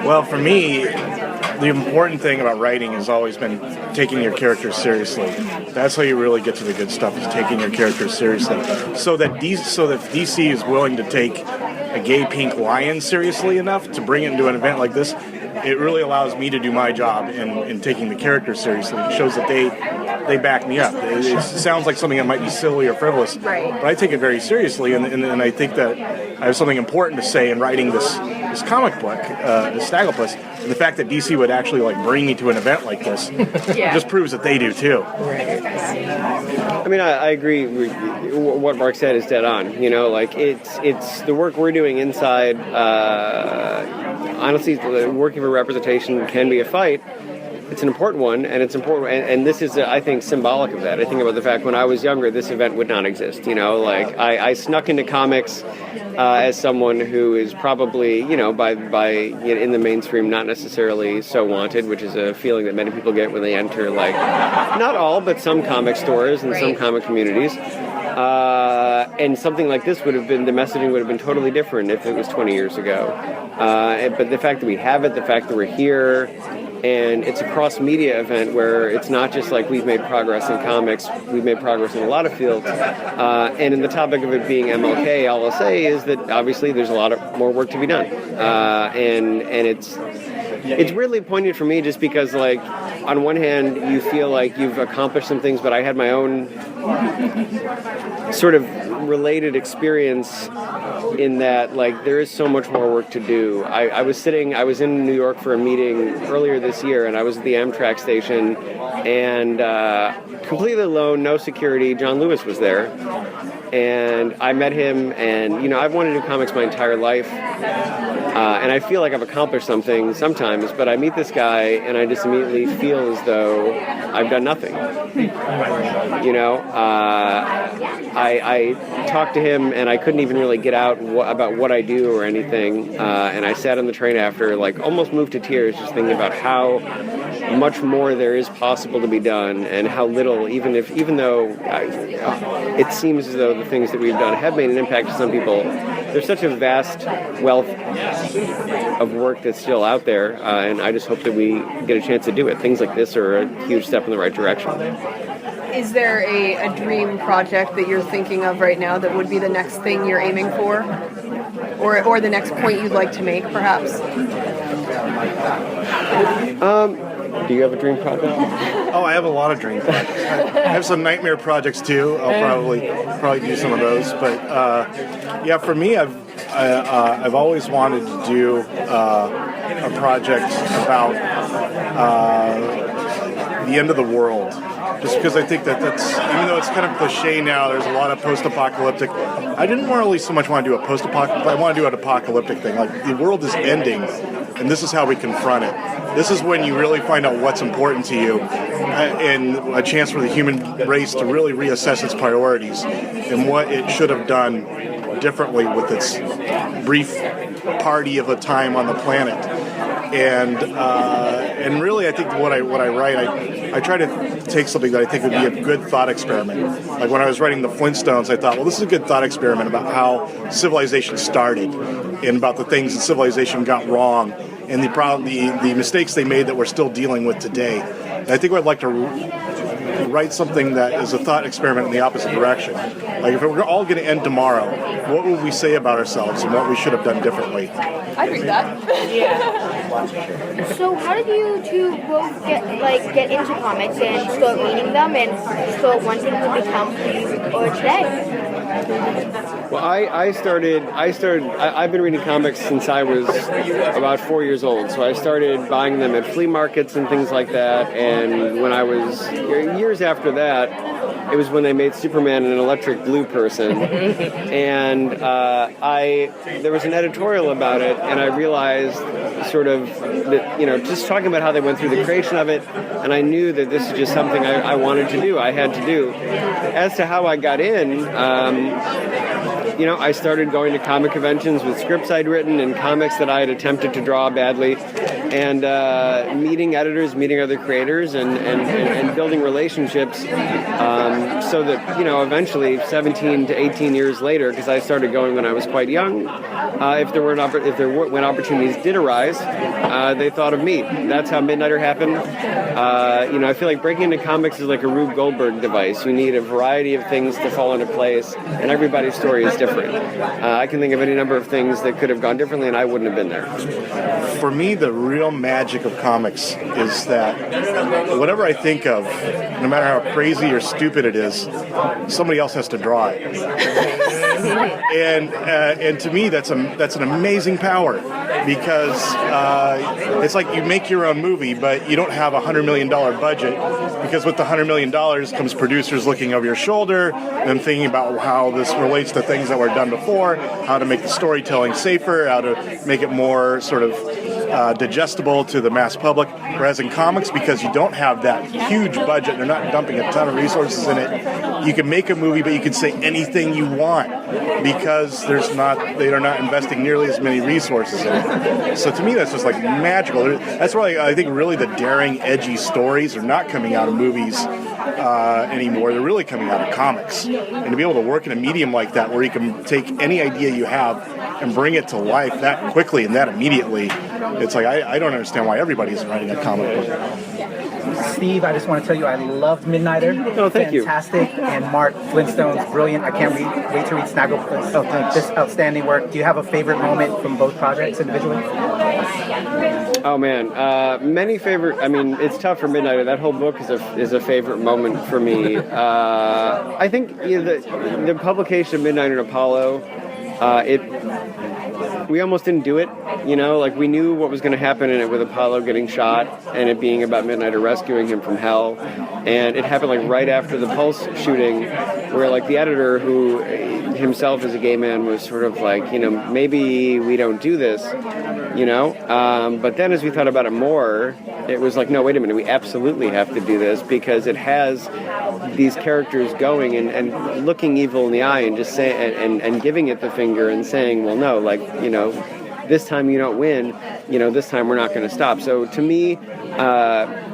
Well, for me, the important thing about writing has always been taking your characters seriously. That's how you really get to the good stuff, is taking your characters seriously. So that DC is willing to take a gay pink lion seriously enough to bring it into an event like this, it really allows me to do my job in taking the characters seriously. It shows that they back me up. It sounds like something that might be silly or frivolous, right, but I take it very seriously, and I think that I have something important to say in writing this comic book, Snagglepuss. And the fact that DC would actually bring me to an event like this just proves that they do too. I mean, I agree. What Mark said is dead on. It's the work we're doing inside. Honestly, working for representation can be a fight. It's an important one, and it's important, and this is, I think, symbolic of that. I think about the fact when I was younger, this event would not exist. I snuck into comics as someone who is probably, by in the mainstream, not necessarily so wanted, which is a feeling that many people get when they enter, not all, but some comic stores and some comic communities. And something like this the messaging would have been totally different if it was 20 years ago. But the fact that we have it, the fact that we're here, and it's a cross-media event where it's not just we've made progress in comics, we've made progress in a lot of fields. And in the topic of it being MLK, all I'll say is that obviously there's a lot of more work to be done. And it's really poignant for me just because, on one hand, you feel like you've accomplished some things, but I had my own sort of related experience in that, there is so much more work to do. I was in New York for a meeting earlier this year, and I was at the Amtrak station, and completely alone, no security. John Lewis was there, and I met him, and, I've wanted to do comics my entire life. And I feel like I've accomplished something sometimes, but I meet this guy and I just immediately feel as though I've done nothing. I talked to him and I couldn't even really get out about what I do or anything. And I sat on the train after, almost moved to tears, just thinking about how much more there is possible to be done, and how little, even though it seems as though the things that we've done have made an impact to some people, there's such a vast wealth of work that's still out there, and I just hope that we get a chance to do it. Things like this are a huge step in the right direction. Is there a dream project that you're thinking of right now that would be the next thing you're aiming for? Or the next point you'd like to make, perhaps? Do you have a dream project? Oh, I have a lot of dream projects. I have some nightmare projects too. I'll probably do some of those. But for me, I've always wanted to do a project about the end of the world. Just because I think that's, even though it's kind of cliche now, there's a lot of post-apocalyptic. I didn't really so much want to do a post-apocalyptic, I want to do an apocalyptic thing. The world is ending, and this is how we confront it. This is when you really find out what's important to you, and a chance for the human race to really reassess its priorities and what it should have done differently with its brief party of a time on the planet. And really, I think what I write, I try to take something that I think would be a good thought experiment. Like when I was writing the Flintstones, I thought, well, this is a good thought experiment about how civilization started and about the things that civilization got wrong and the mistakes they made that we're still dealing with today. And I think I'd like to write something that is a thought experiment in the opposite direction. Like if we're all going to end tomorrow, what would we say about ourselves and what we should have done differently? I'd read that. So how did you two both get into comics and start reading them and start wanting to become who you are today? Well, I've been reading comics since I was about 4 years old. So I started buying them at flea markets and things like that. And when I was years after that, it was when they made Superman an electric blue person. And there was an editorial about it, and I realized sort of that, just talking about how they went through the creation of it, and I knew that this is just something I wanted to do, I had to do. As to how I got in, I started going to comic conventions with scripts I'd written and comics that I had attempted to draw badly, and meeting editors, meeting other creators, and building relationships, so that, eventually 17 to 18 years later, because I started going when I was quite young, when opportunities did arise, they thought of me. That's how Midnighter happened. I feel like breaking into comics is like a Rube Goldberg device. You need a variety of things to fall into place, and everybody's story is different. I can think of any number of things that could have gone differently, and I wouldn't have been there. For me, the real magic of comics is that whatever I think of, no matter how crazy or stupid it is, somebody else has to draw it. And to me, that's an amazing power, because it's like you make your own movie, but you don't have a $100 million budget, because with the $100 million comes producers looking over your shoulder and thinking about how this relates to things that were done before, how to make the storytelling safer, how to make it more sort of digestible to the mass public. Whereas in comics, because you don't have that huge budget, they're not dumping a ton of resources in it, you can make a movie, but you can say anything you want, because they are not investing nearly as many resources in it. So to me, that's just like magical. That's why I think really the daring, edgy stories are not coming out of movies anymore. They're really coming out of comics. And to be able to work in a medium like that, where you can take any idea you have and bring it to life that quickly and that immediately, it's like I don't understand why everybody's writing a comic book. Steve, I just want to tell you I loved Midnighter. Oh, thank you. Fantastic. And Mark Flintstone's brilliant. I can't wait to read Snaggle. Just outstanding work. Do you have a favorite moment from both projects individually? Oh man, many favorite. I mean, it's tough for Midnighter. That whole book is a favorite moment for me. I think the publication of Midnighter and Apollo, we almost didn't do it. Like we knew what was going to happen in it with Apollo getting shot and it being about Midnighter rescuing him from hell. And it happened like right after the Pulse shooting, where like the editor, who himself is a gay man, was sort of like, maybe we don't do this, But then as we thought about it more, it was like, no, wait a minute, we absolutely have to do this, because it has these characters going and looking evil in the eye and just saying and giving it the finger and saying, well, no, like, this time you don't win, this time we're not going to stop. So to me,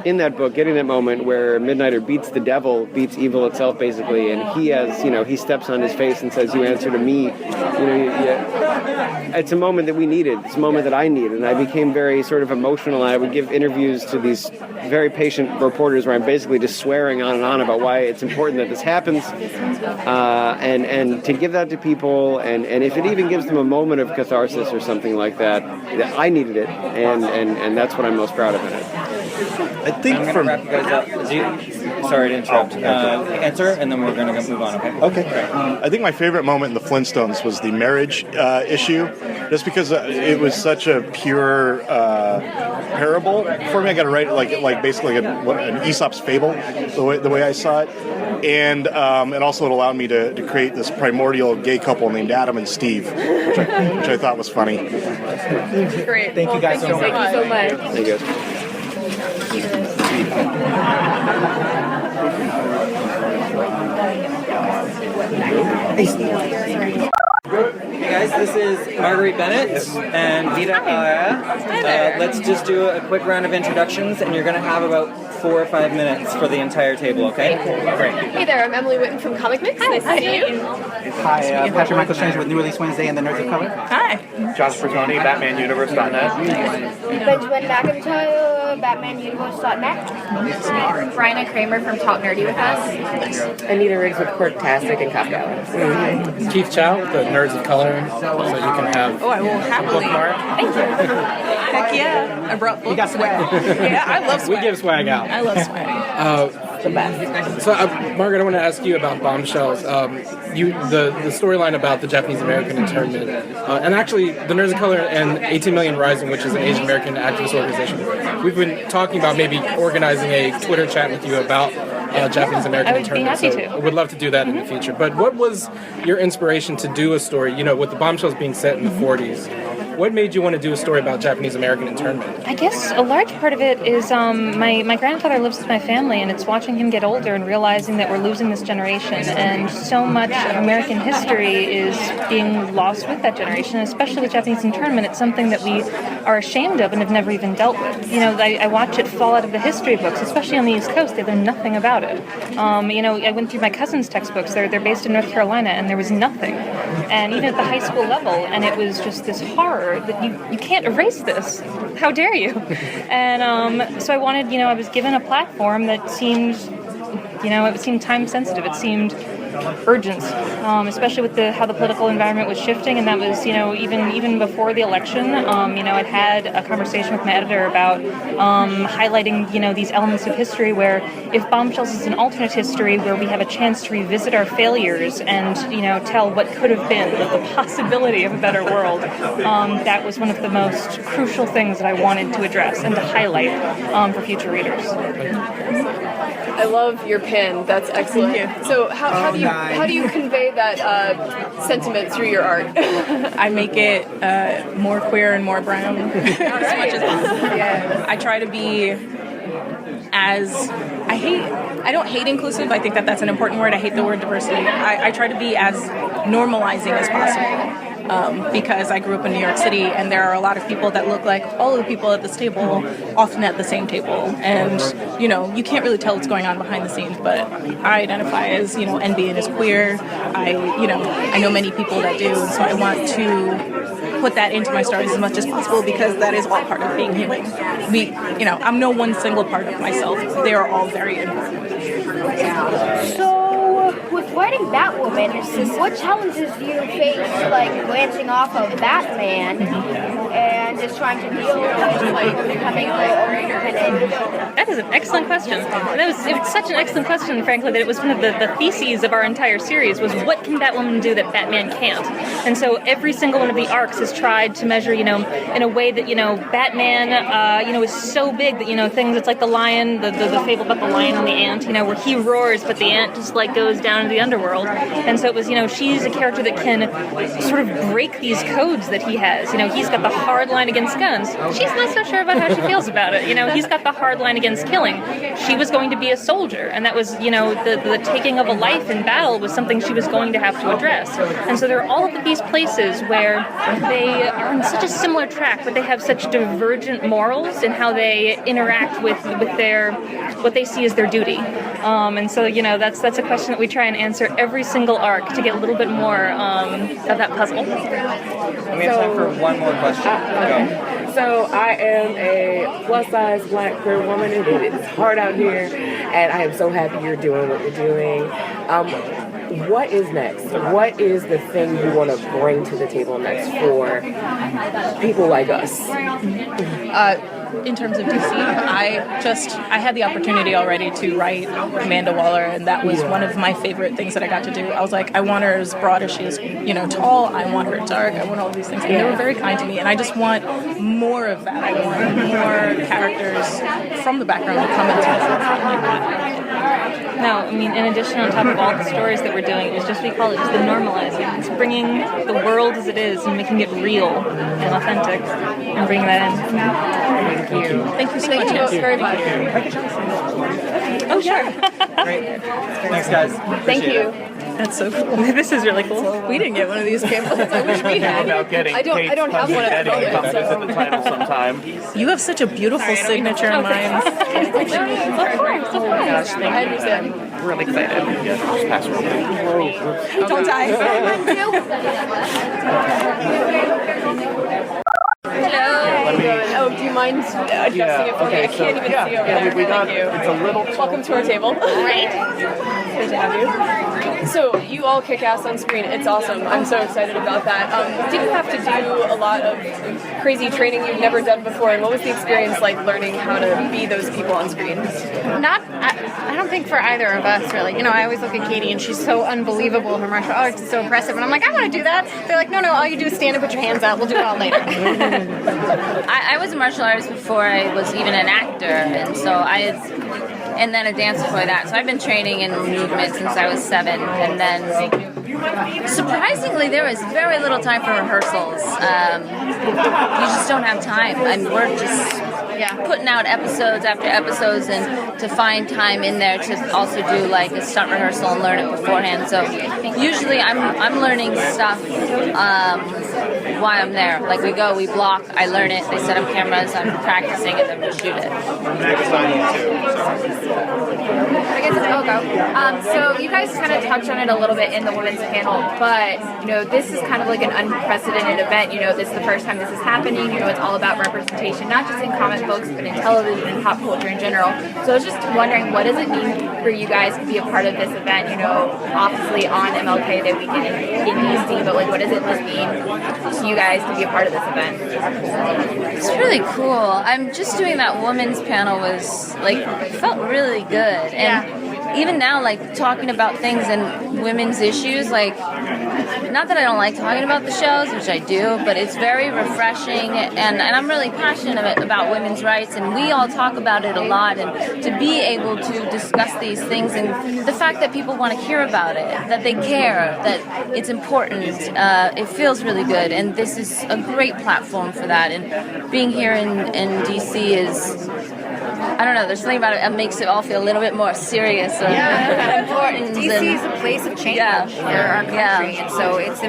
in that book, getting that moment where Midnighter beats the devil, beats evil itself basically, and he has, he steps on his face and says, you answer to me, it's a moment that we needed. It's a moment that I needed, and I became very sort of emotional. I would give interviews to these very patient reporters where I'm basically just swearing on and on about why it's important that this happens, and to give that to people, and if it even gives them a moment of catharsis or something like that, I needed it, and that's what I'm most proud of in it. I think I'm going to wrap you guys up. Sorry to interrupt. Answer, and then we're going to move on, okay? Okay. I think my favorite moment in the Flintstones was the marriage issue, just because it was such a pure parable for me. I got to write it like basically an Aesop's fable, the way I saw it. And also it allowed me to create this primordial gay couple named Adam and Steve, which I thought was funny. Great. Thank you guys so much. Thank you so much. Thank you guys. Hey guys, this is Marguerite Bennett and Vita Alaya. Let's just do a quick round of introductions, and you're going to have about 4 or 5 minutes for the entire table, okay? Great. Hey there, I'm Emily Witten from Comic Mix. Nice to see you. Hi, Patrick Michael Strange with New Release Wednesday and the Nerds of Color. Hi. Josh Bertoni, BatmanUniverse.net. Benjamin McIntyre, BatmanUniverse.net. Bryna Kramer from Talk Nerdy with us. Anita Riggs with Quirktastic and Cop Gallons. Keith Chow with the Nerds of Color, so you can have I will happily. bookmark. Thank you. Heck yeah. I brought books. You got swag. Yeah, I love swag. We give swag out. I love swag. the best. So, Margaret, I want to ask you about Bombshells. The storyline about the Japanese American internment, and actually the Nerds of Color and 18 Million Rising, which is an Asian American activist organization. We've been talking about maybe organizing a Twitter chat with you about Japanese American internment. I would be happy to. We'd love to do that in the future. But what was your inspiration to do a story? With the Bombshells being set in the 40s. What made you want to do a story about Japanese American internment? I guess a large part of it is my grandfather lives with my family, and it's watching him get older and realizing that we're losing this generation, and so much of American history is being lost with that generation, especially with Japanese internment. It's something that we are ashamed of and have never even dealt with. I watch it fall out of the history books, especially on the East Coast. They learn nothing about it. I went through my cousin's textbooks. They're based in North Carolina, and there was nothing. And even at the high school level, and it was just this horror that you can't erase this. How dare you? And so I wanted, I was given a platform that seemed, it seemed time sensitive. It seemed urgent, especially with how the political environment was shifting, and that was, even before the election. I'd had a conversation with my editor about highlighting, these elements of history where if Bombshells is an alternate history where we have a chance to revisit our failures and, tell what could have been, the possibility of a better world, that was one of the most crucial things that I wanted to address and to highlight for future readers. I love your pin. That's excellent. So how do you convey that sentiment through your art? I make it more queer and more brown as much as possible. Yeah. I try to be I don't hate inclusive. I think that's an important word. I hate the word diversity. I try to be as normalizing as possible. Because I grew up in New York City, and there are a lot of people that look like all of the people at this table, often at the same table. And, you can't really tell what's going on behind the scenes, but I identify as, and being as queer. I know many people that do, and so I want to put that into my stories as much as possible because that is all part of being human. I'm no one single part of myself. They are all very important. So, with writing Batwoman, what challenges do you face, like glancing off of Batman and just trying to deal with becoming a independent? That is an excellent question. And it was such an excellent question, frankly, that it was one of the theses of our entire series was what can Batwoman do that Batman can't? And so every single one of the arcs has tried to measure, in a way that, Batman, is so big that, things, it's like the lion, the fable about the lion and the ant, where he roars, but the ant just goes down into the underworld. And so it was, she's a character that can sort of break these codes that he has. He's got the hard line against guns. She's not so sure about how she feels about it. He's got the hard line against killing. She was going to be a soldier, and that was, the taking of a life in battle was something she was going to have to address. And so there are all of these places where they are on such a similar track, but they have such divergent morals in how they interact with their what they see as their duty. And so, that's a question that we try and answer every single arc to get a little bit more of that puzzle. And we have time for one more question. Go. So I am a plus-size black queer woman, and it is hard out here, and I am so happy you're doing what you're doing. What is next? What is the thing you want to bring to the table next for people like us? In terms of DC, I had the opportunity already to write Amanda Waller, and that was one of my favorite things that I got to do. I was like, I want her as broad as she is, tall. I want her dark. I want all these things. And they were very kind to me, and I just want more of that. I want more characters from the background to come into it. No, in addition, on top of all the stories that we're doing, it's just, we call it just the normalizing. It's bringing the world as it is and making it real and authentic and bringing that in. Thank you. Thank you so much. It was very fun. Oh, sure. Great. Thanks, guys. Thank you. That's so cool. This is really cool. We didn't get one of these pamphlets. I wish we had. I don't have one at the moment. Visit the title sometime. You have such a beautiful signature in mine. Of course. Oh my gosh, thank you. I understand. I'm really excited. Don't die. Hello. Do you mind adjusting it for me? I can't even see over there. Thank you. It's a little. Welcome to our table. Great. Good to have you. So you all kick ass on screen. It's awesome. I'm so excited about that. Did you have to do a lot of crazy training you've never done before, and what was the experience like learning how to be those people on screen? I don't think for either of us, really. You know, I always look at Katie, and she's so unbelievable. Her martial arts is so impressive. And I'm like, I want to do that. They're like, no, all you do is stand and put your hands out. We'll do it all later. I was a martial artist before I was even an actor, and then a dancer before that. So I've been training in movement since I was 7, and then surprisingly, there was very little time for rehearsals. You just don't have time, and we're just putting out episodes after episodes, and to find time in there to also do like a stunt rehearsal and learn it beforehand. So usually I'm learning stuff while I'm there. Like we block, I learn it, they set up cameras, I'm practicing, and then we shoot it. I guess I'll go. So you guys kind of touched on it a little bit in the women's panel, but you know, this is kind of like an unprecedented event. You know, this is the first time this is happening. You know, it's all about representation, not just in comic books, but in television and pop culture in general. So I was just wondering, what does it mean for you guys to be a part of this event? You know, obviously on MLK Day weekend in DC, but like, what does it just mean to you guys to be a part of this event? It's really cool. I'm just doing that women's panel was like, felt really good. And even now, like talking about things and women's issues, like not that I don't like talking about the shows, which I do, but it's very refreshing, and I'm really passionate about women's rights, and we all talk about it a lot, and to be able to discuss these things, and the fact that people want to hear about it, that they care, that it's important, it feels really good, and this is a great platform for that, and being here in DC is, I don't know, there's something about it that makes it all feel a little bit more serious or important. DC is a place of change for our country, and so it's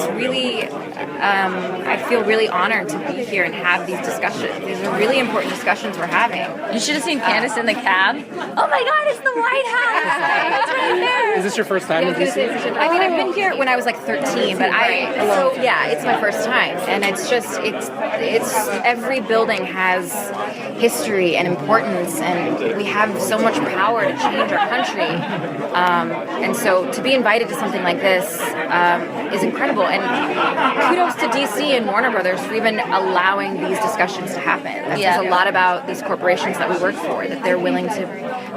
really, I feel really honored to be here and have these discussions. These are really important discussions we're having. You should have seen Candace in the cab. Oh my God, it's the White House! It's right there. Is this your first time in DC? I mean, I've been here when I was like 13, but it's my first time, and it's every building has history and importance, and we have so much power to change our country, and so to be invited to something like this is incredible, and kudos to DC and Warner Brothers for even allowing these discussions to happen. That says a lot about these corporations that we work for, that they're willing to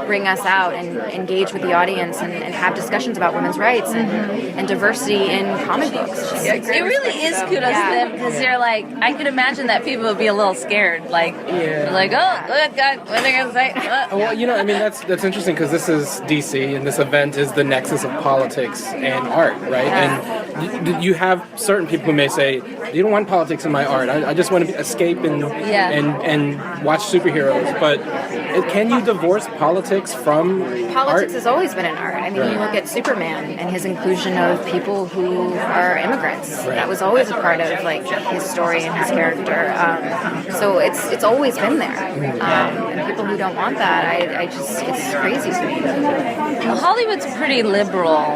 bring us out and engage with the audience and have discussions about women's rights and diversity in comic books. It really is kudos to them, because they're like, I could imagine that people would be a little scared, like oh God, what are they gonna say? Well, you know, I mean, that's interesting, because this is DC, and this event is the nexus of politics and art, right? And you have certain people who may say, you don't want politics in my art. I just want to escape and watch superheroes. But can you divorce politics from Politics art? has always been in art. I mean, you look at Superman and his inclusion of people who are immigrants. Right. That was always a part of like his story and his character. So it's always been there. And people who don't want that, it's crazy to me. Hollywood's pretty liberal,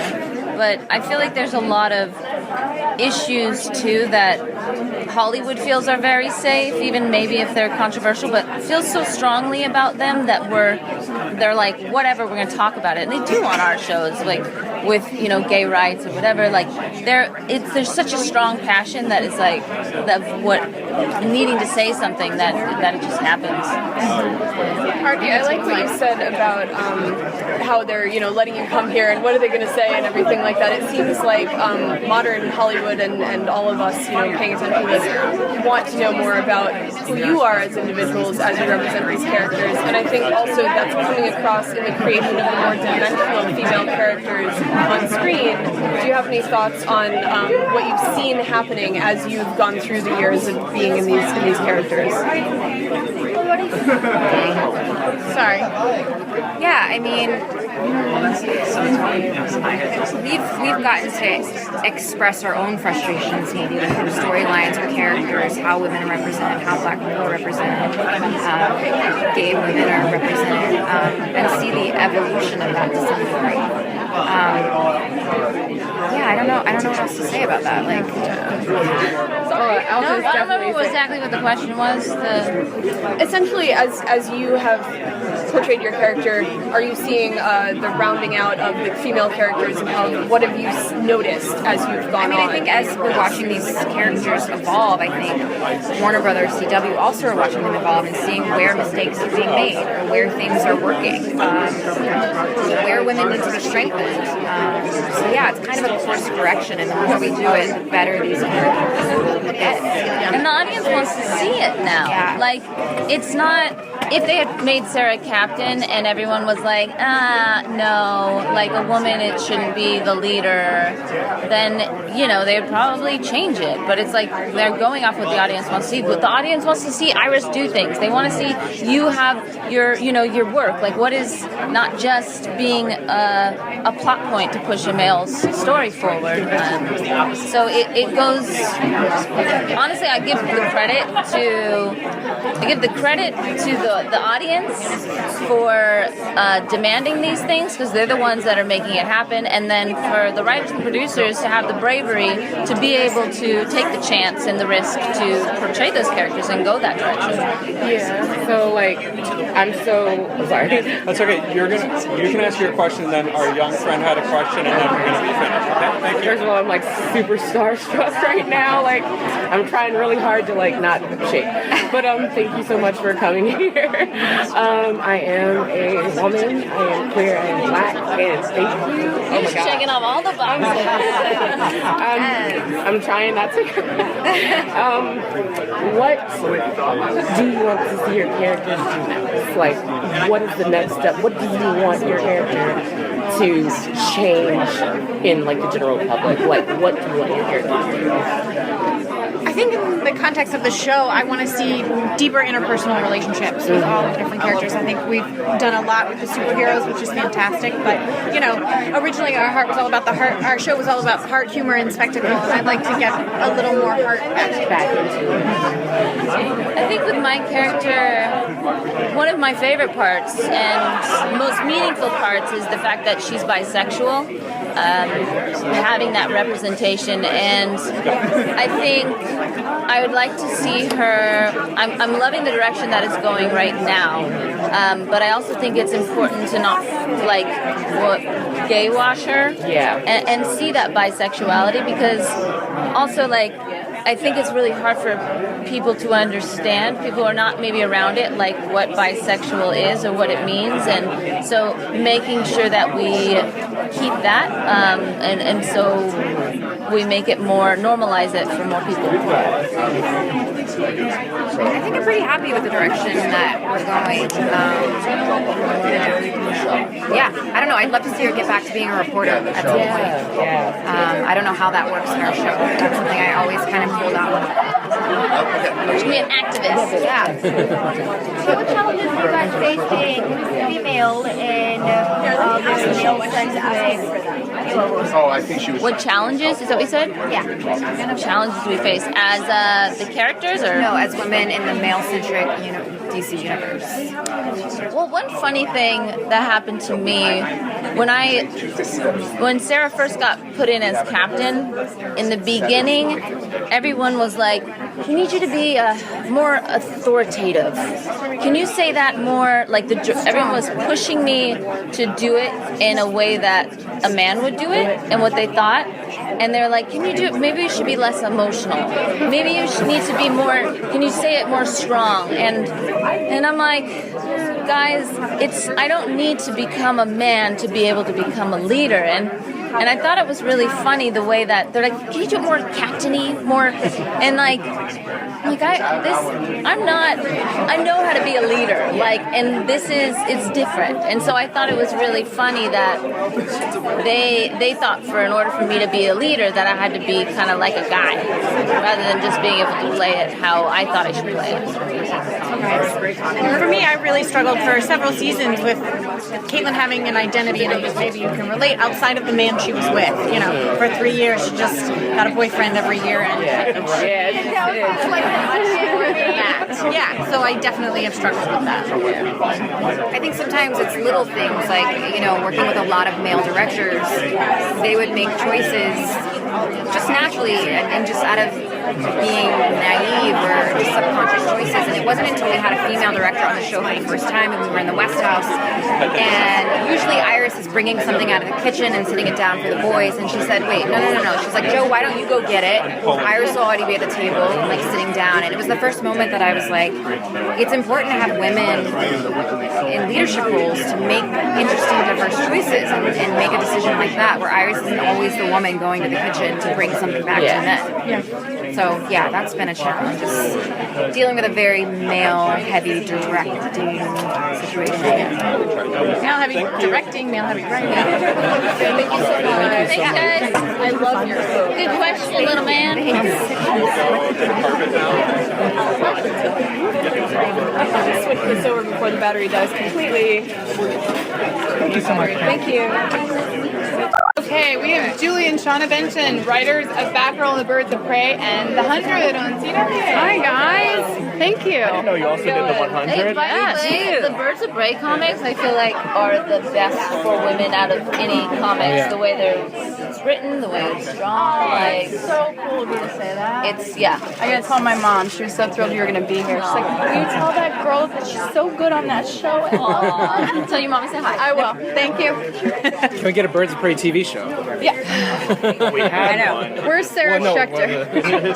but I feel like there's a lot of issues too that Hollywood feels are very safe, even maybe if they're controversial, but feels so strongly about them that they're like, whatever, we're going to talk about it. And they do on our shows, like with, you know, gay rights or whatever. Like there's such a strong passion that it's like needing to say something that it just happens. Artie, I like what you said about how they're, you know, letting you come here and what are they going to say and everything like that. It seems like modern Hollywood and all of us, you know, paying attention to this, want to know more about who you are as individuals as you represent these characters. And I think also that's coming across in the creation of the more dimensional female characters on screen. Do you have any thoughts on what you've seen happening as you've gone through the years of being in these characters? Sorry. Yeah, I mean, we've gotten to express our own frustrations, maybe with storylines or characters, how women are represented, how Black people are represented, gay women are represented, and see the evolution of that to some degree. I don't know what else to say about that. Like, I'll No, just I don't remember definitely say- exactly what the question was. Essentially, as you have portrayed your character, are you seeing the rounding out of the female characters, and what have you noticed as you've gone on? I think as we're watching these characters evolve, I think Warner Brothers, CW also are watching them evolve and seeing where mistakes are being made, or where things are working, where women need to be strengthened. So yeah, it's kind of a course correction, and the more we do it, the better these characters get. And the audience wants to see it now. Yeah. Like, it's not. If they had made Sarah captain and everyone was like, no, like a woman, it shouldn't be the leader, then, they would probably change it. But it's like they're going off what the audience wants to see. But the audience wants to see Iris do things. They want to see you have your work. Like, what is not just being a plot point to push a male's story forward. So it goes. Honestly, I give the credit to the audience for demanding these things, because they're the ones that are making it happen, and then for the writers and producers to have the bravery to be able to take the chance and the risk to portray those characters and go that direction. Yeah. So I'm sorry. That's okay. You can ask your question, then our young friend had a question, and then we're going to be finished. Okay? Thank you. First of all, I'm super starstruck right now. I'm trying really hard to not shake. But thank you so much for coming here. I am a woman. I am queer. I am black. And thank you. Oh You're checking off all the boxes. I'm trying not to. What do you want to see your characters do next? What is the next step? What do you want your character to change in the general public? What do you want your characters to do? I think in the context of the show, I want to see deeper interpersonal relationships with all the different characters. I think we've done a lot with the superheroes, which is fantastic. But originally our heart was all about the heart. Our show was all about heart, humor, and spectacle. And I'd like to get a little more heart back into it. I think with my character, one of my favorite parts and most meaningful parts is the fact that she's bisexual. Having that representation, and I think I would like to see her. I'm loving the direction that it's going right now, but I also think it's important to not gay wash her, and see that bisexuality, because also I think it's really hard for people to understand. People are not maybe around it, what bisexual is or what it means, and so making sure that we keep that, and so we make it more, normalize it for more people. I think I'm pretty happy with the direction that we're going. I don't know. I'd love to see her get back to being a reporter at some point. I don't know how that works in our show. That's something I always kind of hold out. She can be an activist. Yeah. So what challenges do you guys face being female and I think she was. What challenges? Is that what you said? Yeah. What kind of challenges do we face as the characters, or no, as women in the male-centric, DC universe? Well, one funny thing that happened to me when Sarah first got put in as captain, in the beginning, everyone was like, "We need you to be more authoritative. Can you say that more?" Everyone was pushing me to do it in a way that a man would do it, and what they thought. And they're like, "Can you do it? Maybe you should be less emotional. Maybe you need to be more. Can you say it more strong?" And I'm like, guys, I don't need to become a man to be able to become a leader. And I thought it was really funny the way that they're like, "Can you do it more captain-y, more?" And I know how to be a leader. And it's different. And so I thought it was really funny that they thought in order for me to be a leader that I had to be kind of like a guy, rather than just being able to play it how I thought I should play it. For me, I really struggled for several seasons with Caitlin having an identity, and maybe you can relate, outside of the man she was with. For 3 years, she just got a boyfriend every year, so I definitely have struggled with that. I think sometimes it's little things working with a lot of male directors, they would make choices just naturally and just out of being naive or just subconscious choices. And it wasn't until we had a female director on the show for the first time and we were in the West House. And usually Iris is bringing something out of the kitchen and sitting it down for the boys. And she said, wait, no. She's like, Joe, why don't you go get it? Iris will already be at the table, like sitting down. And it was the first moment that I was like, it's important to have women in leadership roles to make interesting, diverse choices and make a decision like that, where Iris isn't always the woman going to the kitchen to bring something back to the men. So yeah, that's been a challenge, just dealing with a very male-heavy directing situation. Male-heavy directing, male-heavy writing. Thank you so much. Thanks, guys. I love your book. Good question, little man. I'll switch this over before the battery dies completely. Thank you so much. Thank you. Okay, we have Julie and Shauna Benson, writers of Batgirl and the Birds of Prey and The 100 on CW. Hi, guys. Thank you. I didn't know you also did the 100. Hey, by the way, the Birds of Prey comics, I feel like, are the best for women out of any comics. Yeah. The way it's written, the way it's drawn, like So cool of you to say that. it's yeah. I gotta tell my mom. She was so thrilled you were gonna be here. She's like, will you tell that girl that she's so good on that show? Aw. Tell your mom I said hi. I will. Thank you. Can we get a Birds of Prey TV show? Yeah. We had I know. one. Where's Sarah Schechter?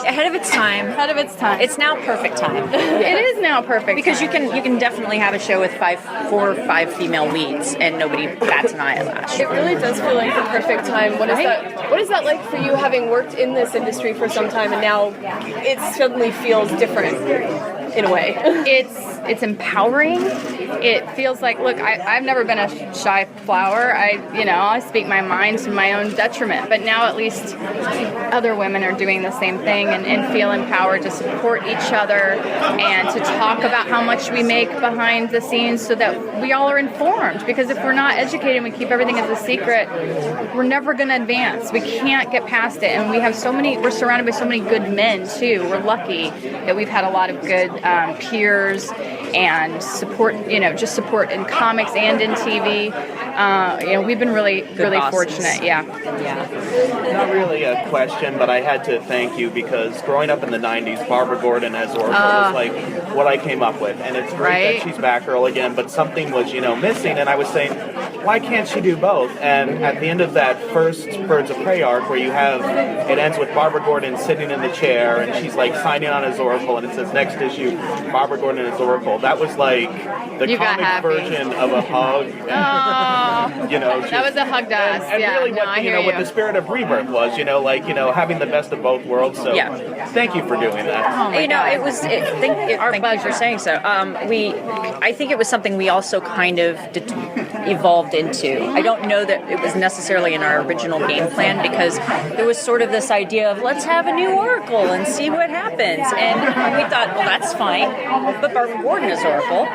Ahead of its time. Ahead of its time. It's now perfect time. It is now perfect Because time. you can definitely have a show with 4 or 5 female leads and nobody bats an eyelash. It really does feel like the perfect time. What is that like for you, having worked in this industry for some time and now it suddenly feels different in a way? It's empowering. It feels like, look, I've never been a shy flower. I speak my mind to my own detriment. But now at least other women are doing the same thing and feel empowered to support each other and to talk about how much we make behind the scenes so that we all are informed. Because if we're not educated and we keep everything as a secret, we're never going to advance. We can't get past it. And we're surrounded by so many good men too. We're lucky that we've had a lot of good peers and support, just support in comics and in TV. We've been really fortunate. Yeah. Not really a question, but I had to thank you because growing up in the 90s, Barbara Gordon as Oracle was like what I came up with. And it's great that she's Batgirl again, but something was, missing. And I was saying, why can't she do both? And at the end of that first Birds of Prey arc where it ends with Barbara Gordon sitting in the chair and she's like signing on as Oracle and it says next issue, Barbara Gordon as Oracle. That was like the comic version of a hug. That was a hug to us. And really what the spirit of Rebirth was, having the best of both worlds. So thank you for doing that. Thank you for saying so. I think it was something we also kind of evolved into. I don't know that it was necessarily in our original game plan because there was sort of this idea of let's have a new Oracle and see what happens. And we thought, well, that's fine. But Barbara Gordon is Oracle.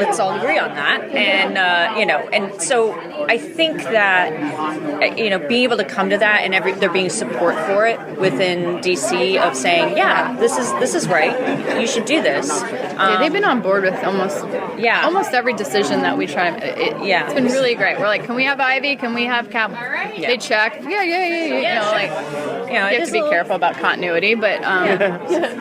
Let's all agree on that. And and so I think that being able to come to that and there being support for it within DC of saying, yeah, this is right. You should do this. They've been on board with almost every decision that we try. It's been really great. We're like, can we have Ivy? Can we have Cap? They check. Yeah. You have to be careful about continuity, but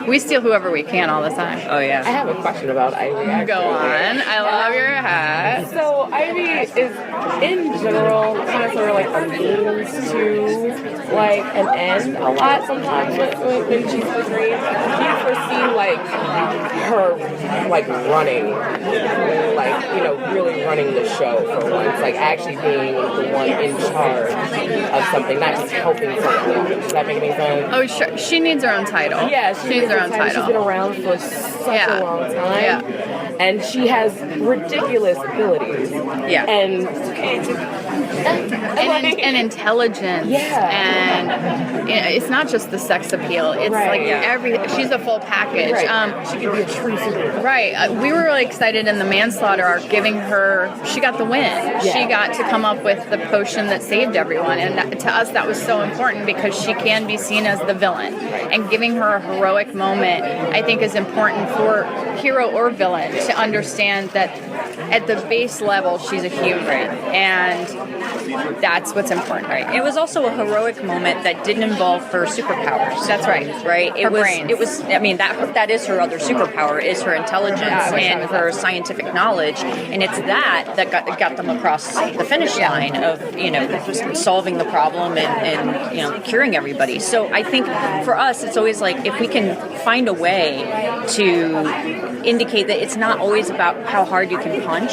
we steal whoever we can all the time. Oh yeah. I have a question about Ivy. Go on. I love your hat. So Ivy is in general kind of sort of like a means to like an end a lot sometimes when she's portrayed. Do you foresee like her like running, like really running the show for once, like actually being the one in charge of something, not just helping someone? Does that make any sense? Oh, sure. She needs her own title. Yeah, she needs her own title. She's been around for such a long time. Yeah. And she has ridiculous abilities. Yeah. And intelligence. Yeah. And it's not just the sex appeal. It's everything. She's a full package. Right. She could be a true superhero. Right. We were really excited in the manslaughter arc, she got the win. Yeah. She got to come up with the potion that saved everyone. And to us, that was so important because she can be seen as the villain. And giving her a heroic moment, I think, is important for hero or villain to understand that at the base level, she's a human, and that's what's important. Right. It was also a heroic moment that didn't involve her superpowers. That's right. Right. Her brains. It was. I mean, that is her other superpower, is her intelligence and her scientific knowledge, and it's that got them across the finish line of solving the problem and curing everybody. So I think for us, it's always like if we can find a way to indicate that it's not always about how hard you can punch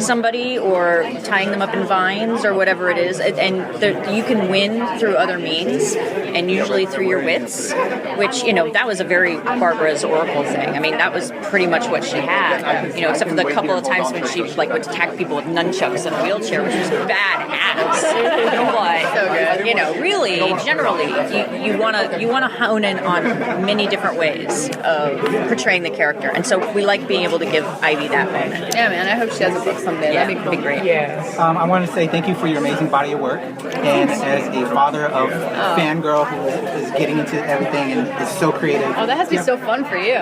somebody or tying them up in vines or whatever it is, and you can win through other means, and usually through your wits, which that was a very Barbara's Oracle thing. I mean, that was pretty much what she had, except for the couple of times when she would attack people with nunchucks in a wheelchair, which was badass. But really, generally, you want to hone in on many different ways of portraying the character, and so we like being able to give Ivy that moment. Yeah, man, I hope she has a book someday. Yeah, That'd be cool. great. Yes. I want to say thank you for your amazing body of work, and as a father of a fangirl who is getting into everything and is so creative. Oh, that has to be so fun for you.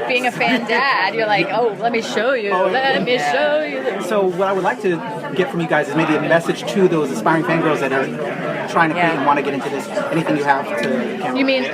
Being a fan dad, you're like, oh, let me show you. Let me show you. So what I would like to get from you guys is maybe a message to those aspiring fangirls that are trying to create and want to get into this. Anything you have to... You mean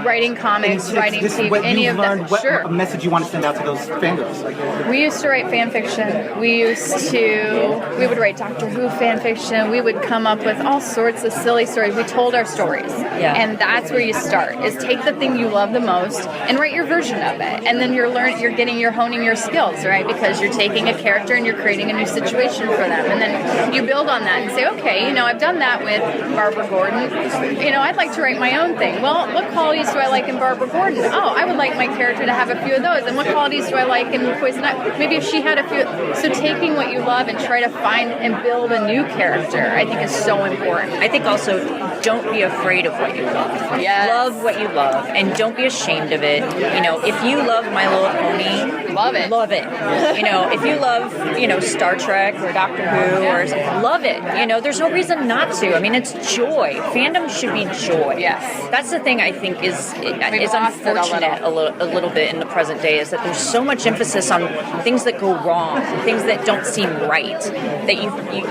writing comics, writing TV, any of that? What Sure. a message you want to send out to those fangirls? We used to write fan fiction. We would write Doctor Who fan fiction. We would come up with all sorts of silly stories. We told our stories. Yeah. And that's where you start, is take the thing you love the most and write your version of it. And then you're honing your skills, right? Because you're taking a character and you're creating a new situation for them. And then you build on that and say, okay, I've done that with Barbara Gordon. I'd like to write my own thing. Well, what qualities do I like in Barbara Gordon? Oh, I would like my character to have a few of those. And what qualities do I like in Poison Ivy? Maybe if she had a few. So taking what you love and try to find and build a new character, I think is so important. I think also don't be afraid of what you love. Yes. Love what you love, and don't be ashamed of it. If you love My Little Pony, love it. Love it. If you love, Star Trek or Doctor Who or love it. There's no reason not to. I mean, it's joy. Fandom should be joy. Yes. That's the thing I think is unfortunate a little bit in the present day, is that there's so much emphasis on things that go wrong, things that don't seem right, that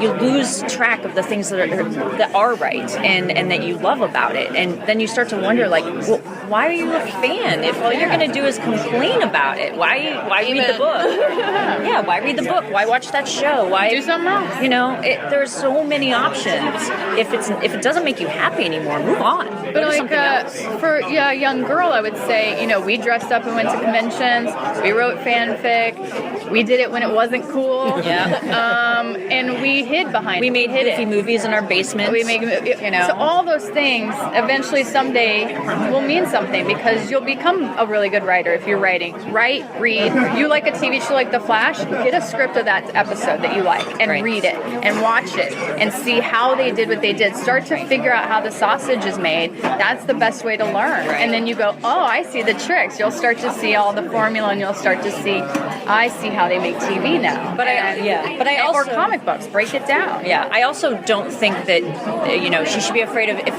you lose track of the things that are right and that you love about it, and then you start to wonder, like, well, why are you a fan if all you're going to do is complain about it? Why read the book? Yeah, why read the book? Why watch that show? Why do something else? There's so many options. If it doesn't make you happy anymore, move on. But for a young girl, I would say, we dressed up and went to conventions. We wrote fanfic. We did it when it wasn't cool. Yeah. And we hid behind. We made goofy movies in our basement. We make, So all those things eventually someday will mean something, because you'll become a really good writer if you're writing. Write, read. You like a TV show like The Flash? Get a script of that episode that you like and read it and watch it and see how they did what they did. Start to figure out how the sausage is made. That's the best way to learn. Right. And then you go, oh, I see the tricks. You'll start to see all the formula, and you'll start to see, I see how they make TV now. Or comic books. Break it down. Yeah, I also don't think that she should be afraid of, if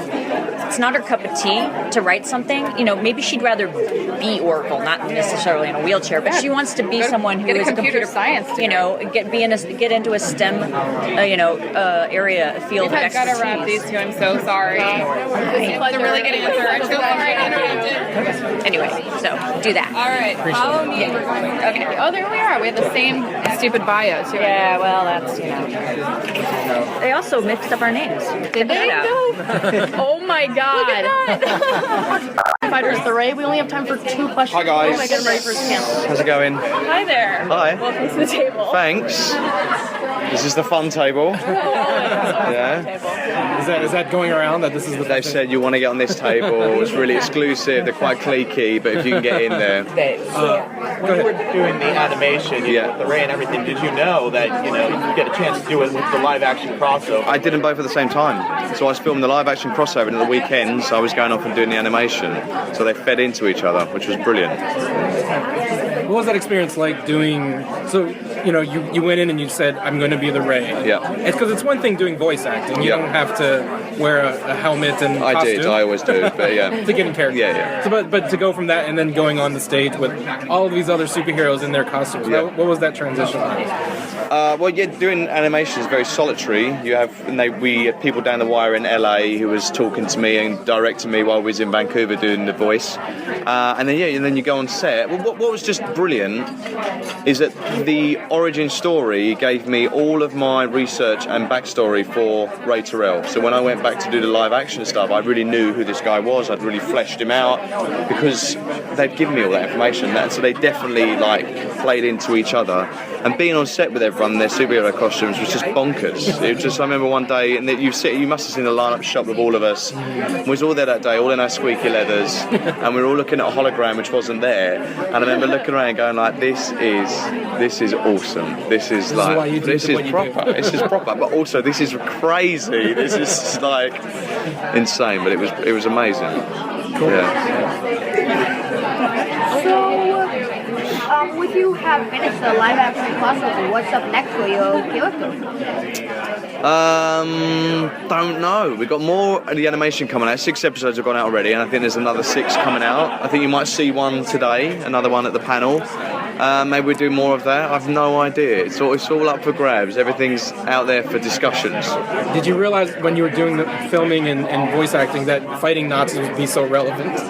it's not her cup of tea to write something. Maybe she'd rather be Oracle, not necessarily in a wheelchair, but she wants to be someone who is a computer science. Get into a STEM, area field of expertise. I've got to wrap these two. I'm so sorry. They're really getting into it. I'm so sorry to interrupt. Anyway, so do that. All right. Follow me. Okay. Oh, there we are. We have the same stupid bios here. Yeah. Well, that's They also mixed up our names. Did they? Oh my God. Look at that. Fighters the Ray. We only have time for 2 questions. Hi guys. Oh my God, I'm ready for his panel. How's it going? Hi there. Hi. Welcome to the table. Thanks. This is the fun table. Yeah. Is that going around that this is the... They've said you want to get on this table. It's really exclusive. They're quite cliquey, but if you can get in there. When you were doing the animation, with the Ray and everything, did you know that you get a chance to do it with the live action crossover? I did them both at the same time. So I was filming the live action crossover, and at the weekends I was going off and doing the animation. So they fed into each other, which was brilliant. What was that experience like doing... So you went in and you said, I'm going to be the Ray. Yeah. It's because it's one thing doing voice acting. You don't have to wear a helmet and costume. I always do, but yeah. To get in character. Yeah. So, but to go from that and then going on the stage with all of these other superheroes in their costumes, what was that transition like? Doing animation is very solitary. We had people down the wire in LA who was talking to me and directing me while we was in Vancouver doing the voice. And then you go on set. Well, what was just brilliant is that the origin story gave me all of my research and backstory for Ray Terrell. So when I went back to do the live action stuff, I really knew who this guy was. I'd really fleshed him out because they'd given me all that information. So they definitely played into each other. And being on set with everyone in their superhero costumes was just bonkers. It was just, I remember one day, and you must have seen the line-up shot with all of us. We was all there that day, all in our squeaky leathers, and we were all looking at a hologram which wasn't there. And I remember looking around and going this is awesome. This is proper. This is proper, but also this is crazy. This is insane, but it was amazing. Cool. Yeah. Would you have finished the live action crossover? What's up next for your character? Don't know. We've got more of the animation coming out. 6 episodes have gone out already, and I think there's another 6 coming out. I think you might see one today, another one at the panel. Maybe we'll do more of that. I've no idea. It's all up for grabs. Everything's out there for discussions. Did you realize when you were doing the filming and voice acting that fighting Nazis would be so relevant? Do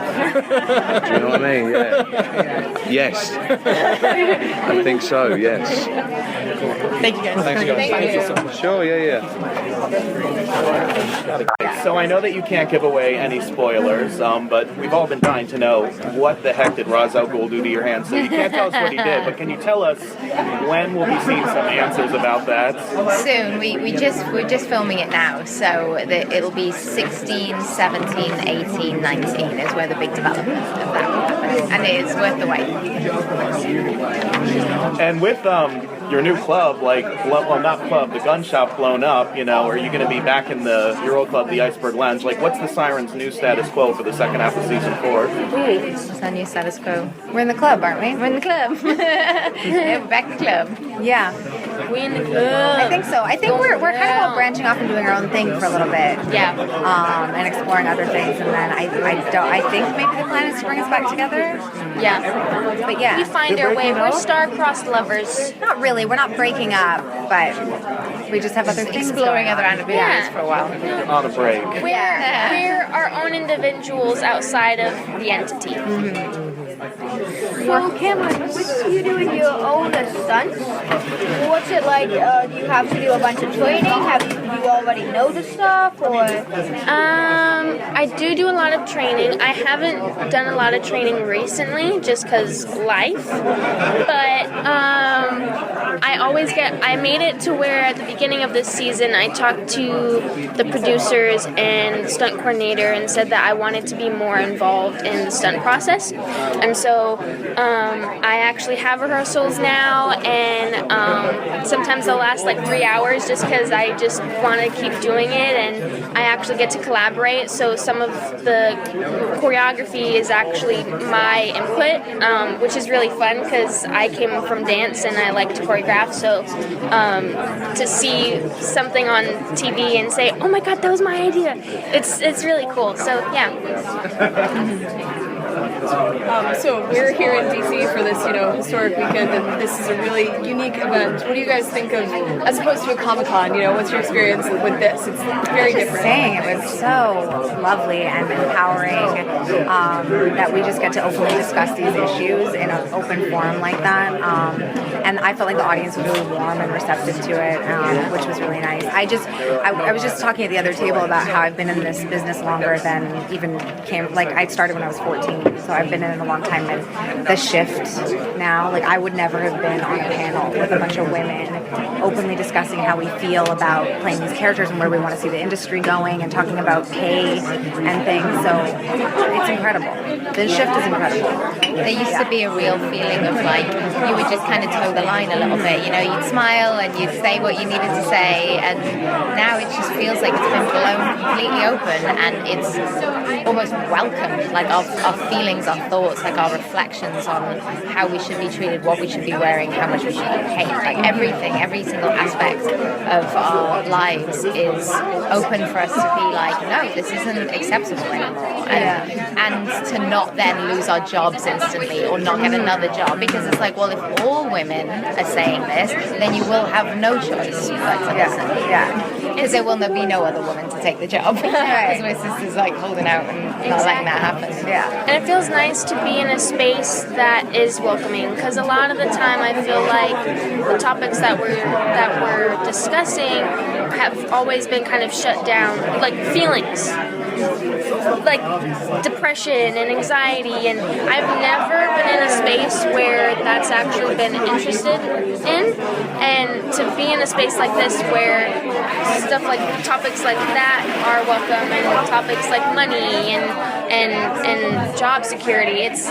you know what I mean? Yeah. Yes. I think so, yes. Thank you guys. Thanks, guys. Thank you so much. Sure, yeah. So I know that you can't give away any spoilers, but we've all been dying to know what the heck did Ra's al Ghul do to your hand. So you can't tell us what he did, but can you tell us when we'll be seeing some answers about that? Soon. We're just filming it now, so it'll be 16, 17, 18, 19 is where the big development of that will happen, and it's worth the wait. And with your new club, the gun shop blown up, are you going to be back in your old club, the Iceberg Lounge? What's the Siren's new status quo for the second half of season 4? What's our new status quo? We're in the club, aren't we? We're in the club. Yeah, we're back in the club. Yeah. We in the club. I think so. I think we're kind of all branching off and doing our own thing for a little bit. Yeah. And exploring other things, and then I think maybe the plan is to bring us back together. Yeah. But yeah. We find our way. We're star-crossed lovers. Not really. We're not breaking up, but we just have other things exploring going other on. avenues for a while. On a break. We're our own individuals outside of the entity. So, Cameron, with you doing your own stunts, what's it like? Do you have to do a bunch of training? Have you already know the stuff, or? I do a lot of training. I haven't done a lot of training recently, just because life. But I made it to where at the beginning of this season, I talked to the producers and the stunt coordinator and said that I wanted to be more involved in the stunt process. And so I actually have rehearsals now, and sometimes they'll last 3 hours just because I just want to keep doing it, and I actually get to collaborate. So some of the choreography is actually my input, which is really fun because I came from dance and I like to choreograph. So to see something on TV and say, "Oh my God, that was my idea," it's really cool. So yeah. So we're here in DC for this, historic weekend, and this is a really unique event. What do you guys think of, as opposed to a Comic-Con? What's your experience with this? It's very different. It was so lovely and empowering that we just get to openly discuss these issues in an open forum like that. And I felt like the audience was really warm and receptive to it, which was really nice. I was just talking at the other table about how I've been in this business longer than even I started when I was 14. So I've been in it a long time, and the shift now, I would never have been on a panel with a bunch of women openly discussing how we feel about playing these characters and where we want to see the industry going, and talking about pay and things. So it's incredible. The shift is incredible. There used to be a real feeling of you would just kind of toe the line a little bit. You'd smile and you'd say what you needed to say, and now it just feels like it's been blown completely open, and it's almost welcomed, of feeling feelings, our thoughts, like our reflections on how we should be treated, what we should be wearing, how much we should be paid. Like everything, every single aspect of our lives is open for us to be like, no, this isn't acceptable anymore. And to not then lose our jobs instantly or not get another job, because it's like, well, if all women are saying this, then you will have no choice but to listen. Because there will be no other woman to take the job. Because my sister's like holding out and not letting that happen. And it feels nice to be in a space that is welcoming, because a lot of the time I feel like the topics that we're discussing have always been kind of shut down, like feelings, like depression and anxiety, and I've never been in a space where that's actually been interested in, and to be in a space like this where stuff like topics like that are welcome, and topics like money and job security, it's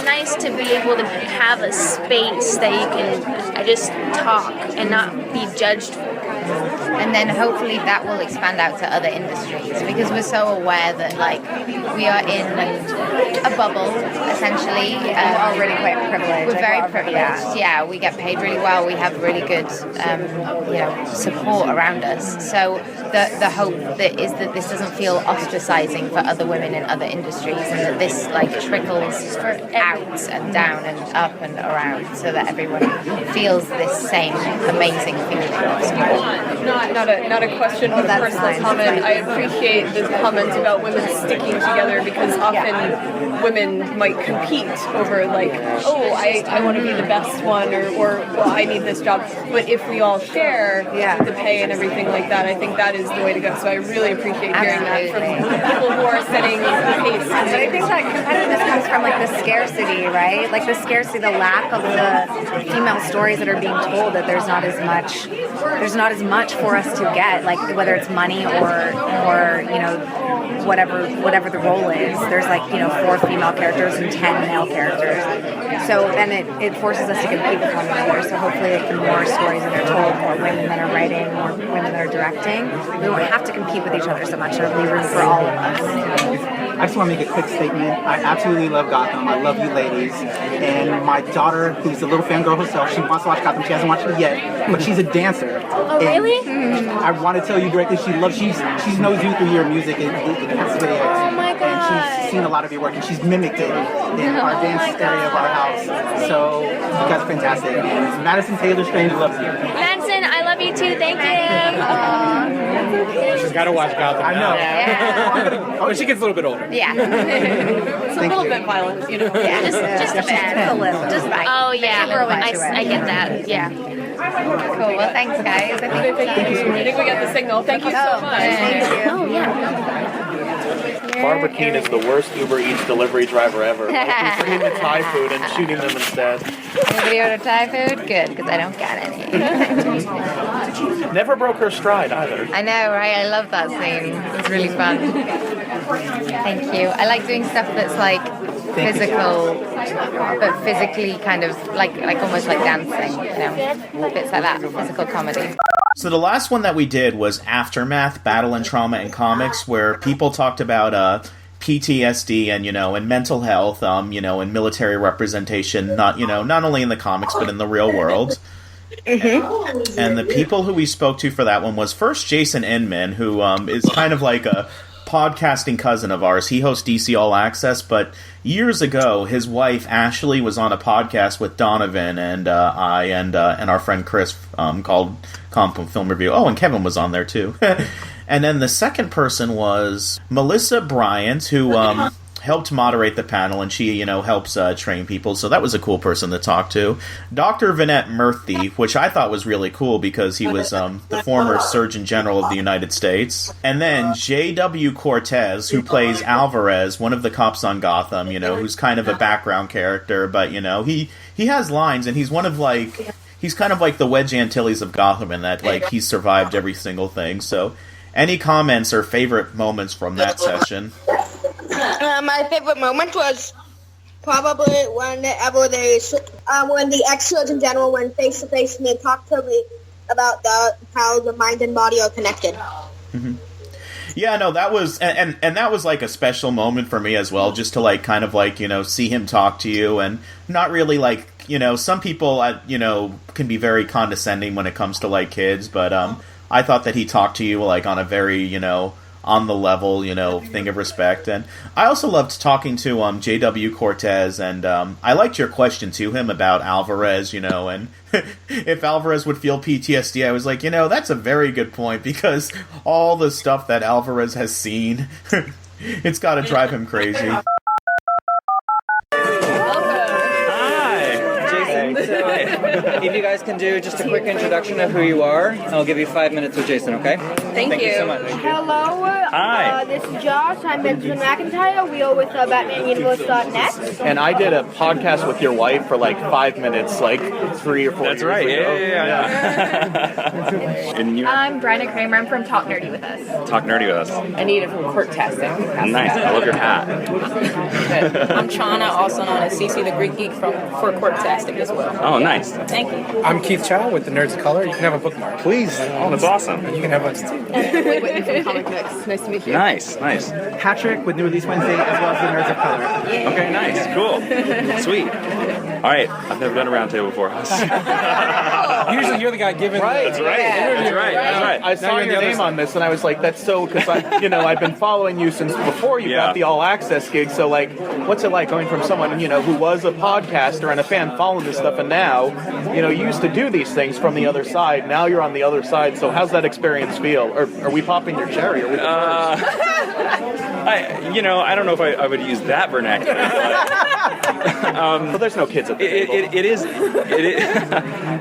nice to be able to have a space that you can just talk and not be judged for. And then hopefully that will expand out to other industries, because we're so aware that like we are in a bubble essentially. We're already quite privileged. We're very privileged. Yeah, we get paid really well. We have really good support around us. So the hope that is that this doesn't feel ostracizing for other women in other industries, and that this like trickles out and down and up and around, so that everyone feels this same amazing feeling of support. Not a question, but a personal comment. I appreciate the comment about women sticking together, because often women might compete over like, oh, I want to be the best one, or well, I need this job. But if we all share the pay and everything like that, I think that is the way to go. So I really appreciate hearing that from people who are setting the pace. But I think that competitiveness comes from like the scarcity, right? Like the scarcity, the lack of the female stories that are being told, that there's not as much for us to get, like whether it's money or you know, whatever the role is. There's like, you know, 4 female characters and 10 male characters. So then it forces us to compete with one another. So hopefully the more stories that are told, more women that are writing, more women that are directing, we won't have to compete with each other so much. There'll be room for all of us. I just want to make a quick statement. I absolutely love Gotham. I love you ladies. And my daughter, who's a little fangirl herself, she wants to watch Gotham. She hasn't watched it yet, but she's a dancer. Oh, really? I want to tell you directly, she knows you through your music and dance videos. Oh my God. And she's seen a lot of your work, and she's mimicked it in our dance area of our house. So you guys are fantastic. And Madison Taylor Strange loves you. Madison, I love you too. Thank you. She's got to watch Gotham. I know. Yeah. When she gets a little bit older. Yeah. It's a little bit violent, you know. Yeah, just a bit. A little, just right. Oh yeah, I get that. Yeah. Cool. Well, thanks, guys. I think we got the signal. Thank you so much. Thank you. Oh yeah. Barbara Keene is the worst Uber Eats delivery driver ever. Like, bringing the Thai food and shooting them instead. Anybody order Thai food? Good, because I don't got any. Never broke her stride either. I know, right? I love that scene. It was really fun. Thank you. I like doing stuff that's like physical, but physically kind of like almost like dancing, you know, bits like that, physical comedy. So the last one that we did was Aftermath, Battle and Trauma in Comics, where people talked about PTSD and, you know, and mental health, you know, and military representation, not only in the comics, but in the real world. Mm-hmm. And the people who we spoke to for that one was first Jason Inman, who is kind of like a podcasting cousin of ours. He hosts DC All Access, but years ago, his wife Ashley was on a podcast with Donovan and I and our friend Chris called Comp Film Review. Oh, and Kevin was on there too. And then the second person was Melissa Bryant, who helped moderate the panel, and she, you know, helps train people. So that was a cool person to talk to. Dr. Vinette Murthy, which I thought was really cool because he was the former Surgeon General of the United States. And then J.W. Cortez, who plays Alvarez, one of the cops on Gotham, you know, who's kind of a background character, but, you know, he has lines, and he's one of, like, he's kind of like the Wedge Antilles of Gotham in that, like, he's survived every single thing. So any comments or favorite moments from that session? My favorite moment was probably whenever when the ex-Surgeon General went face-to-face and they talked to me about how the mind and body are connected. Mm-hmm. Yeah, no, that was and that was like a special moment for me as well, just to like kind of like, you know, see him talk to you and not really like, you know, some people you know, can be very condescending when it comes to like kids, but I thought that he talked to you like on a very, you know, on the level, you know, thing of respect. And I also loved talking to JW Cortez, and I liked your question to him about Alvarez, you know, and if Alvarez would feel PTSD. I was like, you know, that's a very good point, because all the stuff that Alvarez has seen, it's got to drive him crazy. If you guys can do just a quick introduction of who you are, I'll give you 5 minutes with Jason, okay? Thank you so much. Hello. Hi. This is Josh. I'm Benjamin McIntyre. We are with BatmanUniverse.net. And I did a podcast with your wife for like 5 minutes, like 3 or 4 That's years right. ago. Yeah. And you I'm Bryna Kramer. I'm from Talk Nerdy with Us. talk nerdy with us. Anita from Quirktastic. Nice. I love your hat. I'm Chana, also known as CC the Greek Geek for Quirktastic as well. Oh, nice. Thank you. I'm Keith Chow with the Nerds of Color. You can have a bookmark. Please. Oh, that's awesome. You can have one too. Emily Whitney from Comic Mix. Nice to meet you. Nice. Patrick with New Release Wednesday, as well as the Nerds of Color. Okay, nice. Cool. Sweet. All right. I've never done a round table before. Usually you're the guy giving. Right. the That's right. I saw your name on this, and I was like, "That's so," because I've been following you since before you got the All Access gig. So, like, what's it like going from someone who was a podcaster and a fan following this stuff, and now, you used to do these things from the other side. Now you're on the other side. So, how's that experience feel? Or are we popping your cherry? Are we I don't know if I would use that vernacular. But there's no kids at the table.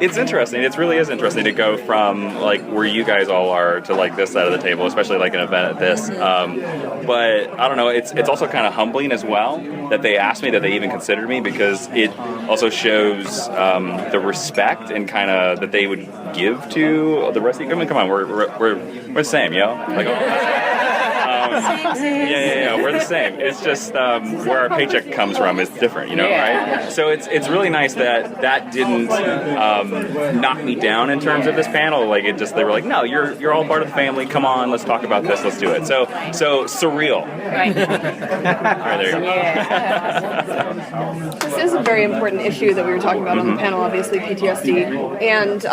It's interesting. It really is interesting to go from like where you guys all are to like this side of the table, especially like an event at this. But I don't know. It's also kind of humbling as well that they asked me, that they even considered me, because it also shows the respect and kind of that they would give to the rest of you. I mean, come on, we're the same, Like. Yeah. We're the same. It's just where our paycheck comes from is different, right? So it's really nice that didn't knock me down in terms of this panel. Like they were like, no, you're all part of the family. Come on, let's talk about this. Let's do it. So surreal. Right. All right, there you go. This is a very important issue that we were talking about on the panel, obviously, PTSD, and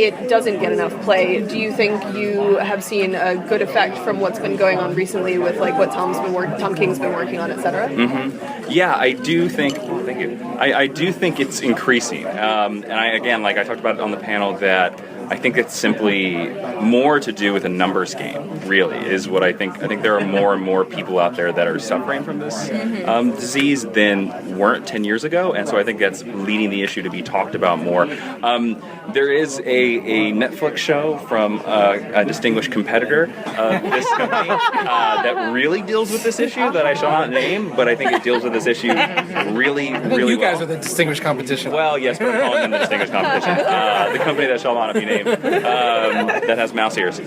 it doesn't get enough play. Do you think you have seen a good effect from what's been going on recently with like what Tom King's been working on, etc.? Mm-hmm. Yeah, I do think. Thank you. I do think it's increasing, and I talked about it on the panel that. I think it's simply more to do with a numbers game, really, is what I think. I think there are more and more people out there that are suffering from this disease than weren't 10 years ago, and so I think that's leading the issue to be talked about more. There is a Netflix show from a distinguished competitor of this company that really deals with this issue that I shall not name, but I think it deals with this issue really, really you well. guys are the distinguished competition. Well, yes, but I'm calling them the distinguished competition. The company that shall not be named. That has mouse ears. They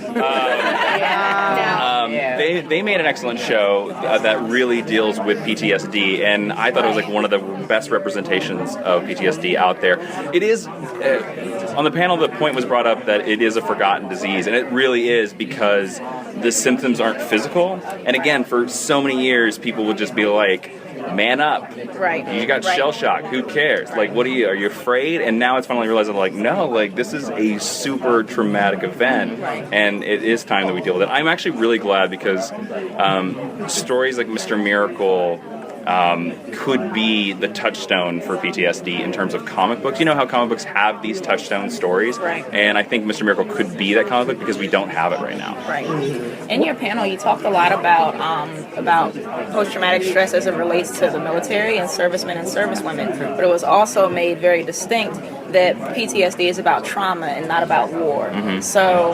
made an excellent show that really deals with PTSD, and I thought it was like one of the best representations of PTSD out there. It is on the panel. The point was brought up that it is a forgotten disease, and it really is, because the symptoms aren't physical. And again, for so many years, people would just be like, man up. Right. You got shell shock. Who cares? Like, are you afraid? And now it's finally realizing, like, no, like, this is a super traumatic event, and it is time that we deal with it. I'm actually really glad, because stories like Mr. Miracle could be the touchstone for PTSD in terms of comic books. You know how comic books have these touchstone stories? Right. And I think Mr. Miracle could be that comic book, because we don't have it right now. Right. In your panel, you talked a lot about post-traumatic stress as it relates to the military and servicemen and servicewomen, but it was also made very distinct that PTSD is about trauma and not about war. Mm-hmm. So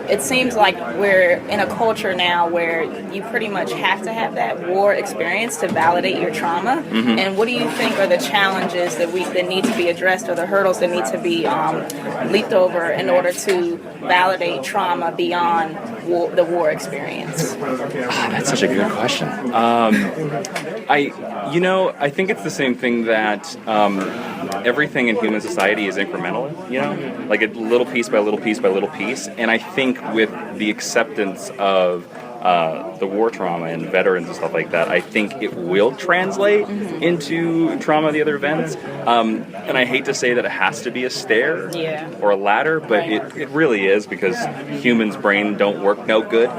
it seems like we're in a culture now where you pretty much have to have that war experience to validate your trauma. Mm-hmm. And what do you think are the challenges that need to be addressed, or the hurdles that need to be leaped over in order to validate trauma beyond the war experience? That's such a good question. I think it's the same thing that everything in human society is incremental, like a little piece by little piece by little piece. And I think with the acceptance of the war trauma and veterans and stuff like that, I think it will translate into trauma of the other events. And I hate to say that it has to be a stair or a ladder, but it really is, because humans' brain don't work no good.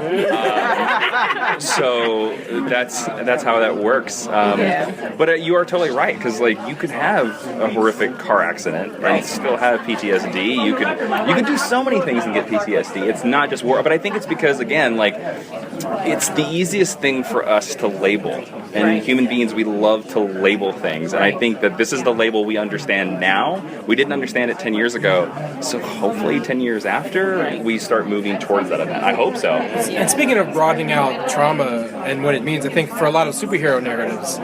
So that's how that works. But you are totally right, because like you could have a horrific car accident and still have PTSD. You could do so many things and get PTSD. It's not just war, but I think it's because, again, like, it's the easiest thing for us to label. And human beings, we love to label things. And I think that this is the label we understand now. We didn't understand it 10 years ago. So hopefully 10 years after, we start moving towards that event. I hope so. And speaking of broadening out trauma and what it means, I think for a lot of superhero narratives,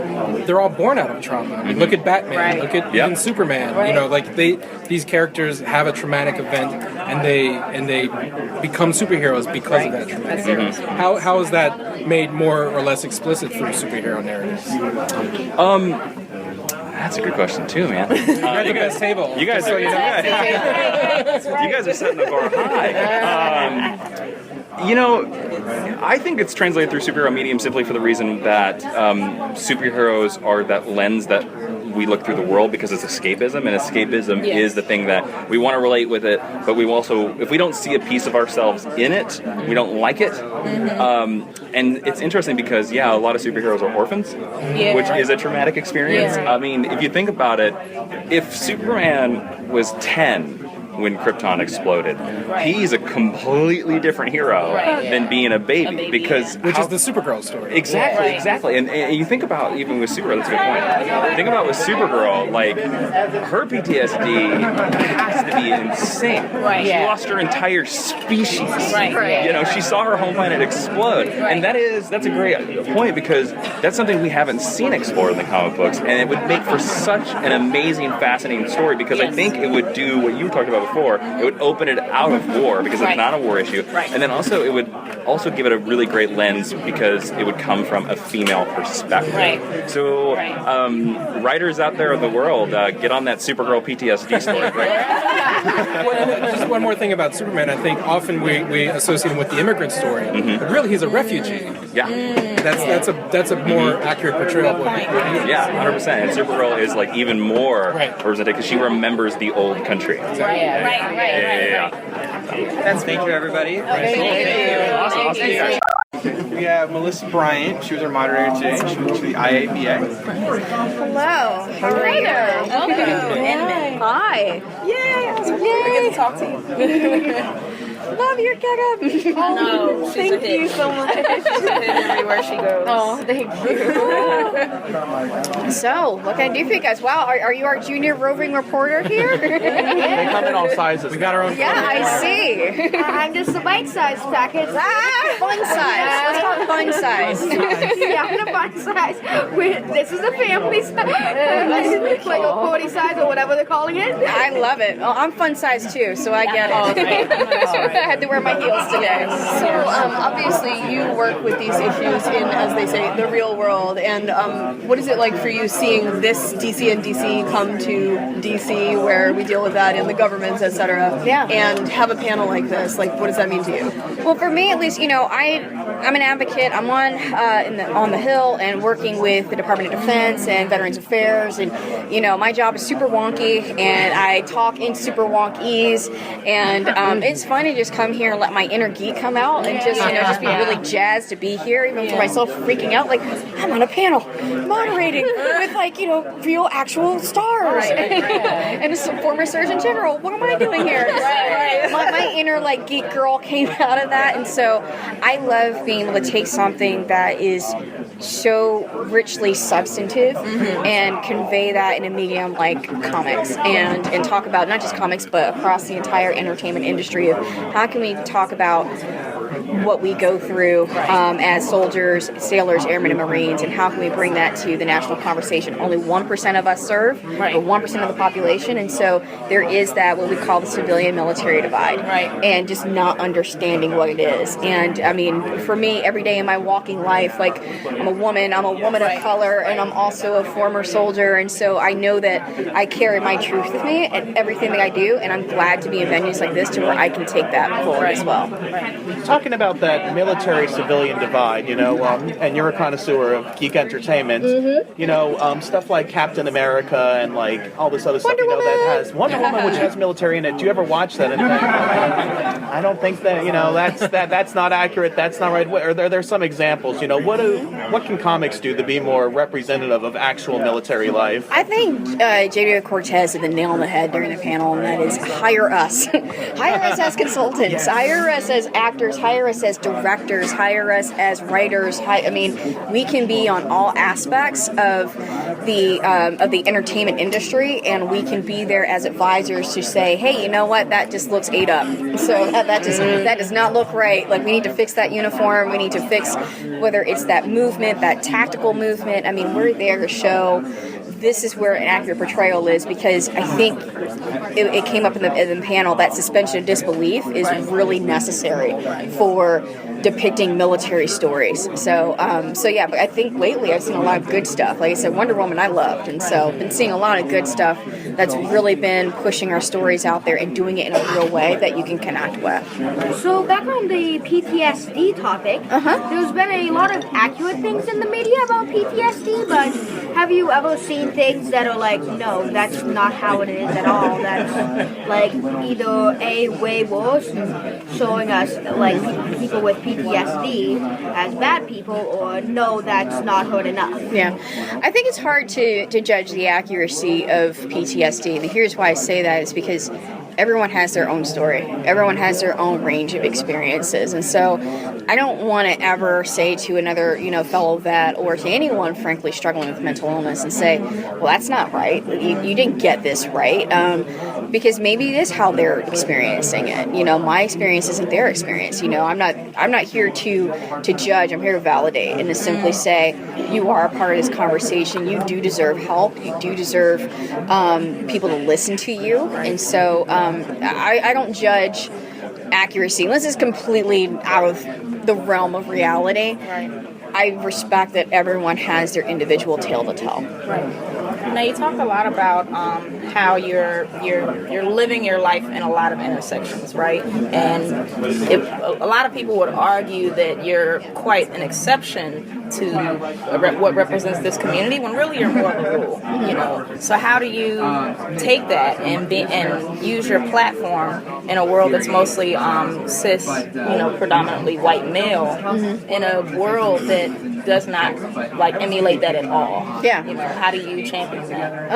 they're all born out of trauma. I mean, look at Batman, look at even Superman. You know, like these characters have a traumatic event, and they become superheroes because of that traumatic event. How is that made more or less explicit through superhero narratives? That's a good question too, man. You guys table. You guys are setting the bar high. You know, I think it's translated through superhero medium simply for the reason that superheroes are that lens that we look through the world, because it's escapism, and escapism is the thing that we want to relate with it, but we also, if we don't see a piece of ourselves in it, we don't like it. And it's interesting because, a lot of superheroes are orphans, which is a traumatic experience. I mean, if you think about it, if Superman was 10 when Krypton exploded, he's a completely different hero than being a baby, because which is the Supergirl story. Exactly. And you think about, even with Supergirl, that's a good point. Think about with Supergirl, like, her PTSD has to be insane. She lost her entire species. You know, she saw her home planet explode. And that's a great point, because that's something we haven't seen explored in the comic books, and it would make for such an amazing, fascinating story, because I think it would do what you were talking about before. It would open it out of war, because it's not a war issue, and then also it would also give it a really great lens, because it would come from a female perspective. So writers out there in the world, get on that Supergirl PTSD story. Just one more thing about Superman. I think often we associate him with the immigrant story, but really he's a refugee. That's a more accurate portrayal of what he is. 100%. And Supergirl is like even more representative, because she remembers the old country. Thank you, everybody. Thank you. Awesome. We have Melissa Bryant. She was our moderator today. She went to the IABA. Hello. How are you? Welcome. Hi. Yay. I get to talk to you. Love your getup. No, thank you so much. She's a hit everywhere she goes. Oh, thank you. So, what can I do for you guys? Wow, are you our junior roving reporter here? They come in all sizes. We got our own. Yeah, I see. I'm just a bite-sized package. Fun size. Let's talk fun size. Yeah, I'm a fun size. This is a family size. Like a 40 size or whatever they're calling it. I love it. Well, I'm fun size too, so I get it. I had to wear my heels today. So obviously you work with these issues in, as they say, the real world. And what is it like for you seeing this DC and DC come to DC, where we deal with that in the governments, etc. And have a panel like this? Like, what does that mean to you? Well, for me at least, I'm an advocate. I'm on the Hill and working with the Department of Defense and Veterans Affairs, and my job is super wonky, and I talk in super wonkies, and it's fun to just come here and let my inner geek come out, and just be really jazzed to be here, even for myself freaking out, like I'm on a panel moderating with real actual stars and a former Surgeon General. What am I doing here? My inner geek girl came out of that, and so I love being able to take something that is so richly substantive and convey that in a medium like comics, and talk about not just comics but across the entire entertainment industry of how can we talk about what we go through as soldiers, sailors, airmen, and Marines, and how can we bring that to the national conversation. Only 1% of us serve, or 1% of the population, and so there is that what we call the civilian-military divide, and just not understanding what it is. And I mean, for me, every day in my walking life, I'm I'm a woman of color, and I'm also a former soldier, and so I know that I carry my truth with me in everything that I do, and I'm glad to be in venues like this to where I can take that forward as well. Talking about that military-civilian divide, and you're a connoisseur of geek entertainment, stuff like Captain America and like all this other stuff, that has Wonder Woman, which has military in it. Do you ever watch that? And think, I don't think that that's not accurate. That's not right. Or there's some examples. What can comics do to be more representative of actual military life? I think J.D. Cortez hit the nail on the head during the panel, and that is hire us. Hire us as consultants. Hire us as actors. Hire us as directors. Hire us as writers. We can be on all aspects of the entertainment industry, and we can be there as advisors to say, hey, you know what, that just looks ate up. So that does not look right. Like, we need to fix that uniform. We need to fix whether it's that movement, that tactical movement. We're there to show this is where an accurate portrayal is, because I think it came up in the panel that suspension of disbelief is really necessary for depicting military stories. So yeah, but I think lately I've seen a lot of good stuff. Like I said, Wonder Woman I loved, and so I've been seeing a lot of good stuff that's really been pushing our stories out there and doing it in a real way that you can connect with. So back on the PTSD topic, there's been a lot of accurate things in the media about PTSD, but have you ever seen things that are like, no, that's not how it is at all? That's like either A, way worse, showing us like people with PTSD as bad people, or no, that's not hurt enough. Yeah, I think it's hard to judge the accuracy of PTSD, and here's why I say that is because everyone has their own story. Everyone has their own range of experiences. And so I don't want to ever say to another, fellow vet or to anyone, frankly, struggling with mental illness and say, well, that's not right. You didn't get this right. Because maybe it is how they're experiencing it. My experience isn't their experience. I'm not here to judge. I'm here to validate and to simply say, you are a part of this conversation. You do deserve help. You do deserve people to listen to you. And so I don't judge accuracy unless it's completely out of the realm of reality. Right. I respect that everyone has their individual tale to tell. Right. Now you talk a lot about how you're living your life in a lot of intersections, right? And a lot of people would argue that you're quite an exception to what represents this community, when really you're more of a rule. So how do you take that and use your platform in a world that's mostly cis, predominantly white male, in a world that does not emulate that at all? Yeah. How do you champion that?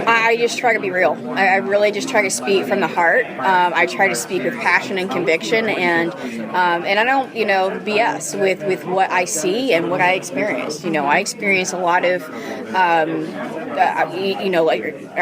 I just try to be real. I really just try to speak from the heart. I try to speak with passion and conviction, and I don't BS with what I see and what I experience. I experience a lot of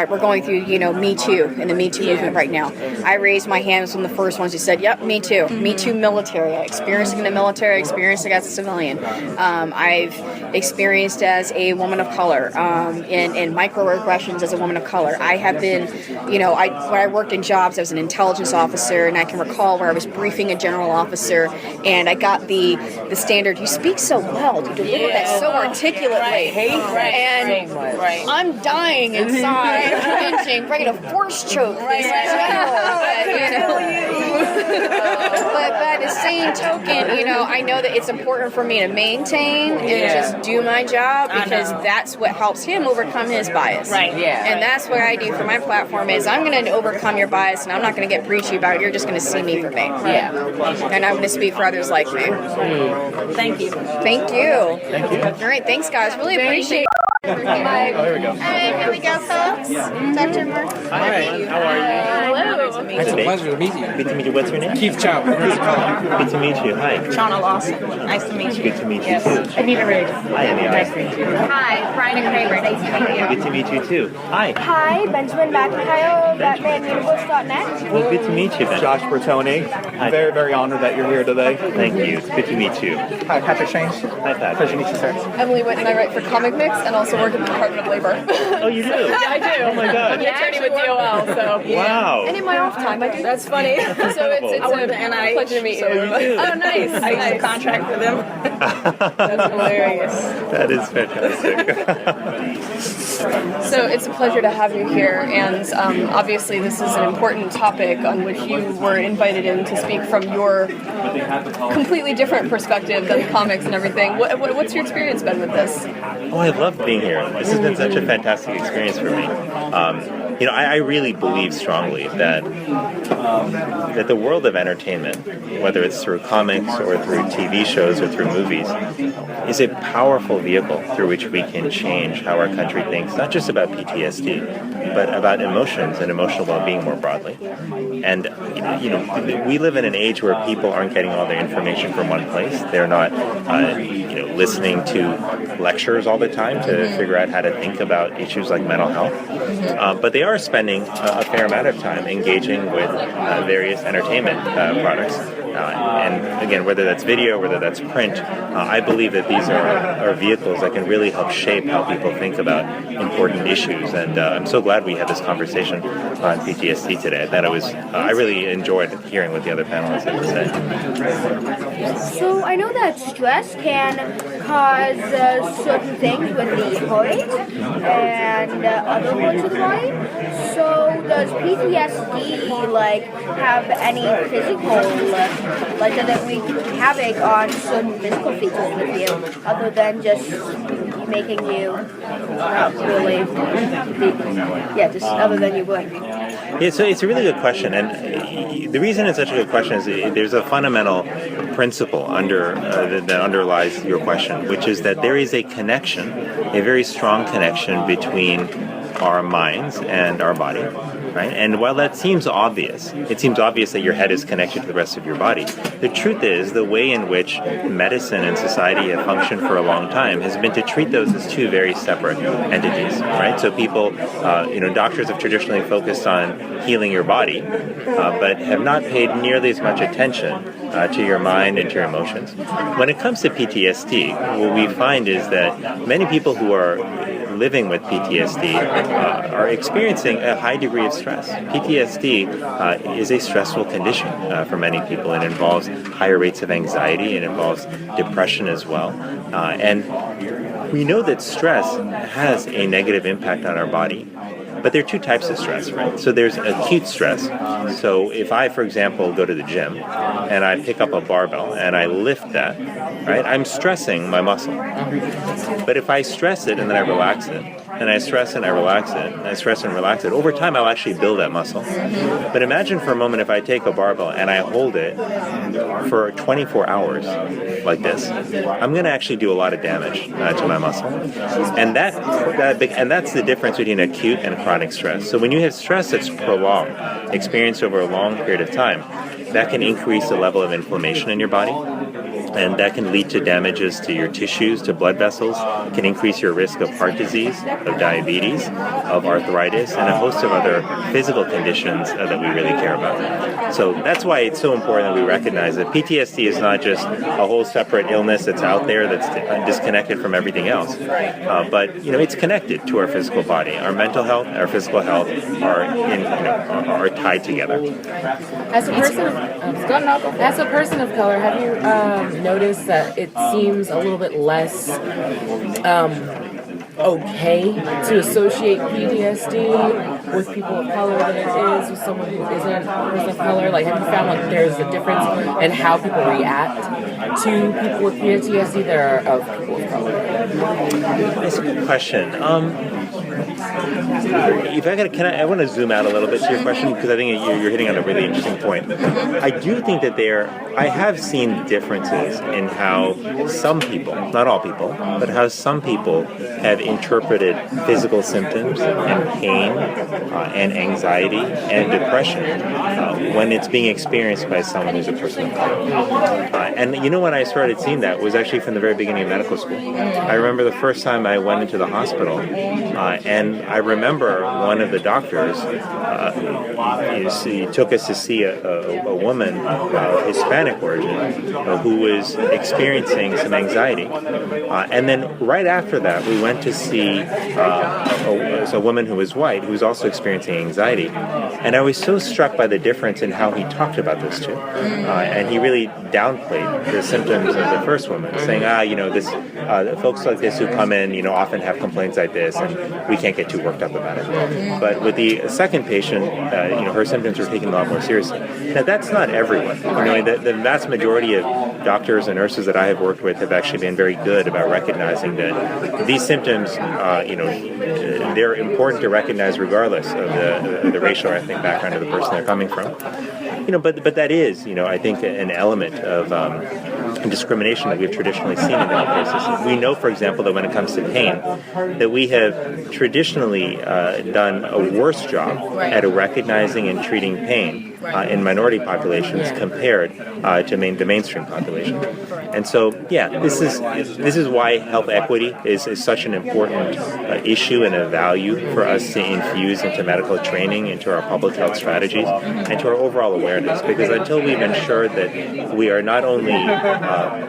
we're going through Me Too and the Me Too movement right now. I raised my hand as one of the first ones who said, yep, me too. Me Too military. I experienced in the military, I experienced it as a civilian. I've experienced as a woman of color, in microaggressions as a woman of color. I have been, when I worked in jobs, I was an intelligence officer, and I can recall where I was briefing a general officer, and I got the standard, you speak so well, you deliver that so articulately. And I'm dying inside, cringing, ready to force choke this general. But by the same token, I know that it's important for me to maintain and just do my job, because that's what helps him overcome his bias. Right. Yeah. And that's what I do for my platform is I'm going to overcome your bias, and I'm not going to get preachy about it. You're just going to see me for me. Yeah. And I'm going to speak for others like me. Thank you. Thank you. Thank you. All right. Thanks, guys. Really appreciate it. Hi. Oh, here we go. Here we go, folks. Dr. Murphy. Hi. How are you? Hello. It's a pleasure to meet you. Good to meet you. What's your name? Keith Chow. Good to meet you. Hi. Shauna Lawson. Nice to meet you. Good to meet you too. Anita Riggs. Hi, Anita. Nice to meet you. Hi, Brian Kramer. Nice to meet you. Good to meet you too. Hi. Hi, Benjamin McIntyre, BatmanUniverse.net. Well, good to meet you, Ben. Josh Bertoni. Very, very honored that you're here today. Thank you. It's good to meet you. Hi, Patrick Strange. Hi, Pat. Pleasure to meet you, sir. Emily Whitten, I write for Comic Mix and also also work in the Department of Labor. Oh, you do? Yeah, I do. Oh my God. I'm an attorney with DOL, so. Wow. And in my off time, I do. That's funny. So it's I work a at the NIH, pleasure to meet you. so you do. Oh, nice. I used to contract for them. That's hilarious. That is fantastic. So it's a pleasure to have you here, and obviously this is an important topic on which you were invited in to speak from your completely different perspective than the comics and everything. What's your experience been with this? Oh, I love being here. This has been such a fantastic experience for me. I really believe strongly that the world of entertainment, whether it's through comics or through TV shows or through movies, is a powerful vehicle through which we can change how our country thinks, not just about PTSD, but about emotions and emotional well-being more broadly. And we live in an age where people aren't getting all their information from one place. They're not, listening to lectures all the time to figure out how to think about issues like mental health. But they are spending a fair amount of time engaging with various entertainment products. And again, whether that's video, whether that's print, I believe that these are vehicles that can really help shape how people think about important issues. And I'm so glad we had this conversation on PTSD today. I really enjoyed hearing what the other panelists had to say. So I know that stress can cause certain things with the heart and other parts of the body. So does PTSD have any physical does it wreak havoc on certain physical features with you other than just making you not really just other than you would? Yeah, so it's a really good question, and the reason it's such a good question is there's a fundamental principle that underlies your question, which is that there is a connection, a very strong connection between our minds and our body, right? And while that seems obvious, it seems obvious that your head is connected to the rest of your body. The truth is, the way in which medicine and society have functioned for a long time has been to treat those as two very separate entities, right? So people, doctors have traditionally focused on healing your body, but have not paid nearly as much attention to your mind and to your emotions. When it comes to PTSD, what we find is that many people who are living with PTSD are experiencing a high degree of stress. PTSD is a stressful condition for many people. It involves higher rates of anxiety. It involves depression as well. And we know that stress has a negative impact on our body. But there are two types of stress, right? So there's acute stress. So if I, for example, go to the gym and I pick up a barbell and I lift that, right, I'm stressing my muscle. But if I stress it and then I relax it, and I stress and I relax it, and I stress and relax it, over time I'll actually build that muscle. But imagine for a moment if I take a barbell and I hold it for 24 hours like this, I'm going to actually do a lot of damage to my muscle. And that's the difference between acute and chronic stress. So when you have stress that's prolonged, experienced over a long period of time, that can increase the level of inflammation in your body. And that can lead to damages to your tissues, to blood vessels, can increase your risk of heart disease, of diabetes, of arthritis, and a host of other physical conditions that we really care about. So that's why it's so important that we recognize that PTSD is not just a whole separate illness that's out there that's disconnected from everything else, but it's connected to our physical body. Our mental health, our physical health are tied together. As a person of color, have you noticed that it seems a little bit less okay to associate PTSD with people of color than it is with someone who isn't a person of color? Like, have you found there's a difference in how people react to people with PTSD that are of people of color? That's a good question. If I want to zoom out a little bit to your question, because I think you're hitting on a really interesting point. I do think that I have seen differences in how some people, not all people, but how some people have interpreted physical symptoms and pain and anxiety and depression when it's being experienced by someone who's a person of color. And when I started seeing that was actually from the very beginning of medical school. I remember the first time I went into the hospital, and I remember remember one of the doctors he took us to see a woman of Hispanic origin who was experiencing some anxiety. And then right after that, we went to see a woman who was white who was also experiencing anxiety. And I was so struck by the difference in how he talked about those two. And he really downplayed the symptoms of the first woman, saying, folks like this who come in, often have complaints like this, and we can't get too worked up about it. But with the second patient, her symptoms were taken a lot more seriously. Now, that's not everyone. The vast majority of doctors and nurses that I have worked with have actually been very good about recognizing that these symptoms, they're important to recognize regardless of the racial or ethnic background of the person they're coming from. But that is, I think, an element of discrimination that we've traditionally seen in the healthcare system. We know, for example, that when it comes to pain, that we have traditionally done a worse job at recognizing and treating pain in minority populations compared to the mainstream population. And so, this is why health equity is such an important issue and a value for us to infuse into medical training, into our public health strategies, and to our overall awareness. Because until we've ensured that we are not only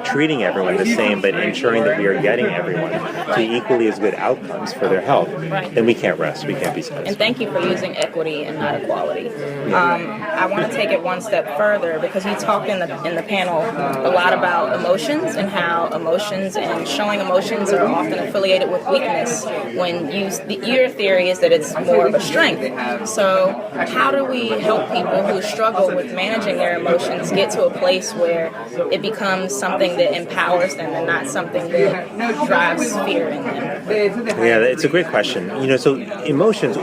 treating everyone the same, but ensuring that we are getting everyone to equally as good outcomes for their health, then we can't rest. We can't be satisfied. And thank you for using equity and not equality. I want to take it one step further because you talked in the panel a lot about emotions and how emotions and showing emotions are often affiliated with weakness when your theory is that it's more of a strength. So how do we help people who struggle with managing their emotions get to a place where it becomes something that empowers them and not something that drives fear in them? Yeah, it's a great question. So emotions,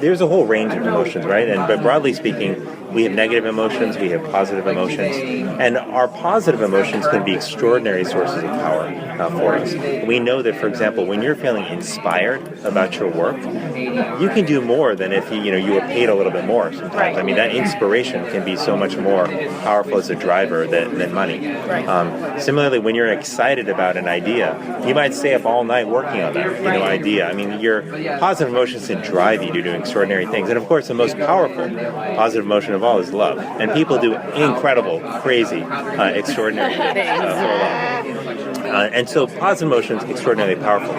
there's a whole range of emotions, right? But broadly speaking, we have negative emotions, we have positive emotions, and our positive emotions can be extraordinary sources of power for us. We know that, for example, when you're feeling inspired about your work, you can do more than if you were paid a little bit more sometimes. Right. I mean, that inspiration can be so much more powerful as a driver than money. Right. Similarly, when you're excited about an idea, you might stay up all night working on that idea. I mean, your positive emotions can drive you to do extraordinary things. And of course, the most powerful positive emotion of all is love. And people do incredible, crazy, extraordinary things for love. And so positive emotions are extraordinarily powerful.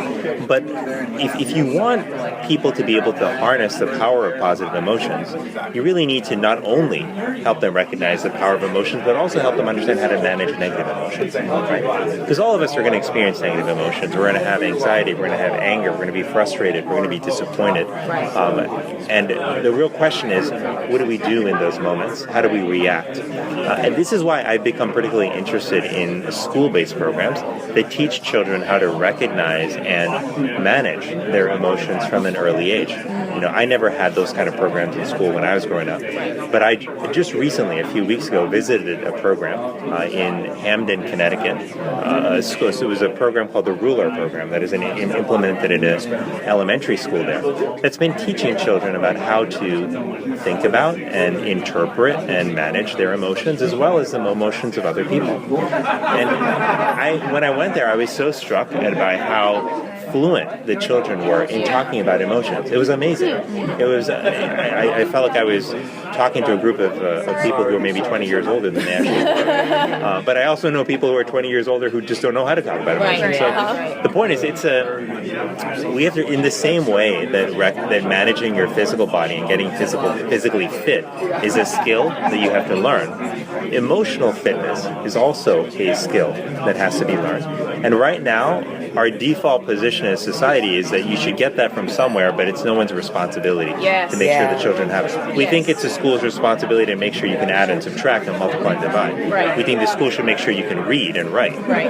But if you want people to be able to harness the power of positive emotions, you really need to not only help them recognize the power of emotions, but also help them understand how to manage negative emotions. Right? Because all of us are going to experience negative emotions. We're going to have anxiety, we're going to have anger, we're going to be frustrated, we're going to be disappointed. And the real question is, what do we do in those moments? How do we react? And this is why I've become particularly interested in school-based programs that teach children how to recognize and manage their emotions from an early age. I never had those kind of programs in school when I was growing up. But I just recently, a few weeks ago, visited a program in Hamden, Connecticut. So it was a program called the Ruler Program that is implemented in an elementary school there that's been teaching children about how to think about and interpret and manage their emotions as well as the emotions of other people. And when I went there, I was so struck by how fluent the children were in talking about emotions. It was amazing. It was. I felt like I was talking to a group of people who are maybe 20 years older than they actually are. But I also know people who are 20 years older who just don't know how to talk about emotions. So the point is, we have to, in the same way that managing your physical body and getting physically fit is a skill that you have to learn. Emotional fitness is also a skill that has to be learned. And right now, our default position as society is that you should get that from somewhere, but it's no one's responsibility to make sure the children have it. We think it's the school's responsibility to make sure you can add and subtract and multiply and divide. Right. We think the school should make sure you can read and write. Right.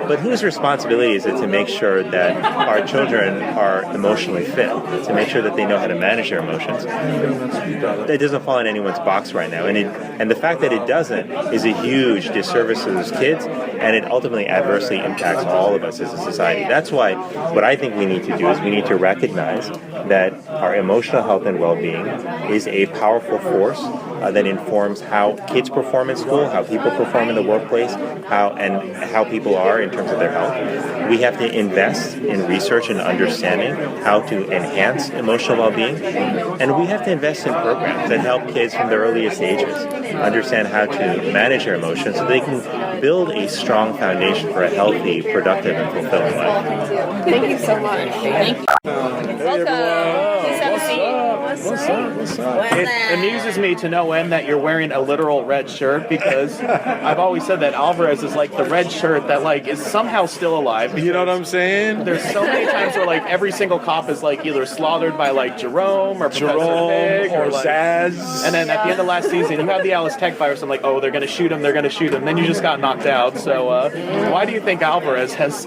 But whose responsibility is it to make sure that our children are emotionally fit, to make sure that they know how to manage their emotions? That doesn't fall in anyone's box right now. And the fact that it doesn't is a huge disservice to those kids, and it ultimately adversely impacts all of us as a society. That's why what I think we need to do is we need to recognize that our emotional health and well-being is a powerful force that informs how kids perform in school, how people perform in the workplace, how people are in terms of their health. We have to invest in research and understanding how to enhance emotional well-being, and we have to invest in programs that help kids from the earliest ages understand how to manage their emotions so they can build a strong foundation for a healthy, productive, and fulfilling life. Thank you so much. Thank you. Welcome. Please have a seat. What's up? It amuses me to no end that you're wearing a literal red shirt, because I've always said that Alvarez is like the red shirt that like is somehow still alive. You know what I'm saying? There's so many times where like every single cop is like either slaughtered by like Jerome or Professor Pig or like, Zaz. And then at the end of last season, you had the Alice Tech virus. I'm like, oh, they're gonna shoot him. Then you just got knocked out. So why do you think Alvarez has,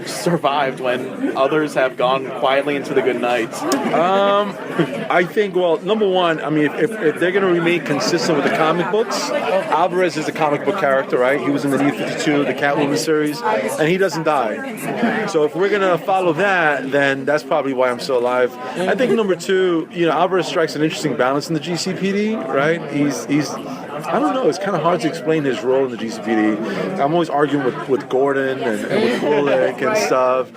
survived when others have gone quietly into the good nights? I think, well, number one, I mean, if they're going to remain consistent with the comic books, Alvarez is a comic book character, right? He was in the New 52, the Catwoman series, and he doesn't die. So if we're going to follow that, then that's probably why I'm still alive. I think number two, Alvarez strikes an interesting balance in the GCPD, right? He's I don't know. It's kind of hard to explain his role in the GCPD. I'm always arguing with Gordon and with Bullock and stuff.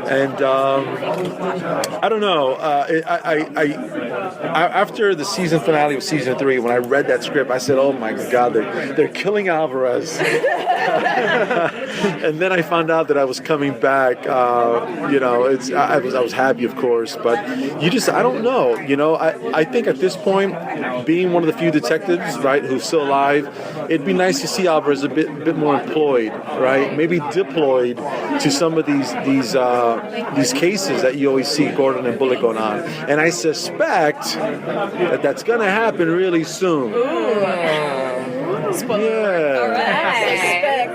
And I don't know. After the season finale of season 3, when I read that script, I said, "Oh my God, they're killing Alvarez." And then I found out that I was coming back. I was happy, of course, but I don't know. I think at this point, being one of the few detectives, right, who's still alive, it'd be nice to see Alvarez a bit more employed, right? Maybe deployed to some of these cases that you always see Gordon and Bullock going on. And I suspect that that's going to happen really soon. Yeah. All right.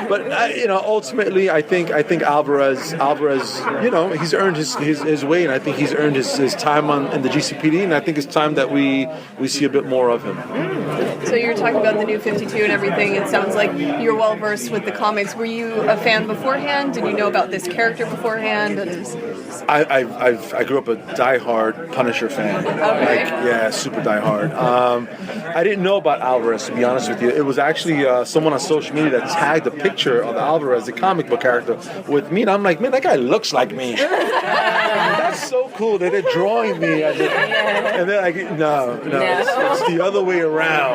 But ultimately, I think Alvarez, he's earned his way, and I think he's earned his time in the GCPD, and I think it's time that we see a bit more of him. So you're talking about the New 52 and everything. It sounds like you're well versed with the comics. Were you a fan beforehand? Did you know about this character beforehand? I grew up a diehard Punisher fan. Okay. Super diehard. I didn't know about Alvarez, to be honest with you. It was actually someone on social media that tagged a picture of Alvarez, the comic book character, with me, and I'm like, man, that guy looks like me. That's so cool that they're drawing me as and they're like, no, it's the other way around.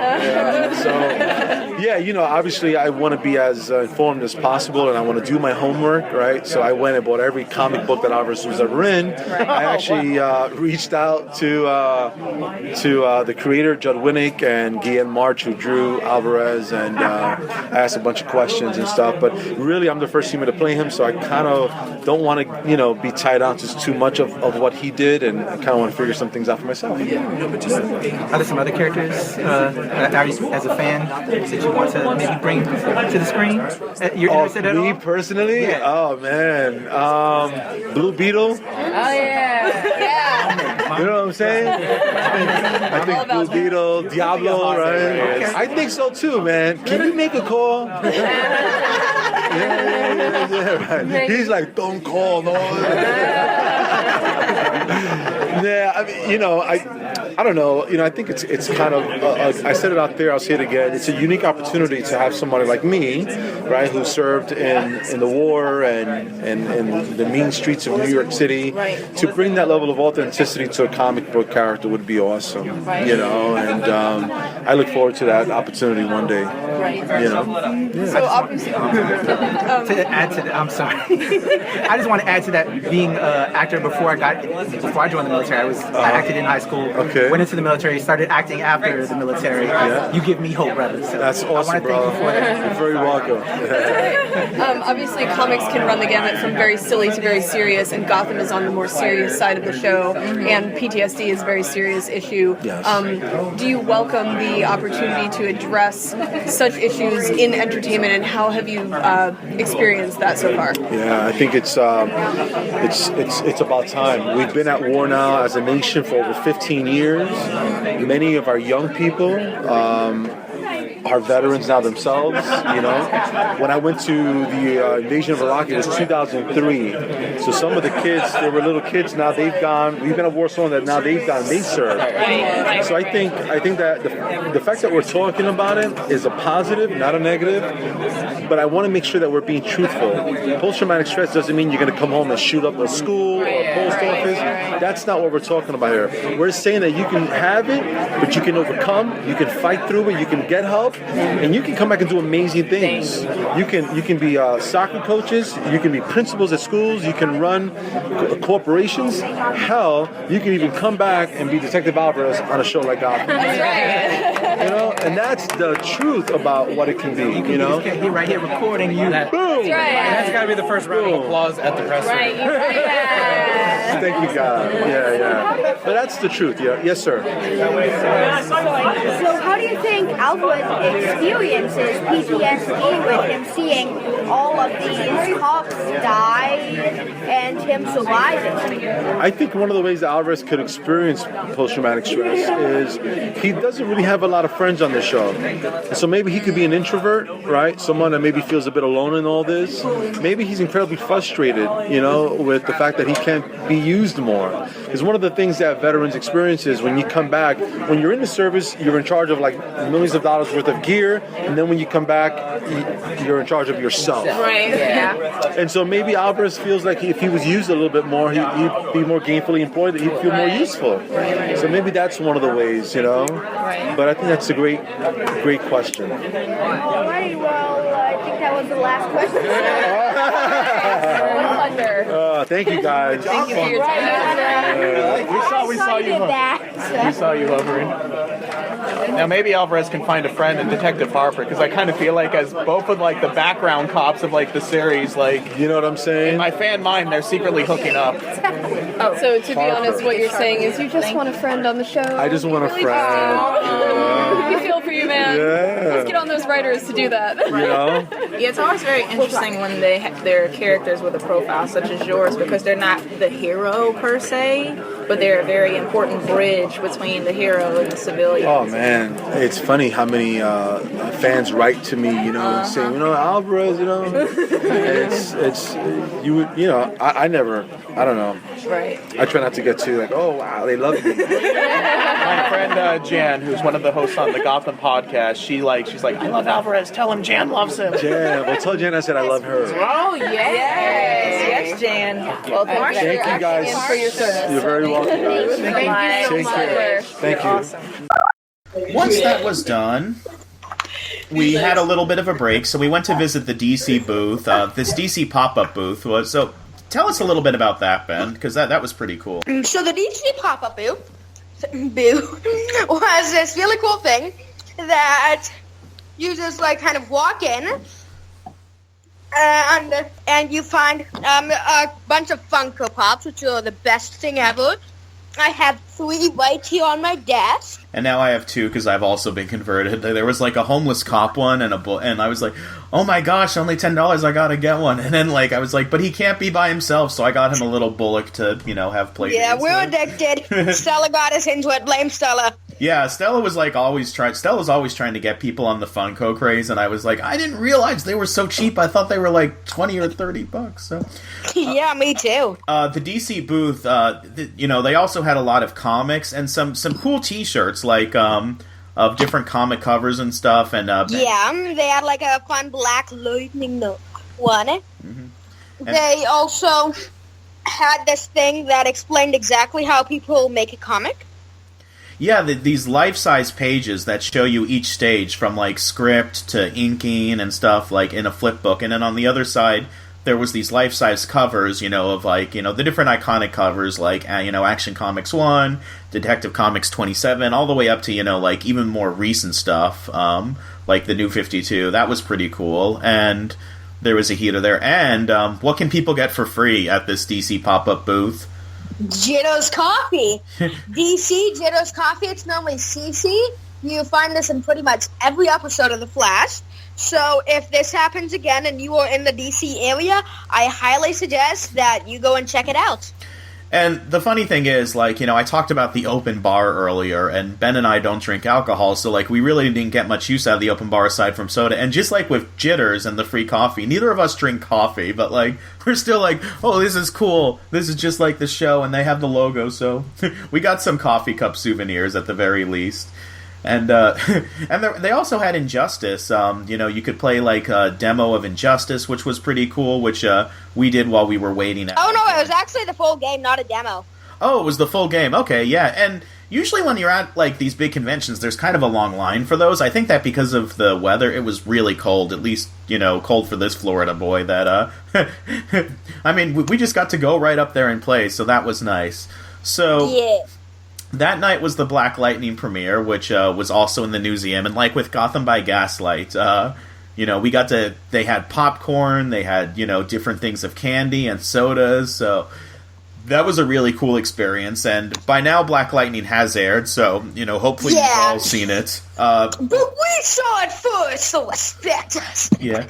Obviously I want to be as informed as possible, and I want to do my homework, right? So I went and bought every comic book that Alvarez was ever in. I actually reached out to the creator, Judd Winnick, and Guillermo March, who drew Alvarez, and I asked a bunch of questions and stuff. But really, I'm the first human to play him, so I kind of don't want to, be tied down to too much of what he did, and I kind of want to figure some things out for myself. Are there some other characters, as a fan, that you want to maybe bring to the screen? You're interested at all? Me personally? Yeah. Oh man, Blue Beetle. Oh yeah. You know what I'm saying? I think Blue Beetle, Diablo, right? Okay. I think so too, man. Can you make a call? Yeah, right. He's like, don't call, no. Yeah, I mean, I don't know. I think it's kind of. I said it out there. I'll say it again. It's a unique opportunity to have somebody like me, right, who served in the war and in the mean streets of New York City, to bring that level of authenticity to a comic book character would be awesome. And I look forward to that opportunity one day. Yeah. So obviously, to add to that, I'm sorry. I just want to add to that. Being an actor before I joined the military, I acted in high school. Okay. Went into the military, started acting after the military. Yeah. You give me hope, brother. So that's awesome, bro. You're very welcome. obviously, comics can run the gamut from very silly to very serious, and Gotham is on the more serious side of the show, and PTSD is a very serious issue. Yes. Do you welcome the opportunity to address such issues in entertainment, and how have you experienced that so far? Yeah, I think it's about time. We've been at war now as a nation for over 15 years. Many of our young people are veterans now themselves. You know, when I went to the invasion of Iraq, it was 2003. So some of the kids, they were little kids. Now they've gone. We've been at war so long that now they've gone. They served. So I think that the fact that we're talking about it is a positive, not a negative. But I want to make sure that we're being truthful. Post-traumatic stress doesn't mean you're going to come home and shoot up a school or a post office. That's not what we're talking about here. We're saying that you can have it, but you can overcome. You can fight through it. You can get help, and you can come back and do amazing things. You can be soccer coaches. You can be principals at schools. You can run corporations. Hell, you can even come back and be Detective Alvarez on a show like Gotham. That's right. You know, and that's the truth about what it can be. You know, he right here recording you. Boom. That's right. That's got to be the first round of applause at the press. Right. Thank you, God. Yeah. But that's the truth. Yeah. Yes, sir. So how do you think Alvarez experiences PTSD with him seeing all of these cops die and him surviving? I think one of the ways that Alvarez could experience post-traumatic stress is he doesn't really have a lot of friends on the show. So maybe he could be an introvert, right? Someone that maybe feels a bit alone in all this. Maybe he's incredibly frustrated, you know, with the fact that he can't be used more. Because one of the things that veterans experience is when you come back, when you're in the service, you're in charge of like millions of dollars worth of gear, and then when you come back, you're in charge of yourself. Right. Yeah. And so maybe Alvarez feels like if he was used a little bit more, he'd be more gainfully employed, he'd feel more useful. So maybe that's one of the ways, you know. But I think that's a great question. Alrighty, well, I think that was the last question. Thank you, guys. Thank you for your time. We saw you. We saw you hovering. Now maybe Alvarez can find a friend in Detective Harper, because I kind of feel like as both of like the background cops of like the series, like, you know what I'm saying? In my fan mind, they're secretly hooking up. So to be honest, what you're saying is you just want a friend on the show. I just want a friend. We feel for you, man. Yeah. Let's get on those writers to do that. You know? Yeah, it's always very interesting when they have their characters with a profile such as yours, because they're not the hero per se, but they're a very important bridge between the hero and the civilian. Oh man, it's funny how many fans write to me, you know, saying, you know, Alvarez, you know, it's you know, I don't know. Right. I try not to get too like, oh wow, they love me. My friend Jan, who's one of the hosts on the Gotham podcast, she's like, I love Alvarez. Tell him Jan loves him. Jan, well, tell Jan I said I love her. Oh yes, Jan. Well, thank you guys for your service. You're very welcome, guys. Thank you so much. Thank you. Awesome. Once that was done, we had a little bit of a break, so we went to visit the DC booth. This DC pop-up booth was so. Tell us a little bit about that, Ben, because that was pretty cool. So the DC pop-up booth was this really cool thing that you just like kind of walk in and you find a bunch of Funko Pops, which are the best thing ever. I have 3 right here on my desk. And now I have 2 because I've also been converted. There was like a homeless cop one and and I was like, oh my gosh, only $10, I gotta get one. And then like I was like, but he can't be by himself, so I got him a little Bullock to, you know, have played. Yeah, we're addicted. Stella got us into it. Blame Stella. Yeah, Stella was always trying to get people on the Funko craze, and I was like, I didn't realize they were so cheap. I thought they were like $20 or $30. So yeah, me too. The DC booth, you know, they also had a lot of comics and some cool T-shirts like of different comic covers and stuff. And yeah, they had like a fun Black Lightning one. Mm-hmm. They also had this thing that explained exactly how people make a comic. Yeah, these life-size pages that show you each stage from, like, script to inking and stuff, like, in a flip book. And then on the other side, there was these life-size covers, you know, of, like, you know, the different iconic covers, like, you know, Action Comics 1, Detective Comics 27, all the way up to, you know, like, even more recent stuff, like the New 52. That was pretty cool. And there was a heater there. And what can people get for free at this DC pop-up booth? Jitto's Coffee. DC Jitto's Coffee. It's normally CC. You find this in pretty much every episode of The Flash. So if this happens again and you are in the DC area, I highly suggest that you go and check it out. And the funny thing is, like, I talked about the open bar earlier, and Ben and I don't drink alcohol, so, like, we really didn't get much use out of the open bar aside from soda. And just like with Jitters and the free coffee, neither of us drink coffee, but, like, we're still like, oh, this is cool. This is just like the show, and they have the logo, so we got some coffee cup souvenirs at the very least. And they also had Injustice. You could play like a demo of Injustice, which was pretty cool, which we did while we were waiting. Oh no, it was actually the full game, not a demo. Oh, it was the full game. Okay, yeah. And usually when you're at like these big conventions, there's kind of a long line for those. I think that because of the weather, it was really cold. At least cold for this Florida boy. That I mean, we just got to go right up there and play, so that was nice. So yeah. That night was the Black Lightning premiere, which was also in the museum, and like with Gotham by Gaslight, we got to. They had popcorn, they had different things of candy and sodas, so that was a really cool experience. And by now, Black Lightning has aired, so hopefully you've all seen it. But we saw it first, so respect us. Yeah.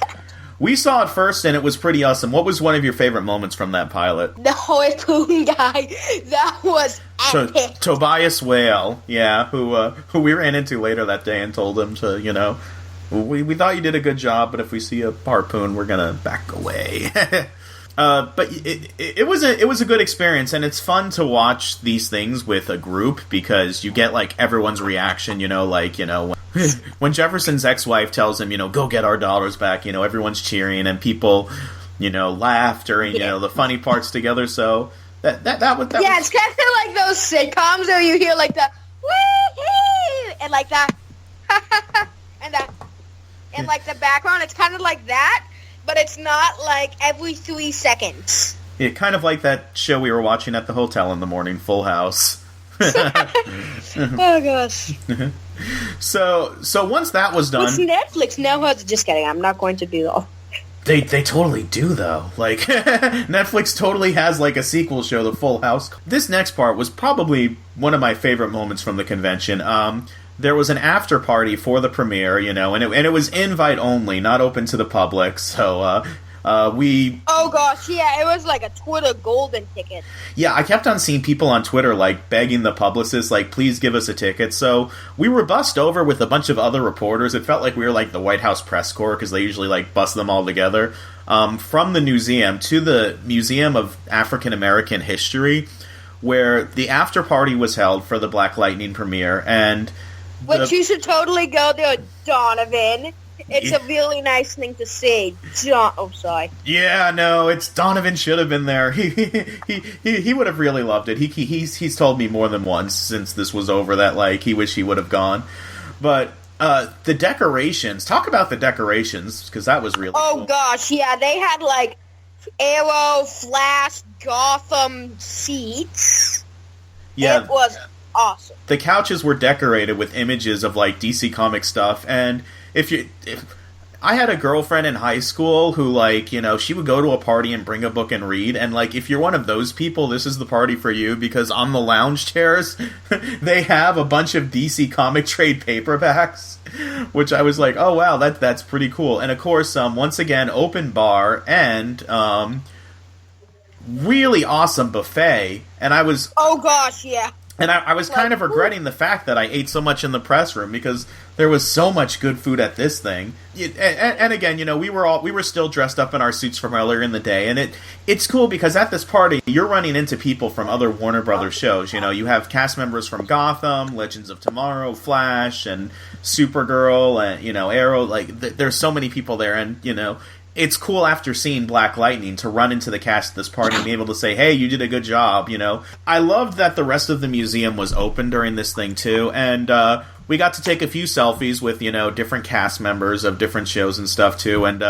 We saw it first, and it was pretty awesome. What was one of your favorite moments from that pilot? The harpoon guy. That was epic. Tobias Whale, yeah, who we ran into later that day and told him to, we thought you did a good job, but if we see a harpoon, we're gonna back away. But it was a good experience, and it's fun to watch these things with a group because you get like everyone's reaction. When Jefferson's ex-wife tells him, go get our daughters back. Everyone's cheering and people, laugh during the funny parts together. So that was it's kind of like those sitcoms where you hear like the wee and like that and that in like the background. It's kind of like that. But it's not like every 3 seconds. Yeah, kind of like that show we were watching at the hotel in the morning, Full House. Oh gosh. So once that was done, which Netflix now has. Just kidding. I'm not going to do that. They totally do though. Like Netflix totally has like a sequel show, The Full House. This next part was probably one of my favorite moments from the convention. There was an after party for the premiere, and it was invite only, not open to the public. So we. Oh gosh, yeah, it was like a Twitter golden ticket. Yeah, I kept on seeing people on Twitter like begging the publicist, like, please give us a ticket. So we were bussed over with a bunch of other reporters. It felt like we were like the White House press corps because they usually like bus them all together. From the museum to the Museum of African American History, where the after party was held for the Black Lightning premiere, and. Which you should totally go there, Donovan. It's a really nice thing to say. Sorry. Yeah, no, it's Donovan should have been there. He would have really loved it. He's told me more than once since this was over that like he wished he would have gone. But the decorations. Talk about the decorations because that was really. Oh cool. Gosh, yeah, they had like Arrow, Flash, Gotham seats. Yeah, it was. Awesome. The couches were decorated with images of like DC comic stuff, and if I had a girlfriend in high school who like she would go to a party and bring a book and read, and like if you're one of those people, this is the party for you because on the lounge chairs they have a bunch of DC comic trade paperbacks, which I was like, oh wow, that's pretty cool. And of course, once again, open bar and really awesome buffet, and I was oh gosh, yeah. And I was kind of regretting the fact that I ate so much in the press room because there was so much good food at this thing. And again, we were still dressed up in our suits from earlier in the day, and it's cool because at this party you're running into people from other Warner Brothers shows. You have cast members from Gotham, Legends of Tomorrow, Flash, and Supergirl, and Arrow. Like there's so many people there, and it's cool after seeing Black Lightning to run into the cast at this party and be able to say, hey, you did a good job, I loved that the rest of the museum was open during this thing, too, and we got to take a few selfies with, different cast members of different shows and stuff, too, and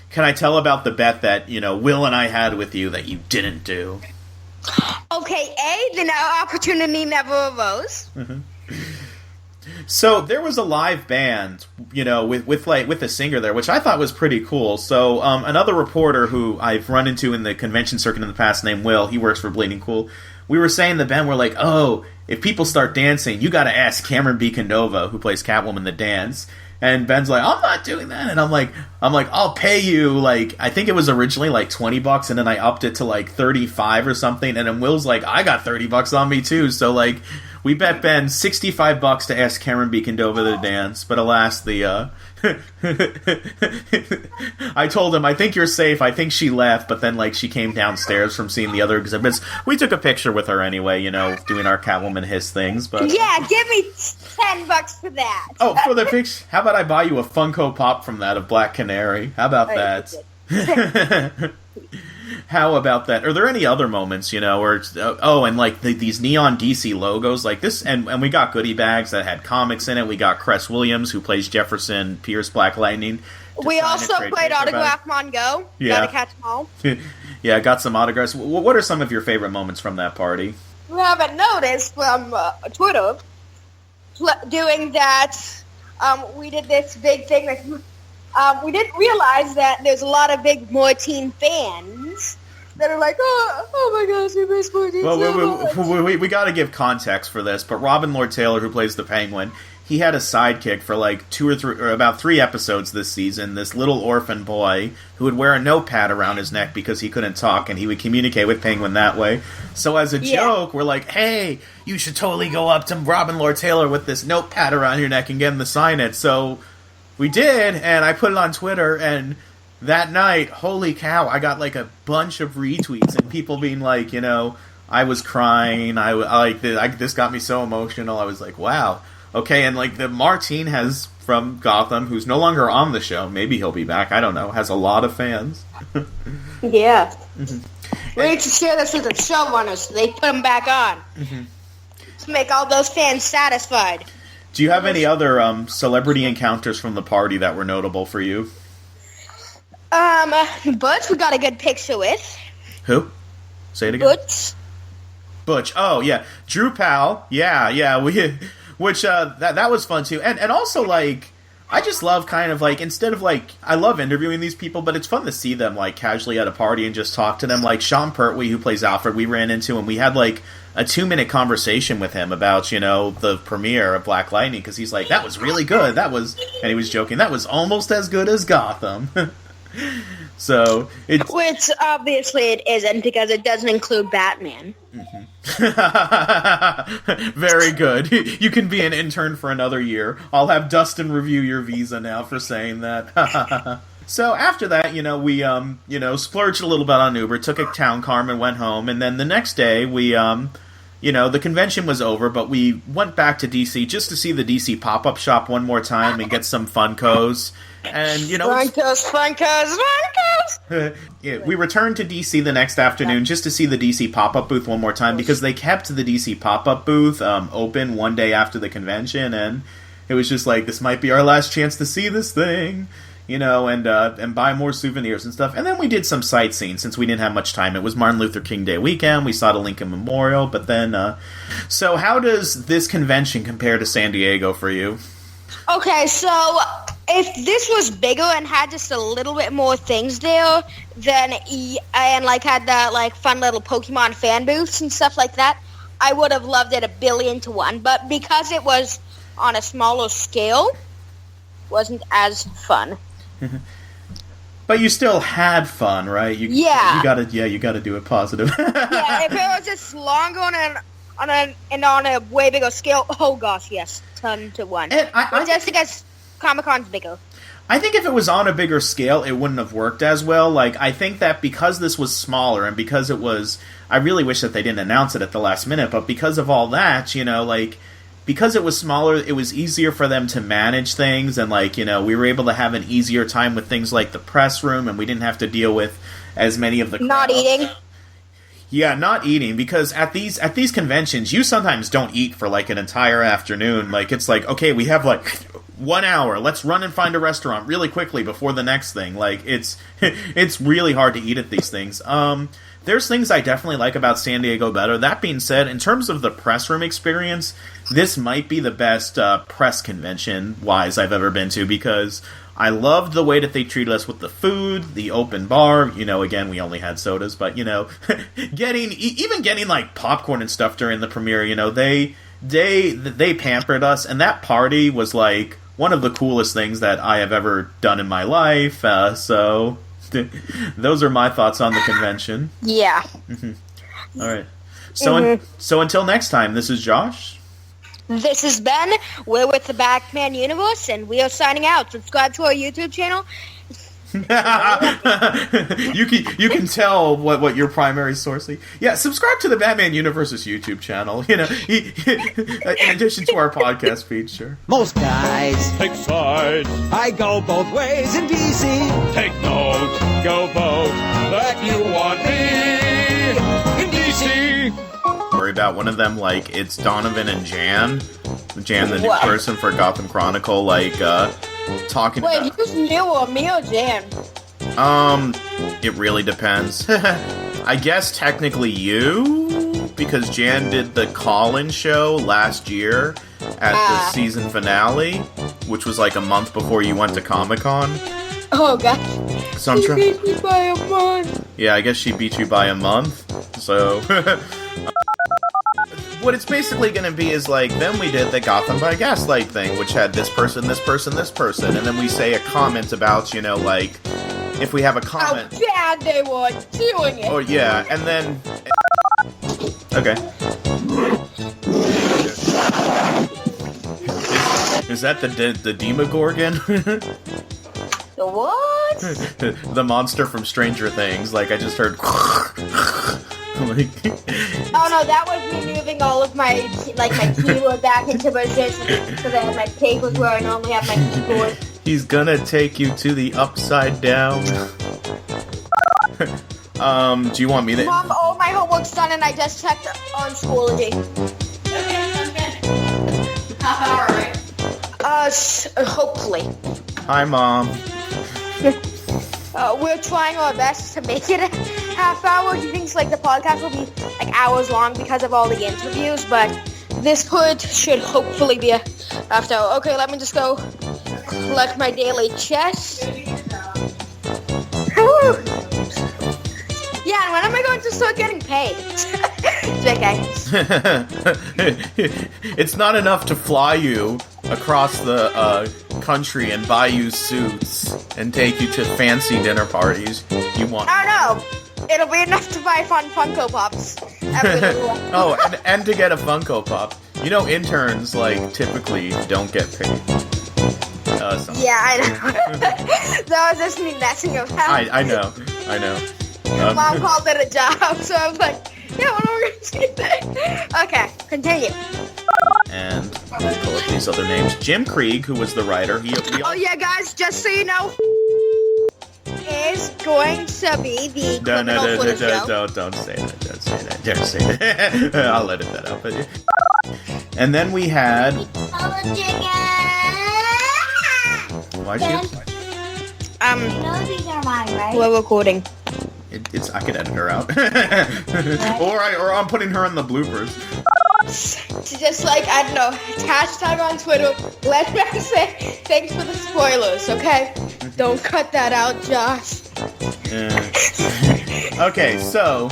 can I tell about the bet that, Will and I had with you that you didn't do? Okay, the opportunity never arose. So there was a live band, with the singer there, which I thought was pretty cool. So another reporter who I've run into in the convention circuit in the past, named Will, he works for Bleeding Cool. We were saying the band were like, oh, if people start dancing, you got to ask Cameron Beacondova, who plays Catwoman, to dance. And Ben's like, I'm not doing that. And I'm like, I'll pay you, like, I think it was originally like $20, and then I upped it to like 35 or something. And then Will's like, I got $30 on me too. So like, we bet Ben $65 to ask Cameron Beacondova to dance. But alas, I told him, I think you're safe. I think she left, but then like she came downstairs from seeing the other exhibits. We took a picture with her anyway, doing our Catwoman hiss things. But yeah, give me $10 for that. Oh, for the picture? How about I buy you a Funko Pop from that of Black Canary? How about that? How about that? Are there any other moments, or and like these neon DC logos like this, and we got goodie bags that had comics in it. We got Cress Williams, who plays Jefferson Pierce Black Lightning. We also played Autograph Mongo. Yeah. Gotta catch them all. Yeah, got some autographs. What are some of your favorite moments from that party? You haven't noticed from Twitter doing that. We did this big thing. We didn't realize that there's a lot of big Mortine fans that are like, oh my gosh, we miss Mortine so much. We got to give context for this, but Robin Lord Taylor, who plays the Penguin, he had a sidekick for like about 3 episodes this season, this little orphan boy who would wear a notepad around his neck because he couldn't talk, and he would communicate with Penguin that way. So as a joke, we're like, hey, you should totally go up to Robin Lord Taylor with this notepad around your neck and get him to sign it. So we did, and I put it on Twitter, and that night, holy cow, I got like a bunch of retweets and people being like, I was crying, this got me so emotional. I was like, wow. Okay, and like the Martine has from Gotham, who's no longer on the show, maybe he'll be back, I don't know, has a lot of fans. Yeah. We need to share this with the showrunners so they put him back on. To make all those fans satisfied. Do you have any other celebrity encounters from the party that were notable for you? Butch, we got a good picture with. Who? Say it again. Butch. Oh, yeah. Drew Powell. Yeah. That was fun, too. And also, like, I just love kind of, like, instead of, like, I love interviewing these people, but it's fun to see them, like, casually at a party and just talk to them. Like, Sean Pertwee, who plays Alfred, we ran into, and we had, like, a 2-minute conversation with him about, the premiere of Black Lightning, because he's like, that was really good. And he was joking, that was almost as good as Gotham. So which obviously it isn't, because it doesn't include Batman. Very good. You can be an intern for another year. I'll have Dustin review your visa now for saying that. So after that, we splurged a little bit on Uber, took a town car and went home, and then the next day we the convention was over, but we went back to DC just to see the DC pop-up shop one more time and get some Funkos. And Funkos. Yeah, we returned to DC the next afternoon just to see the DC pop-up booth one more time, because they kept the DC pop-up booth open one day after the convention, and it was just like, this might be our last chance to see this thing, and buy more souvenirs and stuff. And then we did some sightseeing since we didn't have much time. It was Martin Luther King Day weekend. We saw the Lincoln Memorial, but then so how does this convention compare to San Diego for you? Okay, so if this was bigger and had just a little bit more things there, then and like had the like fun little Pokemon fan booths and stuff like that, I would have loved it 1,000,000,000 to 1. But because it was on a smaller scale, wasn't as fun. But you still had fun, right? You gotta do it positive. Yeah, if it was just longer on a way bigger scale, oh gosh, yes, 10 to 1. But just because Comic-Con's bigger. I think if it was on a bigger scale, it wouldn't have worked as well. Like, I think that because this was smaller and because it was, I really wish that they didn't announce it at the last minute, but because of all that, because it was smaller, it was easier for them to manage things, and we were able to have an easier time with things like the press room, and we didn't have to deal with as many of the crowds. Not eating. Yeah, not eating, because at these conventions, you sometimes don't eat for an entire afternoon. Like, it's like, okay, we have 1 hour. Let's run and find a restaurant really quickly before the next thing. Like, it's really hard to eat at these things. There's things I definitely like about San Diego better. That being said, in terms of the press room experience, this might be the best press convention-wise I've ever been to, because I loved the way that they treated us with the food, the open bar. Again, we only had sodas, but, getting, like, popcorn and stuff during the premiere, they pampered us, and that party was, like, one of the coolest things that I have ever done in my life, so those are my thoughts on the convention. Yeah. All right. So until next time, this is Josh. This is Ben. We're with the Batman Universe, and we are signing out. Subscribe to our YouTube channel. You can tell what your primary source is. Yeah, subscribe to the Batman Universe's YouTube channel. In addition to our podcast feed, sure. Most guys pick sides. I go both ways in DC. Take note, go vote that you want me in DC. Worry about one of them, like it's Donovan and Jan, the new person for Gotham Chronicle, talking about. Wait, who's new, or me or Jan? It really depends. I guess technically you, because Jan did the call-in show last year at the season finale, which was like a month before you went to Comic-Con. Oh god. So I'm She beat me by a month. Yeah, I guess she beat you by a month. So what it's basically going to be is then we did the Gotham by Gaslight thing, which had this person, this person, this person, and then we say a comment about, if we have a comment. How bad they were doing it. Oh, yeah, and then. Okay. Is that the Demogorgon? The what? The monster from Stranger Things. I just heard. Oh no, that was me moving all of my keyboard back into position because I had my papers where I normally have my keyboard. He's gonna take you to the upside down. Do you want me to? Mom, all my homework's done and I just checked on Schoology. Half hour, right? Hopefully. Hi, Mom. We're trying our best to make it a half hour. He thinks the podcast will be hours long because of all the interviews, but this should hopefully be a half hour. Okay, let me just go collect my daily chest. Yeah, and when am I going to start getting paid? It's not enough to fly you across the country and buy you suits and take you to fancy dinner parties. You want? No. It'll be enough to buy fun Funko Pops. Oh, and to get a Funko Pop. Interns typically don't get paid. Yeah, I know. That was just me messing about. I know. Mom called it a job, so I was like, yeah, when are we going to get that? Okay, continue. And let me pull up these other names. Jim Krieg, who was the writer. Oh yeah, guys, just so you know, is going to be the No, don't say that. Don't say that. I'll edit that out. But and then we had. Why these are mine, right? We're recording. It's I could edit her out, or I'm putting her in the bloopers. Just I don't know, hashtag on Twitter. Let me say thanks for the spoilers, okay? Don't cut that out, Josh. Okay, so